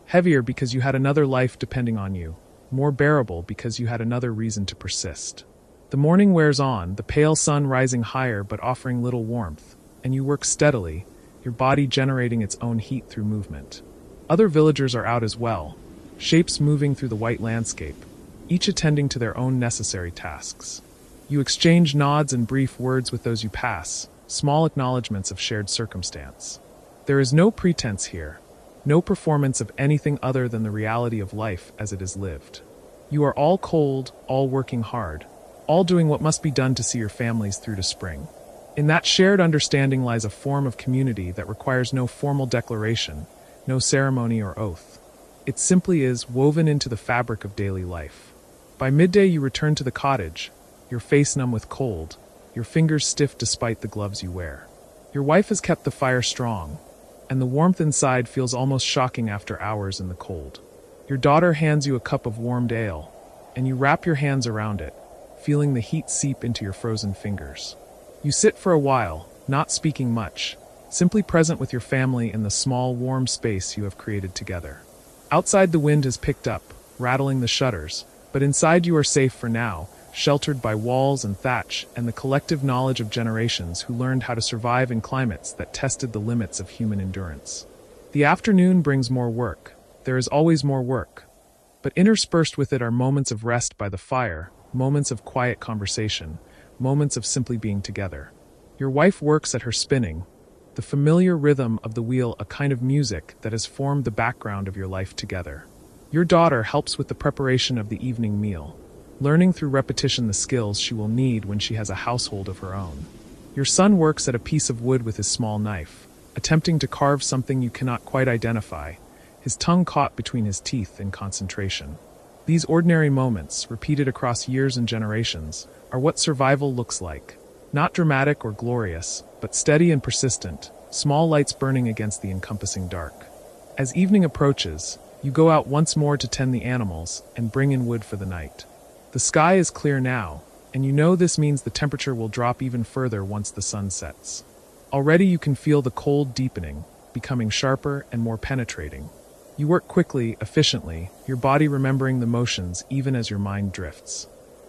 Heavier because you had another life depending on you, more bearable because you had another reason to persist. The morning wears on, the pale sun rising higher but offering little warmth, and you work steadily, your body generating its own heat through movement. Other villagers are out as well, shapes moving through the white landscape, each attending to their own necessary tasks. You exchange nods and brief words with those you pass, small acknowledgments of shared circumstance. There is no pretense here, no performance of anything other than the reality of life as it is lived. You are all cold, all working hard, all doing what must be done to see your families through to spring. In that shared understanding lies a form of community that requires no formal declaration, no ceremony or oath. It simply is woven into the fabric of daily life. By midday you return to the cottage, your face numb with cold, your fingers stiff despite the gloves you wear. Your wife has kept the fire strong, and the warmth inside feels almost shocking after hours in the cold. Your daughter hands you a cup of warmed ale, and you wrap your hands around it, feeling the heat seep into your frozen fingers. You sit for a while, not speaking much, simply present with your family in the small, warm space you have created together. Outside the wind has picked up, rattling the shutters, but inside you are safe for now, sheltered by walls and thatch and the collective knowledge of generations who learned how to survive in climates that tested the limits of human endurance. The afternoon brings more work. There is always more work. But interspersed with it are moments of rest by the fire, moments of quiet conversation, moments of simply being together. Your wife works at her spinning, the familiar rhythm of the wheel a kind of music that has formed the background of your life together. Your daughter helps with the preparation of the evening meal, learning through repetition the skills she will need when she has a household of her own. Your son works at a piece of wood with his small knife, attempting to carve something you cannot quite identify, his tongue caught between his teeth in concentration. These ordinary moments, repeated across years and generations, are what survival looks like. Not dramatic or glorious, but steady and persistent, small lights burning against the encompassing dark. As evening approaches, you go out once more to tend the animals and bring in wood for the night. The sky is clear now, and you know this means the temperature will drop even further once the sun sets. Already you can feel the cold deepening, becoming sharper and more penetrating. You work quickly, efficiently, your body remembering the motions even as your mind drifts.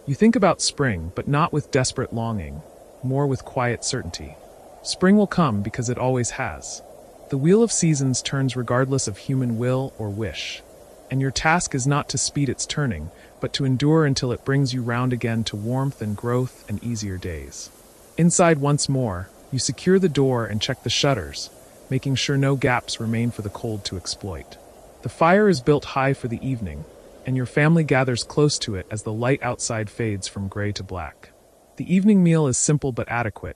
You think about spring, but not with desperate longing, more with quiet certainty. Spring will come because it always has. The wheel of seasons turns regardless of human will or wish, and your task is not to speed its turning, but to endure until it brings you round again to warmth and growth and easier days. Inside once more, you secure the door and check the shutters, making sure no gaps remain for the cold to exploit. The fire is built high for the evening, and your family gathers close to it as the light outside fades from gray to black. The evening meal is simple but adequate.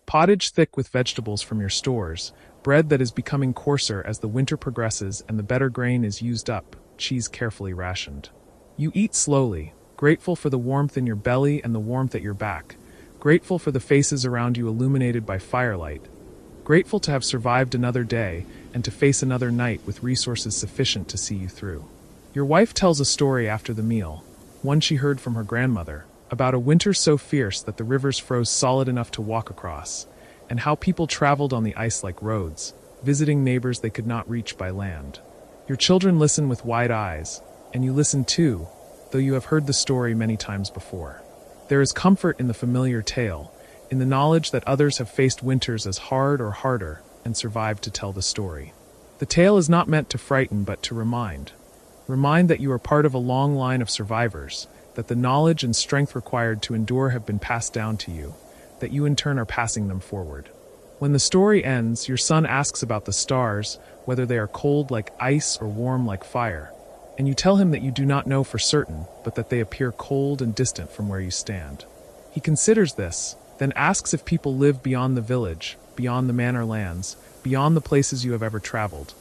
Pottage thick with vegetables from your stores, bread that is becoming coarser as the winter progresses and the better grain is used up, cheese carefully rationed. You eat slowly, grateful for the warmth in your belly and the warmth at your back, grateful for the faces around you illuminated by firelight, grateful to have survived another day and to face another night with resources sufficient to see you through. Your wife tells a story after the meal, one she heard from her grandmother, about a winter so fierce that the rivers froze solid enough to walk across, and how people traveled on the ice like roads, visiting neighbors they could not reach by land. Your children listen with wide eyes, and you listen too, though you have heard the story many times before. There is comfort in the familiar tale, in the knowledge that others have faced winters as hard or harder and survived to tell the story. The tale is not meant to frighten but to remind. Remind that you are part of a long line of survivors, that the knowledge and strength required to endure have been passed down to you, that you in turn are passing them forward. When the story ends, your son asks about the stars, whether they are cold like ice or warm like fire, and you tell him that you do not know for certain, but that they appear cold and distant from where you stand. He considers this, then asks if people live beyond the village, beyond the manor lands, beyond the places you have ever traveled.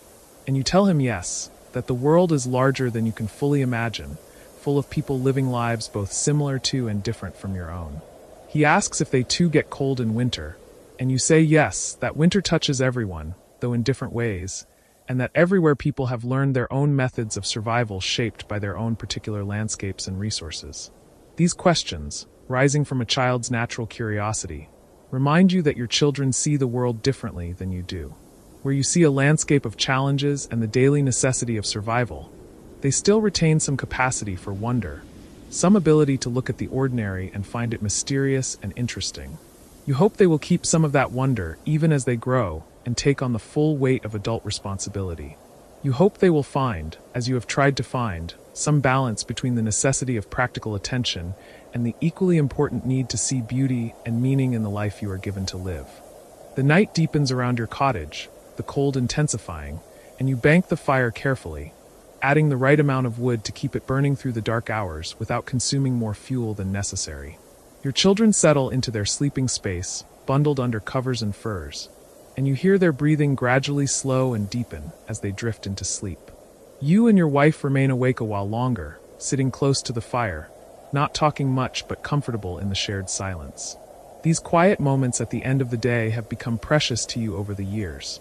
And you tell him yes, that the world is larger than you can fully imagine, full of people living lives both similar to and different from your own. He asks if they too get cold in winter, and you say yes, that winter touches everyone, though in different ways, and that everywhere people have learned their own methods of survival shaped by their own particular landscapes and resources. These questions, rising from a child's natural curiosity, remind you that your children see the world differently than you do. Where you see a landscape of challenges and the daily necessity of survival, they still retain some capacity for wonder, some ability to look at the ordinary and find it mysterious and interesting. You hope they will keep some of that wonder even as they grow and take on the full weight of adult responsibility. You hope they will find, as you have tried to find, some balance between the necessity of practical attention and the equally important need to see beauty and meaning in the life you are given to live. The night deepens around your cottage, the cold intensifying, and you bank the fire carefully, adding the right amount of wood to keep it burning through the dark hours without consuming more fuel than necessary. Your children settle into their sleeping space, bundled under covers and furs, and you hear their breathing gradually slow and deepen as they drift into sleep. You and your wife remain awake a while longer, sitting close to the fire, not talking much but comfortable in the shared silence. These quiet moments at the end of the day have become precious to you over the years.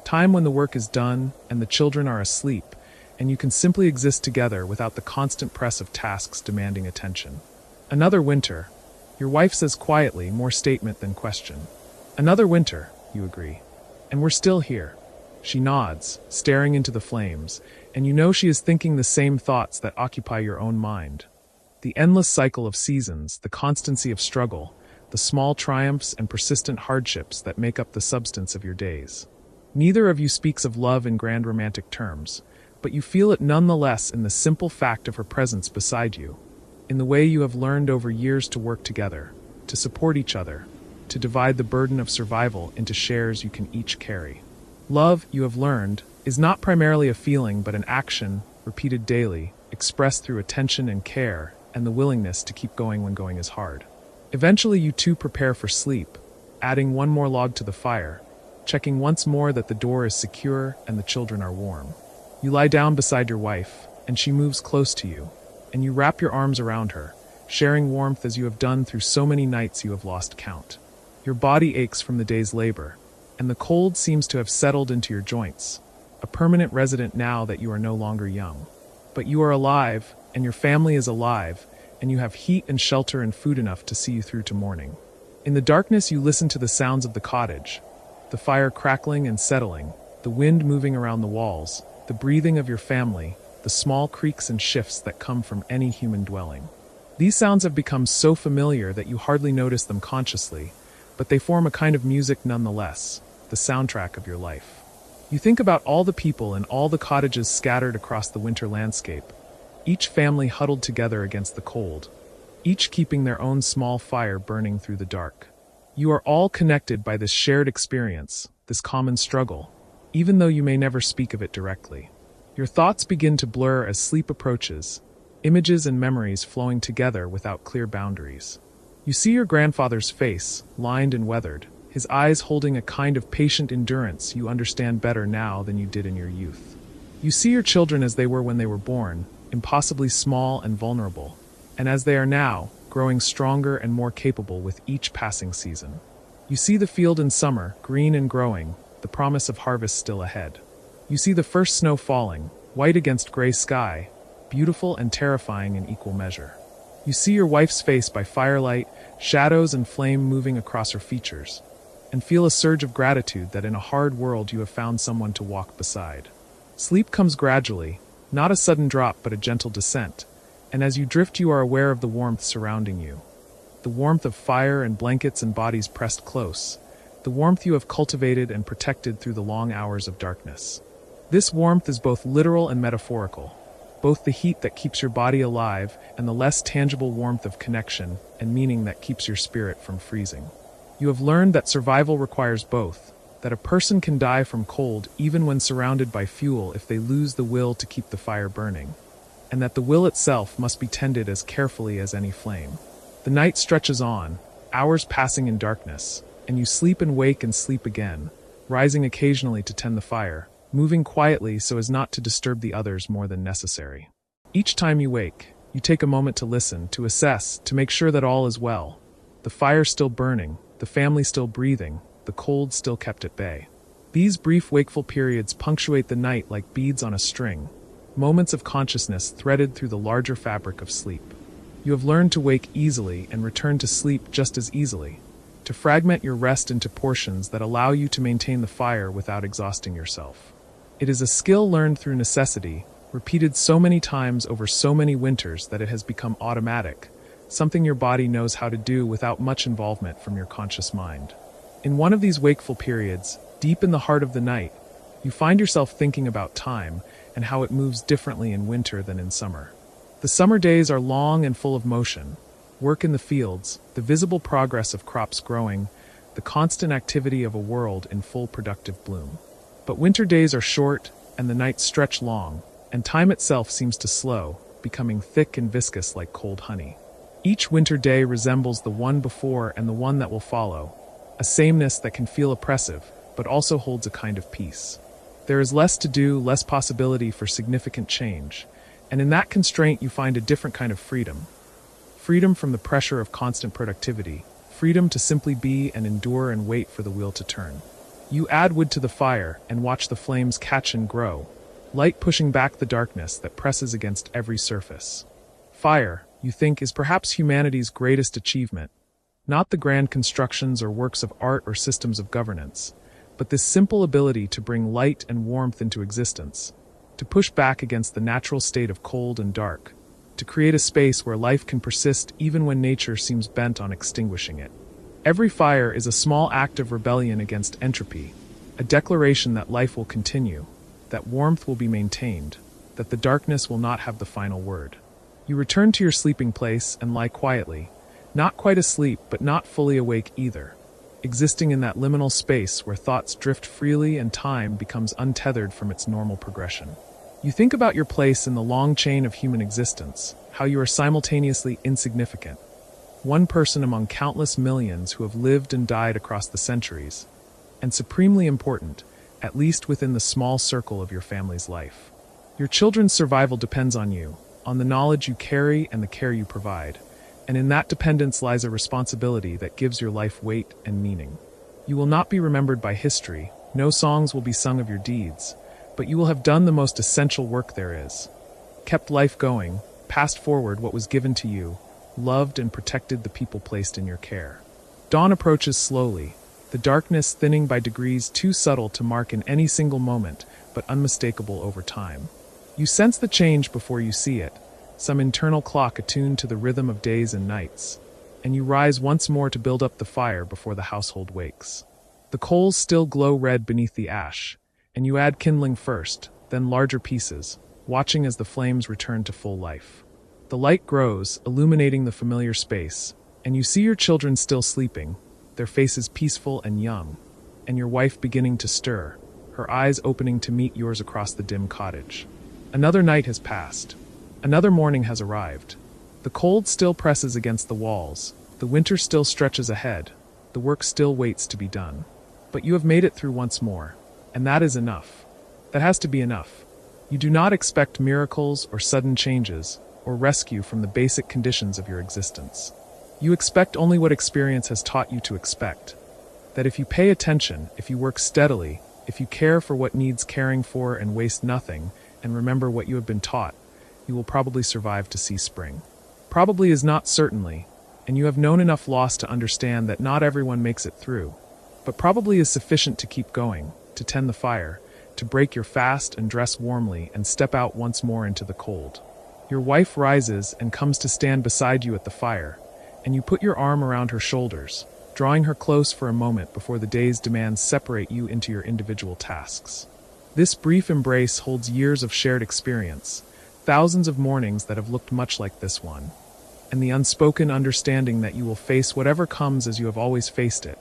Time when the work is done and the children are asleep, and you can simply exist together without the constant press of tasks demanding attention. Another winter, your wife says quietly, more statement than question. Another winter, you agree. And we're still here. She nods, staring into the flames, and you know she is thinking the same thoughts that occupy your own mind. The endless cycle of seasons, the constancy of struggle, the small triumphs and persistent hardships that make up the substance of your days. Neither of you speaks of love in grand romantic terms, but you feel it nonetheless in the simple fact of her presence beside you, in the way you have learned over years to work together, to support each other, to divide the burden of survival into shares you can each carry. Love, you have learned, is not primarily a feeling but an action, repeated daily, expressed through attention and care, and the willingness to keep going when going is hard. Eventually you two prepare for sleep, adding one more log to the fire, checking once more that the door is secure and the children are warm. You lie down beside your wife, and she moves close to you, and you wrap your arms around her, sharing warmth as you have done through so many nights you have lost count. Your body aches from the day's labor, and the cold seems to have settled into your joints, a permanent resident now that you are no longer young. But you are alive, and your family is alive, and you have heat and shelter and food enough to see you through to morning. In the darkness you listen to the sounds of the cottage, the fire crackling and settling, the wind moving around the walls, the breathing of your family, the small creaks and shifts that come from any human dwelling. These sounds have become so familiar that you hardly notice them consciously, but they form a kind of music nonetheless, the soundtrack of your life. You think about all the people in all the cottages scattered across the winter landscape, each family huddled together against the cold, each keeping their own small fire burning through the dark. You are all connected by this shared experience, this common struggle, even though you may never speak of it directly. Your thoughts begin to blur as sleep approaches, images and memories flowing together without clear boundaries. You see your grandfather's face, lined and weathered, his eyes holding a kind of patient endurance you understand better now than you did in your youth. You see your children as they were when they were born, impossibly small and vulnerable, and as they are now, growing stronger and more capable with each passing season. You see the field in summer, green and growing, the promise of harvest still ahead. You see the first snow falling, white against gray sky, beautiful and terrifying in equal measure. You see your wife's face by firelight, shadows and flame moving across her features, and feel a surge of gratitude that in a hard world you have found someone to walk beside. Sleep comes gradually, not a sudden drop but a gentle descent, and as you drift you are aware of the warmth surrounding you. The warmth of fire and blankets and bodies pressed close, the warmth you have cultivated and protected through the long hours of darkness. This warmth is both literal and metaphorical, both the heat that keeps your body alive and the less tangible warmth of connection and meaning that keeps your spirit from freezing. You have learned that survival requires both, that a person can die from cold even when surrounded by fuel if they lose the will to keep the fire burning, and that the will itself must be tended as carefully as any flame. The night stretches on, hours passing in darkness, and you sleep and wake and sleep again, rising occasionally to tend the fire, moving quietly so as not to disturb the others more than necessary. Each time you wake, you take a moment to listen, to assess, to make sure that all is well. The fire still burning, the family still breathing, the cold still kept at bay. These brief wakeful periods punctuate the night like beads on a string, moments of consciousness threaded through the larger fabric of sleep. You have learned to wake easily and return to sleep just as easily, to fragment your rest into portions that allow you to maintain the fire without exhausting yourself. It is a skill learned through necessity, repeated so many times over so many winters that it has become automatic, something your body knows how to do without much involvement from your conscious mind. In one of these wakeful periods, deep in the heart of the night, you find yourself thinking about time and how it moves differently in winter than in summer. The summer days are long and full of motion, work in the fields, the visible progress of crops growing, the constant activity of a world in full productive bloom. But winter days are short, and the nights stretch long, and time itself seems to slow, becoming thick and viscous like cold honey. Each winter day resembles the one before and the one that will follow, a sameness that can feel oppressive, but also holds a kind of peace. There is less to do, less possibility for significant change, and in that constraint you find a different kind of freedom. Freedom from the pressure of constant productivity, freedom to simply be and endure and wait for the wheel to turn. You add wood to the fire and watch the flames catch and grow, light pushing back the darkness that presses against every surface. Fire, you think, is perhaps humanity's greatest achievement, not the grand constructions or works of art or systems of governance, but this simple ability to bring light and warmth into existence, to push back against the natural state of cold and dark, to create a space where life can persist even when nature seems bent on extinguishing it. Every fire is a small act of rebellion against entropy, a declaration that life will continue, that warmth will be maintained, that the darkness will not have the final word. You return to your sleeping place and lie quietly, not quite asleep but not fully awake either, existing in that liminal space where thoughts drift freely and time becomes untethered from its normal progression. You think about your place in the long chain of human existence, how you are simultaneously insignificant, one person among countless millions who have lived and died across the centuries, and supremely important, at least within the small circle of your family's life. Your children's survival depends on you, on the knowledge you carry and the care you provide, and in that dependence lies a responsibility that gives your life weight and meaning. You will not be remembered by history, no songs will be sung of your deeds, but you will have done the most essential work there is. Kept life going, passed forward what was given to you, loved and protected the people placed in your care. Dawn approaches slowly, the darkness thinning by degrees too subtle to mark in any single moment, but unmistakable over time. You sense the change before you see it, some internal clock attuned to the rhythm of days and nights, and you rise once more to build up the fire before the household wakes. The coals still glow red beneath the ash, and you add kindling first, then larger pieces, watching as the flames return to full life. The light grows, illuminating the familiar space, and you see your children still sleeping, their faces peaceful and young, and your wife beginning to stir, her eyes opening to meet yours across the dim cottage. Another night has passed. Another morning has arrived. The cold still presses against the walls, the winter still stretches ahead, the work still waits to be done. But you have made it through once more, and that is enough. That has to be enough. You do not expect miracles or sudden changes, or rescue from the basic conditions of your existence. You expect only what experience has taught you to expect. That if you pay attention, if you work steadily, if you care for what needs caring for and waste nothing, and remember what you have been taught, you will probably survive to see spring. Probably is not certainly, and you have known enough loss to understand that not everyone makes it through, but probably is sufficient to keep going, to tend the fire, to break your fast and dress warmly and step out once more into the cold. Your wife rises and comes to stand beside you at the fire, and you put your arm around her shoulders, drawing her close for a moment before the day's demands separate you into your individual tasks. This brief embrace holds years of shared experience, thousands of mornings that have looked much like this one, and the unspoken understanding that you will face whatever comes as you have always faced it,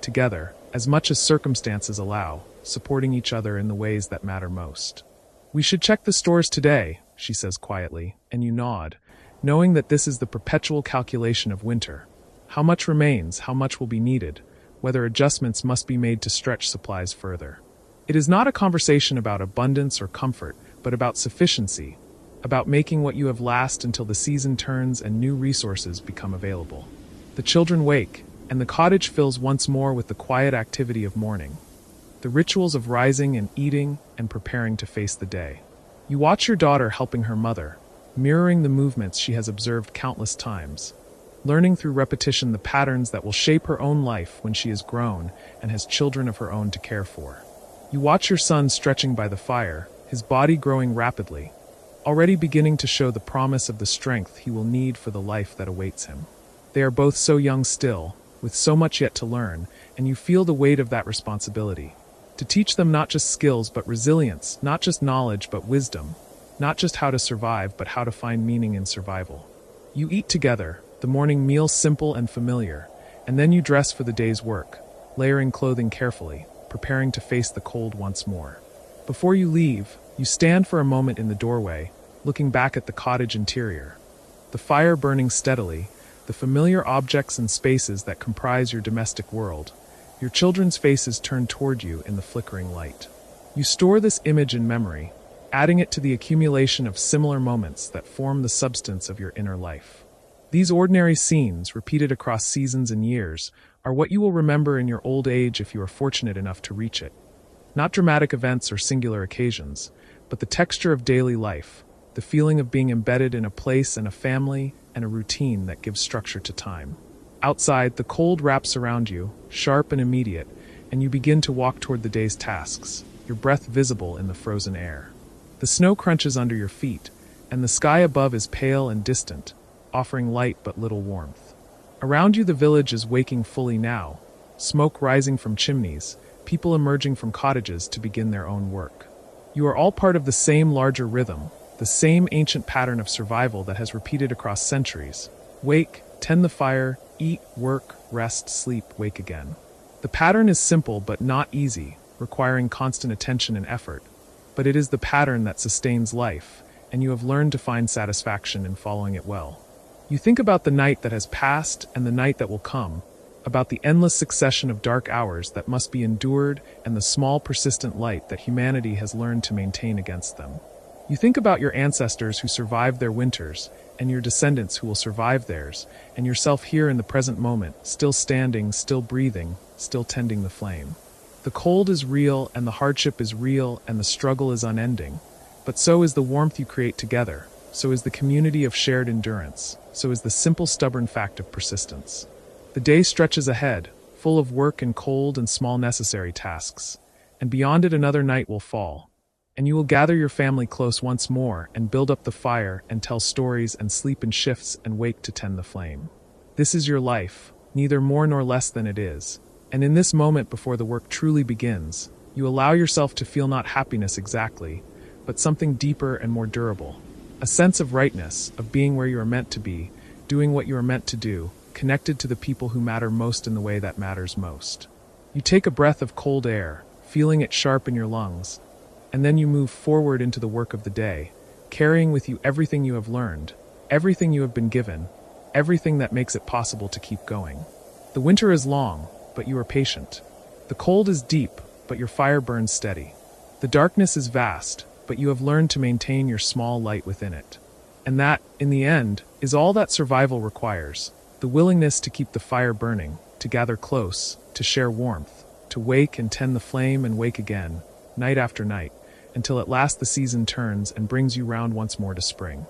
together, as much as circumstances allow, supporting each other in the ways that matter most. "We should check the stores today," she says quietly, and you nod, knowing that this is the perpetual calculation of winter. How much remains, how much will be needed, whether adjustments must be made to stretch supplies further. It is not a conversation about abundance or comfort, but about sufficiency, about making what you have last until the season turns and new resources become available. The children wake, and the cottage fills once more with the quiet activity of morning, the rituals of rising and eating and preparing to face the day. You watch your daughter helping her mother, mirroring the movements she has observed countless times. learning through repetition the patterns that will shape her own life when she is grown and has children of her own to care for. You watch your son stretching by the fire, his body growing rapidly, already beginning to show the promise of the strength he will need for the life that awaits him. They are both so young still, with so much yet to learn, and you feel the weight of that responsibility. To teach them not just skills but resilience, not just knowledge but wisdom, not just how to survive but how to find meaning in survival. You eat together, the morning meal simple and familiar, and then you dress for the day's work, layering clothing carefully, preparing to face the cold once more. Before you leave, you stand for a moment in the doorway, looking back at the cottage interior. The fire burning steadily, the familiar objects and spaces that comprise your domestic world, your children's faces turned toward you in the flickering light. You store this image in memory, adding it to the accumulation of similar moments that form the substance of your inner life. These ordinary scenes, repeated across seasons and years, are what you will remember in your old age if you are fortunate enough to reach it. Not dramatic events or singular occasions, but the texture of daily life, the feeling of being embedded in a place and a family and a routine that gives structure to time. Outside, the cold wraps around you, sharp and immediate, and you begin to walk toward the day's tasks, your breath visible in the frozen air. The snow crunches under your feet, and the sky above is pale and distant, offering light but little warmth. Around you the village is waking fully now, smoke rising from chimneys, people emerging from cottages to begin their own work. You are all part of the same larger rhythm, the same ancient pattern of survival that has repeated across centuries. Wake, tend the fire, eat, work, rest, sleep, wake again. The pattern is simple but not easy, requiring constant attention and effort, but it is the pattern that sustains life, and you have learned to find satisfaction in following it well. You think about the night that has passed and the night that will come, about the endless succession of dark hours that must be endured and the small persistent light that humanity has learned to maintain against them. You think about your ancestors who survived their winters, and your descendants who will survive theirs, and yourself here in the present moment, still standing, still breathing, still tending the flame. The cold is real, and the hardship is real, and the struggle is unending. But so is the warmth you create together, so is the community of shared endurance, so is the simple stubborn fact of persistence. The day stretches ahead, full of work and cold and small necessary tasks, and beyond it another night will fall, and you will gather your family close once more and build up the fire and tell stories and sleep in shifts and wake to tend the flame. This is your life, neither more nor less than it is, and in this moment before the work truly begins, you allow yourself to feel not happiness exactly, but something deeper and more durable. A sense of rightness, of being where you are meant to be, doing what you are meant to do, connected to the people who matter most in the way that matters most. You take a breath of cold air, feeling it sharp in your lungs, and then you move forward into the work of the day, carrying with you everything you have learned, everything you have been given, everything that makes it possible to keep going. The winter is long, but you are patient. The cold is deep, but your fire burns steady. The darkness is vast, but you have learned to maintain your small light within it. And that, in the end, is all that survival requires. The willingness to keep the fire burning, to gather close, to share warmth, to wake and tend the flame and wake again, night after night, until at last the season turns and brings you round once more to spring.